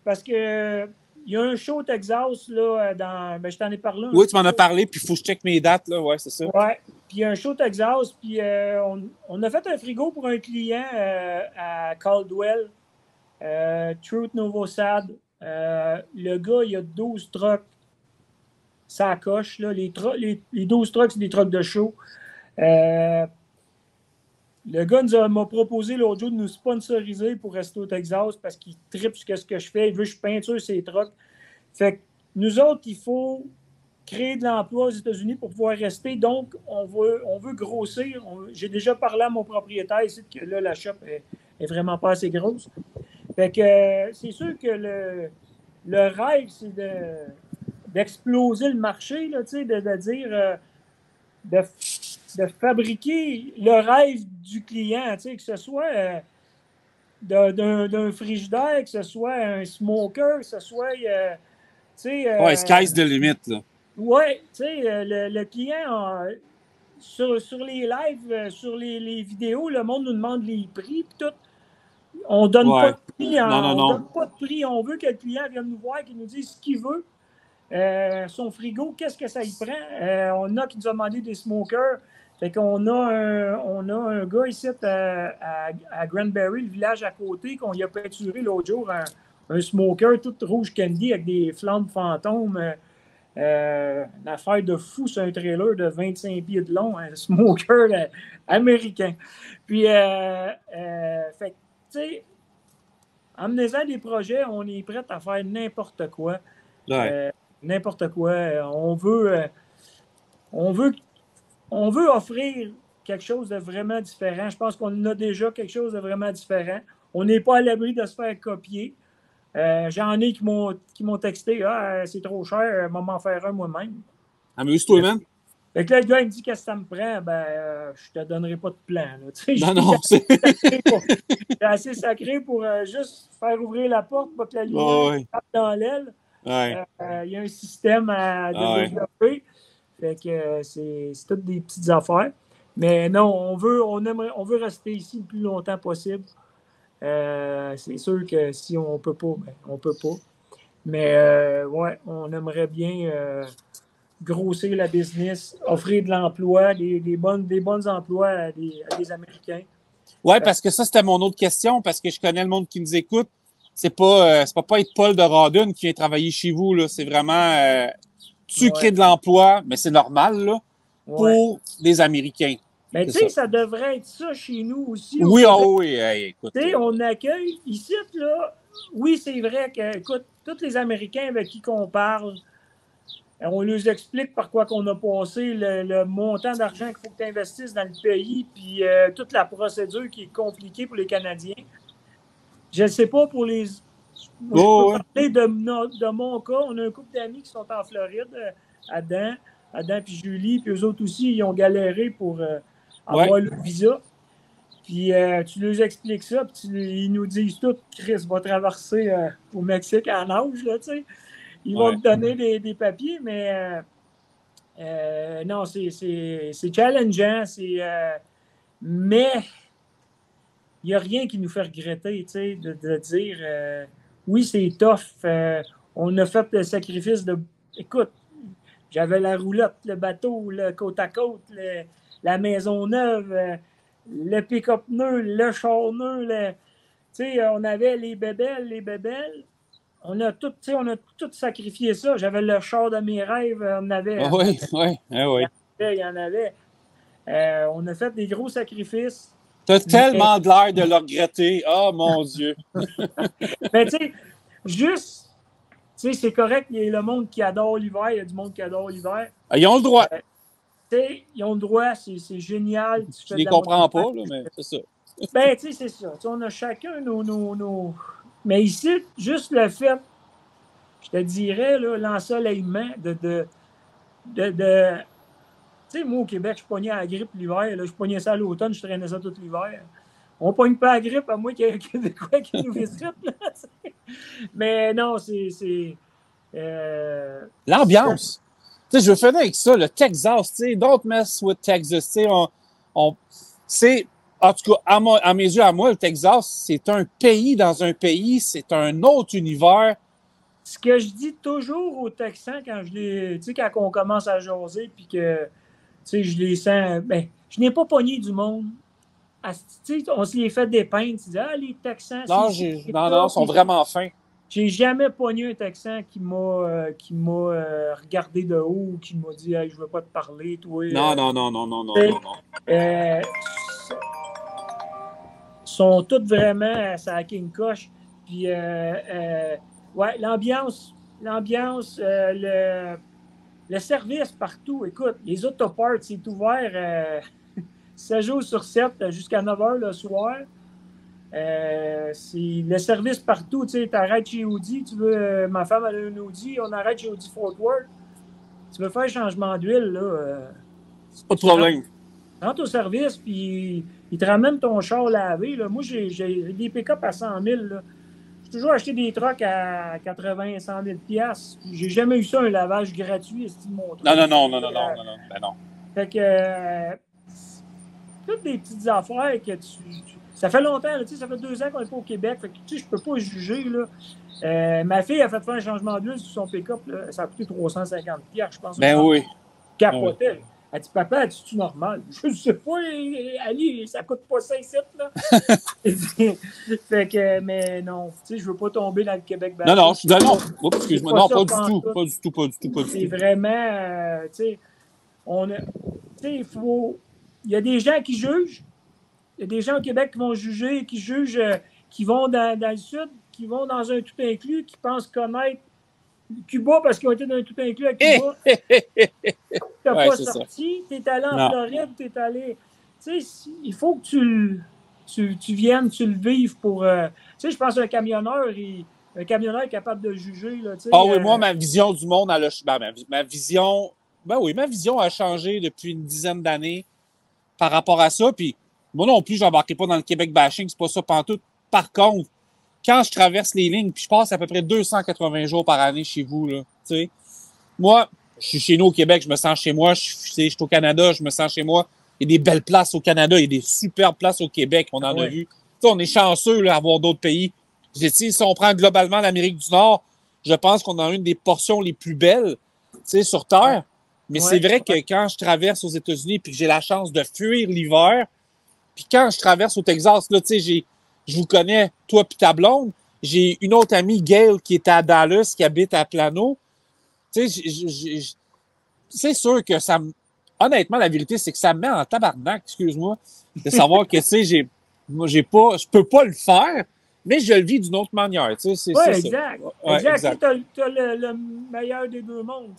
parce que il y a un show Texas là, je t'en ai parlé. Oui, tu m'en as parlé, puis il faut que je check mes dates. Là. Ouais, c'est ça. Ouais. Puis il y a un show Texas, puis on a fait un frigo pour un client à Caldwell, Truth Novosad. Le gars, il a 12 trucks. Ça coche, là. Les 12 trucks, c'est des trucks de show. Le gars m'a proposé l'autre jour de nous sponsoriser pour rester au Texas parce qu'il tripe sur ce que je fais. Il veut que je peinture ses trucks. Fait que nous autres, il faut créer de l'emploi aux États-Unis pour pouvoir rester. Donc, on veut grossir. J'ai déjà parlé à mon propriétaire ici que là, la shop est vraiment pas assez grosse. Fait que c'est sûr que le rêve, c'est d'exploser le marché, là, de dire... de fabriquer le rêve du client, que ce soit d'un frigidaire, que ce soit un smoker, que ce soit... ouais, sky's the limit, là. Ouais, le client, sur les lives, sur les vidéos, le monde nous demande les prix, puis tout. On donne pas de prix. Donne pas de prix. On veut que le client vienne nous voir, qu'il nous dise ce qu'il veut. Son frigo, qu'est-ce que ça y prend? On a qui nous a demandé des smokers. Fait qu'on a un gars ici à Granbury, le village à côté, qu'on y a peinturé l'autre jour, un smoker tout rouge candy avec des flammes fantômes. Une affaire de fou sur un trailer de 25 pieds de long, un smoker américain. Puis, fait tu sais, amenez-en des projets, on est prêt à faire n'importe quoi. Ouais. N'importe quoi. On veut offrir quelque chose de vraiment différent. Je pense qu'on a déjà quelque chose de vraiment différent. On n'est pas à l'abri de se faire copier. J'en ai qui m'ont texté « Ah, c'est trop cher, je vais m'en faire un moi-même. » Amuse-toi, man. Fait que là, le gars, il me dit « Qu'est-ce que ça me prend? » Je te donnerai pas de plan. Là. Non, c'est assez sacré pour juste faire ouvrir la porte pour que la lumière tape dans l'aile. Ouais. Il y a un système à développer. Fait que c'est toutes des petites affaires. Mais non, on veut rester ici le plus longtemps possible. C'est sûr que si on peut pas, on peut pas. Mais ouais, on aimerait bien grossir la business, offrir de l'emploi, des bons emplois à des Américains. Ouais, parce que ça, c'était mon autre question, parce que je connais le monde qui nous écoute. C'est pas être Paul de Rawdon qui vient travailler chez vous, là. C'est vraiment tu crées de l'emploi, mais c'est normal, là, pour les Américains. Mais tu sais, ça devrait être ça chez nous aussi. Oui, oui, écoute. Tu sais, on accueille ici, là. Oui, c'est vrai que, écoute, tous les Américains avec qui qu'on parle, on leur explique par quoi qu'on a passé, le montant d'argent qu'il faut que tu investisses dans le pays, puis toute la procédure qui est compliquée pour les Canadiens. Je ne sais pas pour les... Je peux parler de mon cas. On a un couple d'amis qui sont en Floride, Adam puis Julie, puis eux autres aussi, ils ont galéré pour avoir le visa. Puis tu leur expliques ça, puis ils nous disent tout, Chris va traverser au Mexique à nage, là, tu sais. Ils vont te donner des papiers, mais non, c'est challengeant, mais il n'y a rien qui nous fait regretter, tu sais, de dire oui, c'est tough. On a fait le sacrifice de... Écoute, j'avais la roulotte, le bateau, le côte à côte, la maison neuve, le pick-up pneu, le char neuf, tu sais, on avait les bébelles. On a tout sacrifié ça. J'avais le char de mes rêves, on avait... Oui. Il y en avait. On a fait des gros sacrifices. T'as tellement de l'air de le regretter. Oh, mon Dieu! Mais tu sais, juste, tu sais, c'est correct, il y a le monde qui adore l'hiver, il y a du monde qui adore l'hiver. Ils ont le droit. Tu sais, ils ont le droit, c'est génial. Je les comprends pas, là, mais c'est ça. Ben, tu sais, c'est ça. T'sais, on a chacun nos... Mais ici, juste le fait, je te dirais, l'ensoleillement de tu sais, moi, au Québec, je pognais à la grippe l'hiver. Je pognais ça à l'automne, je traînais ça tout l'hiver. On pogne pas à la grippe, à moins qu'il y ait de quoi qui nous visite. Là, mais non, c'est... L'ambiance. Tu sais, je veux finir avec ça, le Texas, tu sais, don't mess with Texas. Tu sais, en tout cas, à mes yeux, à moi, le Texas, c'est un pays dans un pays, c'est un autre univers. Ce que je dis toujours aux Texans quand quand on commence à jaser, puis que je les sens, je n'ai pas pogné du monde. On se les fait dépeindre. Tu dis, les Texans... Non, ils sont vraiment fins. J'ai jamais pogné un Texan qui m'a regardé de haut ou qui m'a dit hey, « je veux pas te parler, toi. » Non. sont toutes vraiment à sa king coche. Puis, ouais, l'ambiance, le service partout. Écoute, les autoparts, c'est ouvert 7 jours sur 7 jusqu'à 9 h le soir. C'est le service partout. Tu sais, t'arrêtes chez Audi, tu veux, ma femme elle a une Audi, on arrête chez Audi Fort Worth. Tu veux faire un changement d'huile, là. C'est pas de problème. Rentre au service, puis ils te ramènent ton char lavé. Là. Moi, j'ai des pick-up à 100 000. Là. J'ai toujours acheté des trucks à 80 100 000 $. J'ai jamais eu ça, un lavage gratuit. Non. Ben non. Fait que toutes des petites affaires que ça fait longtemps, là, ça fait 2 ans qu'on n'est pas au Québec. Fait que je peux pas juger. Là. Ma fille a fait faire un changement d'huile sur son pick-up. Là. Ça a coûté 350 $, je pense. Ben oui. Capotait. Oui. Elle dit, papa, c'est-tu normal? Je ne sais pas, Ali, ça coûte pas ça ici, là. Fait que, mais non, tu sais, je veux pas tomber dans le Québec. Non, je dis non. Excuse-moi, non, pas du tout. C'est vraiment, tu sais, il faut. Il y a des gens qui jugent. Il y a des gens au Québec qui vont juger, qui jugent, qui vont dans le sud, qui vont dans un tout inclus, qui pensent connaître Cuba parce qu'ils ont été dans un tout inclus à Cuba. T'as pas sorti, t'es allé en Floride, t'es allé. Tu sais, il faut que tu viennes, tu le vives pour. Tu sais, je pense qu'un camionneur, est capable de juger. Là, oui, moi, ma vision du monde, ma vision. Ben oui, ma vision a changé depuis une dizaine d'années par rapport à ça. Puis moi non plus, je n'embarquerai pas dans le Québec bashing, c'est pas ça pantoute. Par contre, quand je traverse les lignes, puis je passe à peu près 280 jours par année chez vous, là, tu sais, moi, je suis chez nous au Québec, je me sens chez moi. Je suis au Canada, je me sens chez moi. Il y a des belles places au Canada, il y a des superbes places au Québec, on en a vu. T'sais, on est chanceux d'avoir d'autres pays. Si on prend globalement l'Amérique du Nord, je pense qu'on a une des portions les plus belles sur Terre. Mais c'est vrai que quand je traverse aux États-Unis et que j'ai la chance de fuir l'hiver, puis quand je traverse au Texas, là, je vous connais, toi puis ta blonde. J'ai une autre amie, Gail, qui est à Dallas, qui habite à Plano. C'est sûr que ça me... Honnêtement, la vérité, c'est que ça me met en tabarnak, excuse-moi, de savoir que, je peux pas le faire, mais je le vis d'une autre manière, Oui, exact. Exact. Tu as le meilleur des deux mondes,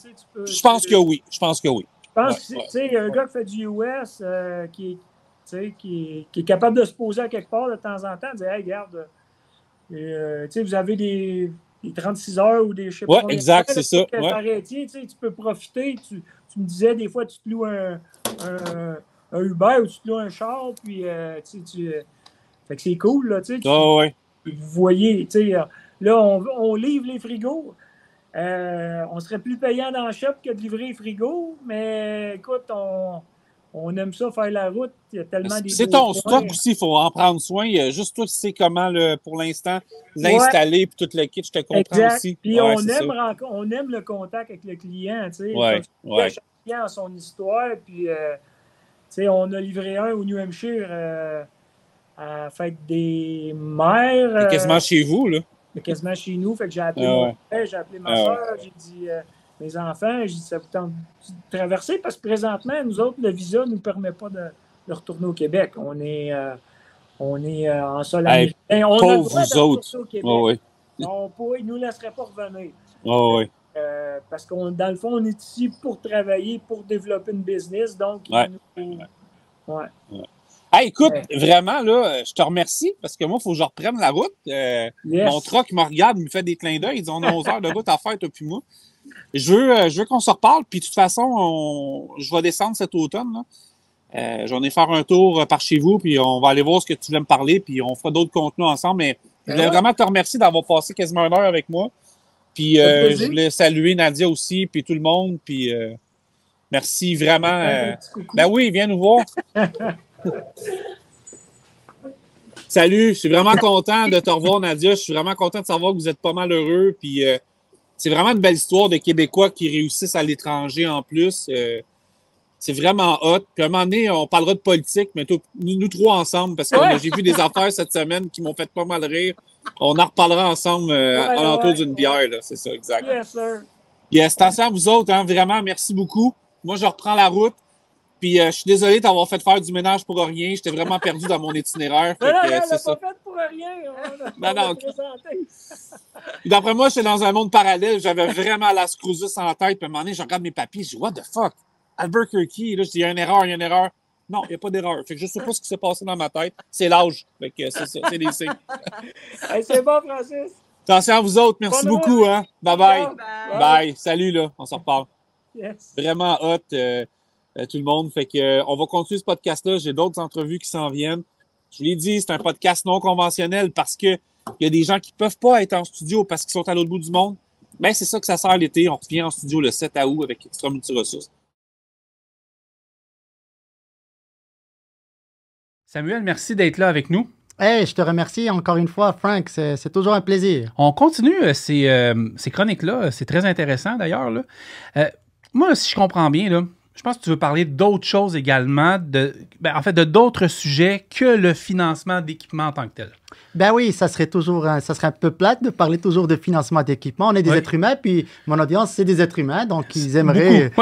Je pense que oui. Je pense que, il y a un gars qui fait du US, qui est capable de se poser à quelque part de temps en temps, de dire, hey, regarde, vous avez des 36 heures ou des, je sais pas. Oui, exact, c'est ça. Tu peux profiter. Tu me disais, des fois, tu te loues un Uber ou tu te loues un char, puis fait que c'est cool, là, Vous voyez, là, on livre les frigos. On serait plus payant dans le shop que de livrer les frigos, mais écoute, on aime ça faire la route. Il y a tellement des. C'est ton stock aussi, il faut en prendre soin. Juste toi, tu sais comment, pour l'instant, l'installer puis tout le kit, je te comprends aussi. Puis on aime le contact avec le client. Chaque client a son histoire. Puis, on a livré un au New Hampshire à la fête des mères. Quasiment chez vous, là. Quasiment chez nous. Fait que j'ai appelé mon père, j'ai appelé ma soeur, j'ai dit. Mes enfants, j'ai dit, ça vous tente de traverser parce que présentement, nous autres, le visa ne nous permet pas de retourner au Québec. On est en sol américain. On a le droit de retourner au Québec. Ils ne nous laisseraient pas revenir. Parce que dans le fond, on est ici pour travailler, pour développer une business. Donc, Hey, écoute, vraiment, là, je te remercie parce que moi, il faut que je reprenne la route. Mon truck me regarde, il me fait des clins d'œil. Il dit, on a 11 heures de route à faire, toi puis moi. Je veux qu'on se reparle, puis de toute façon, je vais descendre cet automne. Là. J'en ai faire un tour par chez vous, puis on va aller voir ce que tu voulais me parler, puis on fera d'autres contenus ensemble. Mais je voulais vraiment te remercier d'avoir passé quasiment 1 heure avec moi. Puis je voulais saluer Nadia aussi, puis tout le monde. Puis merci vraiment. Ben oui, viens nous voir. Salut, je suis vraiment content de te revoir, Nadia. Je suis vraiment content de savoir que vous êtes pas mal heureux. Puis c'est vraiment une belle histoire de Québécois qui réussissent à l'étranger en plus. C'est vraiment hot. Puis à un moment donné, on parlera de politique, mais nous trois ensemble, parce que j'ai vu des affaires cette semaine qui m'ont fait pas mal rire. On en reparlera ensemble à l'entour d'une bière. C'est ça, exact. Yes, sir. Yes, attention à vous autres, hein, vraiment, merci beaucoup. Moi, je reprends la route. Puis je suis désolé de t'avoir fait faire du ménage pour rien. J'étais vraiment perdu dans mon itinéraire. Mais là, c'est elle ça. pas fait pour rien. Non. D'après moi, j'étais dans un monde parallèle. J'avais vraiment Las Cruces en tête. Puis à un moment donné, je regarde mes papiers. Je dis, what the fuck? Albuquerque. Là, je dis, il y a une erreur. Non, il n'y a pas d'erreur. Fait que je ne sais pas ce qui s'est passé dans ma tête. C'est l'âge. Fait que c'est ça. C'est des signes. Hey, c'est bon, Francis. Attention à vous autres. Merci beaucoup. Hein? Bye. Bye. Salut, là. On s'en reparle. Yes. Vraiment hot, tout le monde. Fait que on va continuer ce podcast-là. J'ai d'autres entrevues qui s'en viennent. Je vous l'ai dit, c'est un podcast non conventionnel parce que il y a des gens qui peuvent pas être en studio parce qu'ils sont à l'autre bout du monde. Ben, c'est ça que ça sert l'été. On revient en studio le 7 août avec Extra Multiressources. Samuel, merci d'être là avec nous. Hey, je te remercie encore une fois, Frank. C'est toujours un plaisir. On continue ces chroniques-là. C'est très intéressant, d'ailleurs. Moi, si je comprends bien, là, je pense que tu veux parler d'autres choses également, de d'autres sujets que le financement d'équipement en tant que tel. Ben oui, ça serait un peu plate de parler toujours de financement d'équipement. On est des êtres humains, puis mon audience, c'est des êtres humains, donc ils aimeraient...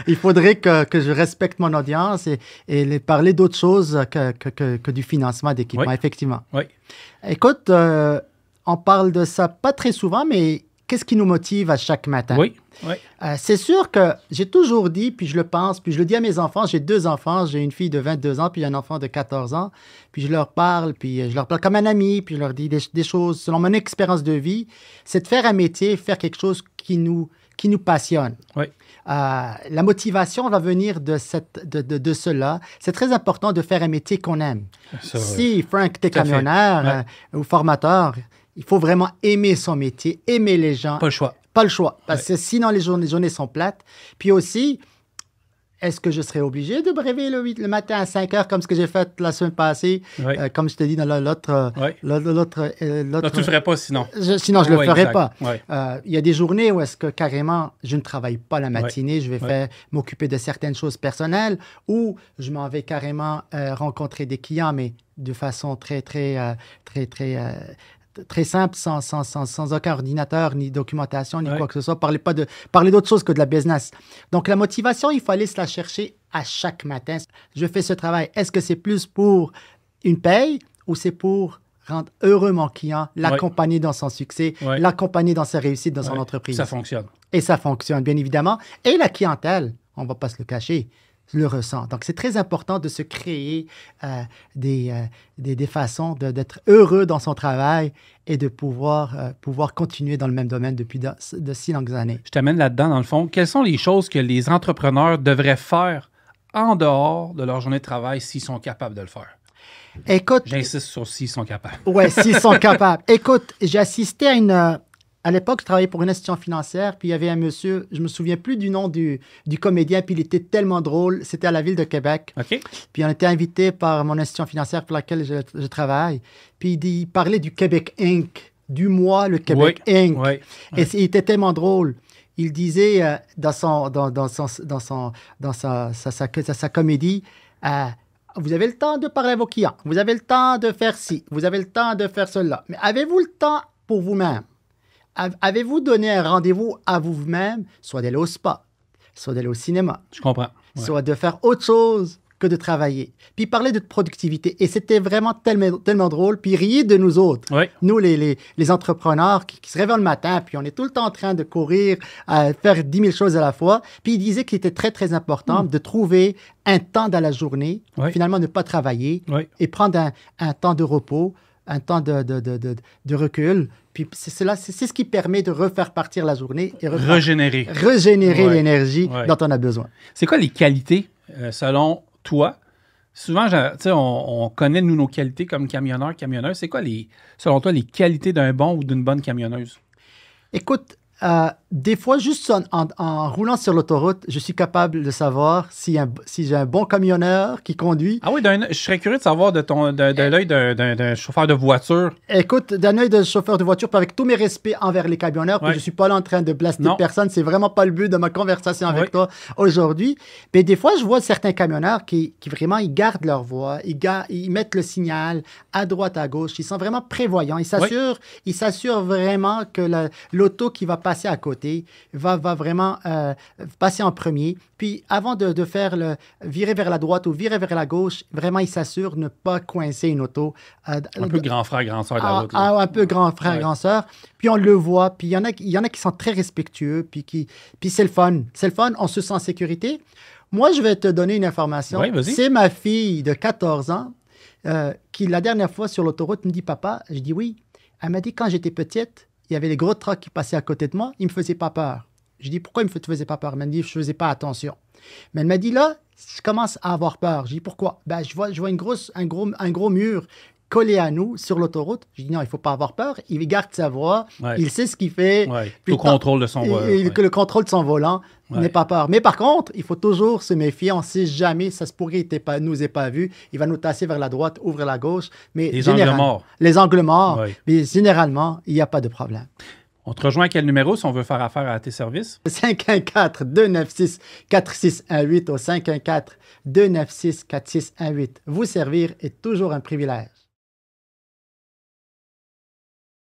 Il faudrait que je respecte mon audience et parler d'autres choses que du financement d'équipement, effectivement. Oui. Écoute, on parle de ça pas très souvent, mais qu'est-ce qui nous motive à chaque matin? Oui. C'est sûr que j'ai toujours dit, puis je le pense, puis je le dis à mes enfants. J'ai 2 enfants, j'ai une fille de 22 ans, puis un enfant de 14 ans. Puis je leur parle comme un ami, puis je leur dis des choses selon mon expérience de vie. C'est de faire un métier, faire quelque chose qui nous passionne. Oui. La motivation va venir de cela. C'est très important de faire un métier qu'on aime. Si, Frank, t'es camionneur ou formateur, il faut vraiment aimer son métier, aimer les gens. Pas le choix. Pas le choix, parce que sinon les journées sont plates. Puis aussi, est-ce que je serais obligé de me réveiller le matin à 5 heures comme ce que j'ai fait la semaine passée? Comme je te dis dans l'autre... Non, tu le ferais pas sinon. Sinon, je ne le ferais exact. pas. Il y a des journées où est-ce que carrément, je ne travaille pas la matinée, je vais m'occuper de certaines choses personnelles ou je m'en vais carrément rencontrer des clients, mais de façon très simple, sans aucun ordinateur, ni documentation, ni quoi que ce soit. Parlez d'autre chose que de la business. Donc, la motivation, il faut aller se la chercher à chaque matin. Je fais ce travail. Est-ce que c'est plus pour une paye ou c'est pour rendre heureux mon client, l'accompagner dans son succès, l'accompagner dans sa réussite dans son entreprise? Ça fonctionne. Et ça fonctionne, bien évidemment. Et la clientèle, on ne va pas se le cacher, le ressent. Donc, c'est très important de se créer des façons d'être heureux dans son travail et de pouvoir continuer dans le même domaine depuis de si longues années. Je t'amène là-dedans, dans le fond. Quelles sont les choses que les entrepreneurs devraient faire en dehors de leur journée de travail s'ils sont capables de le faire? Écoute... J'insiste sur s'ils sont capables. Oui, s'ils sont capables. Écoute, j'ai assisté à à l'époque, je travaillais pour une institution financière, puis il y avait un monsieur, je me souviens plus du nom du comédien, puis il était tellement drôle. C'était à la ville de Québec. OK. Puis on était invité par mon institution financière pour laquelle je travaille. Puis il parlait du Québec Inc., du mois le Québec Inc. Et il était tellement drôle. Il disait dans sa comédie, vous avez le temps de parler à vos clients, vous avez le temps de faire ci, vous avez le temps de faire cela. Mais avez-vous le temps pour vous-même? Avez-vous donné un rendez-vous à vous-même, soit d'aller au spa, soit d'aller au cinéma? Je comprends. Soit de faire autre chose que de travailler. Puis il parlait de productivité. Et c'était vraiment tellement drôle. Puis il riait de nous autres. Nous, les entrepreneurs qui se réveillent le matin, puis on est tout le temps en train de courir, faire 10 000 choses à la fois. Puis il disait qu'il était très, très important de trouver un temps dans la journée, finalement ne pas travailler et prendre un temps de repos, un temps de recul. Puis c'est ce qui permet de refaire partir la journée et régénérer l'énergie dont on a besoin. C'est quoi les qualités, selon toi? Souvent, on connaît, nous, nos qualités comme camionneurs, camionneuses. C'est quoi, selon toi, les qualités d'un bon ou d'une bonne camionneuse? Écoute, des fois, juste en roulant sur l'autoroute, je suis capable de savoir si j'ai un bon camionneur qui conduit. Ah oui, je serais curieux de savoir de l'œil d'un chauffeur de voiture. Écoute, d'un œil de chauffeur de voiture, puis avec tous mes respects envers les camionneurs, puis je ne suis pas là en train de blaster personne, c'est vraiment pas le but de ma conversation avec toi aujourd'hui. Mais des fois, je vois certains camionneurs qui vraiment, ils gardent leur voie, ils mettent le signal à droite, à gauche, ils sont vraiment prévoyants, ils s'assurent vraiment que l'auto qui va passer à côté côté, va vraiment passer en premier. Puis avant de faire virer vers la droite ou virer vers la gauche, vraiment, il s'assure de ne pas coincer une auto. Un peu grand frère, grand sœur de la route. Un peu grand frère, grand sœur. Puis on le voit. Puis il y en a qui sont très respectueux. Puis c'est le fun. C'est le fun. On se sent en sécurité. Moi, je vais te donner une information. Oui, vas-y. C'est ma fille de 14 ans qui, la dernière fois sur l'autoroute, me dit « Papa », je dis « Oui ». Elle m'a dit « Quand j'étais petite, il y avait les gros trucks qui passaient à côté de moi, ils ne me faisaient pas peur. » Je dis « Pourquoi ils ne te faisaient pas peur ?» Elle m'a dit « Je ne faisais pas attention. » Mais elle m'a dit « Là, je commence à avoir peur. » Je dis « Pourquoi ?» Ben, je vois un gros mur collé à nous sur l'autoroute. Je dis non, il ne faut pas avoir peur. Il garde sa voix. Ouais. Il sait ce qu'il fait. Ouais. Le contrôle de son volant. Le contrôle de son volant. Ouais. N'aie pas peur. Mais par contre, il faut toujours se méfier. On ne sait jamais. Ça se pourrait qu'il nous ait pas vu. Il va nous tasser vers la droite, ouvrir la gauche. Mais les angles morts. Les angles morts. Ouais. Mais généralement, il n'y a pas de problème. On te rejoint à quel numéro si on veut faire affaire à tes services? 514-296-4618 au 514-296-4618. Vous servir est toujours un privilège.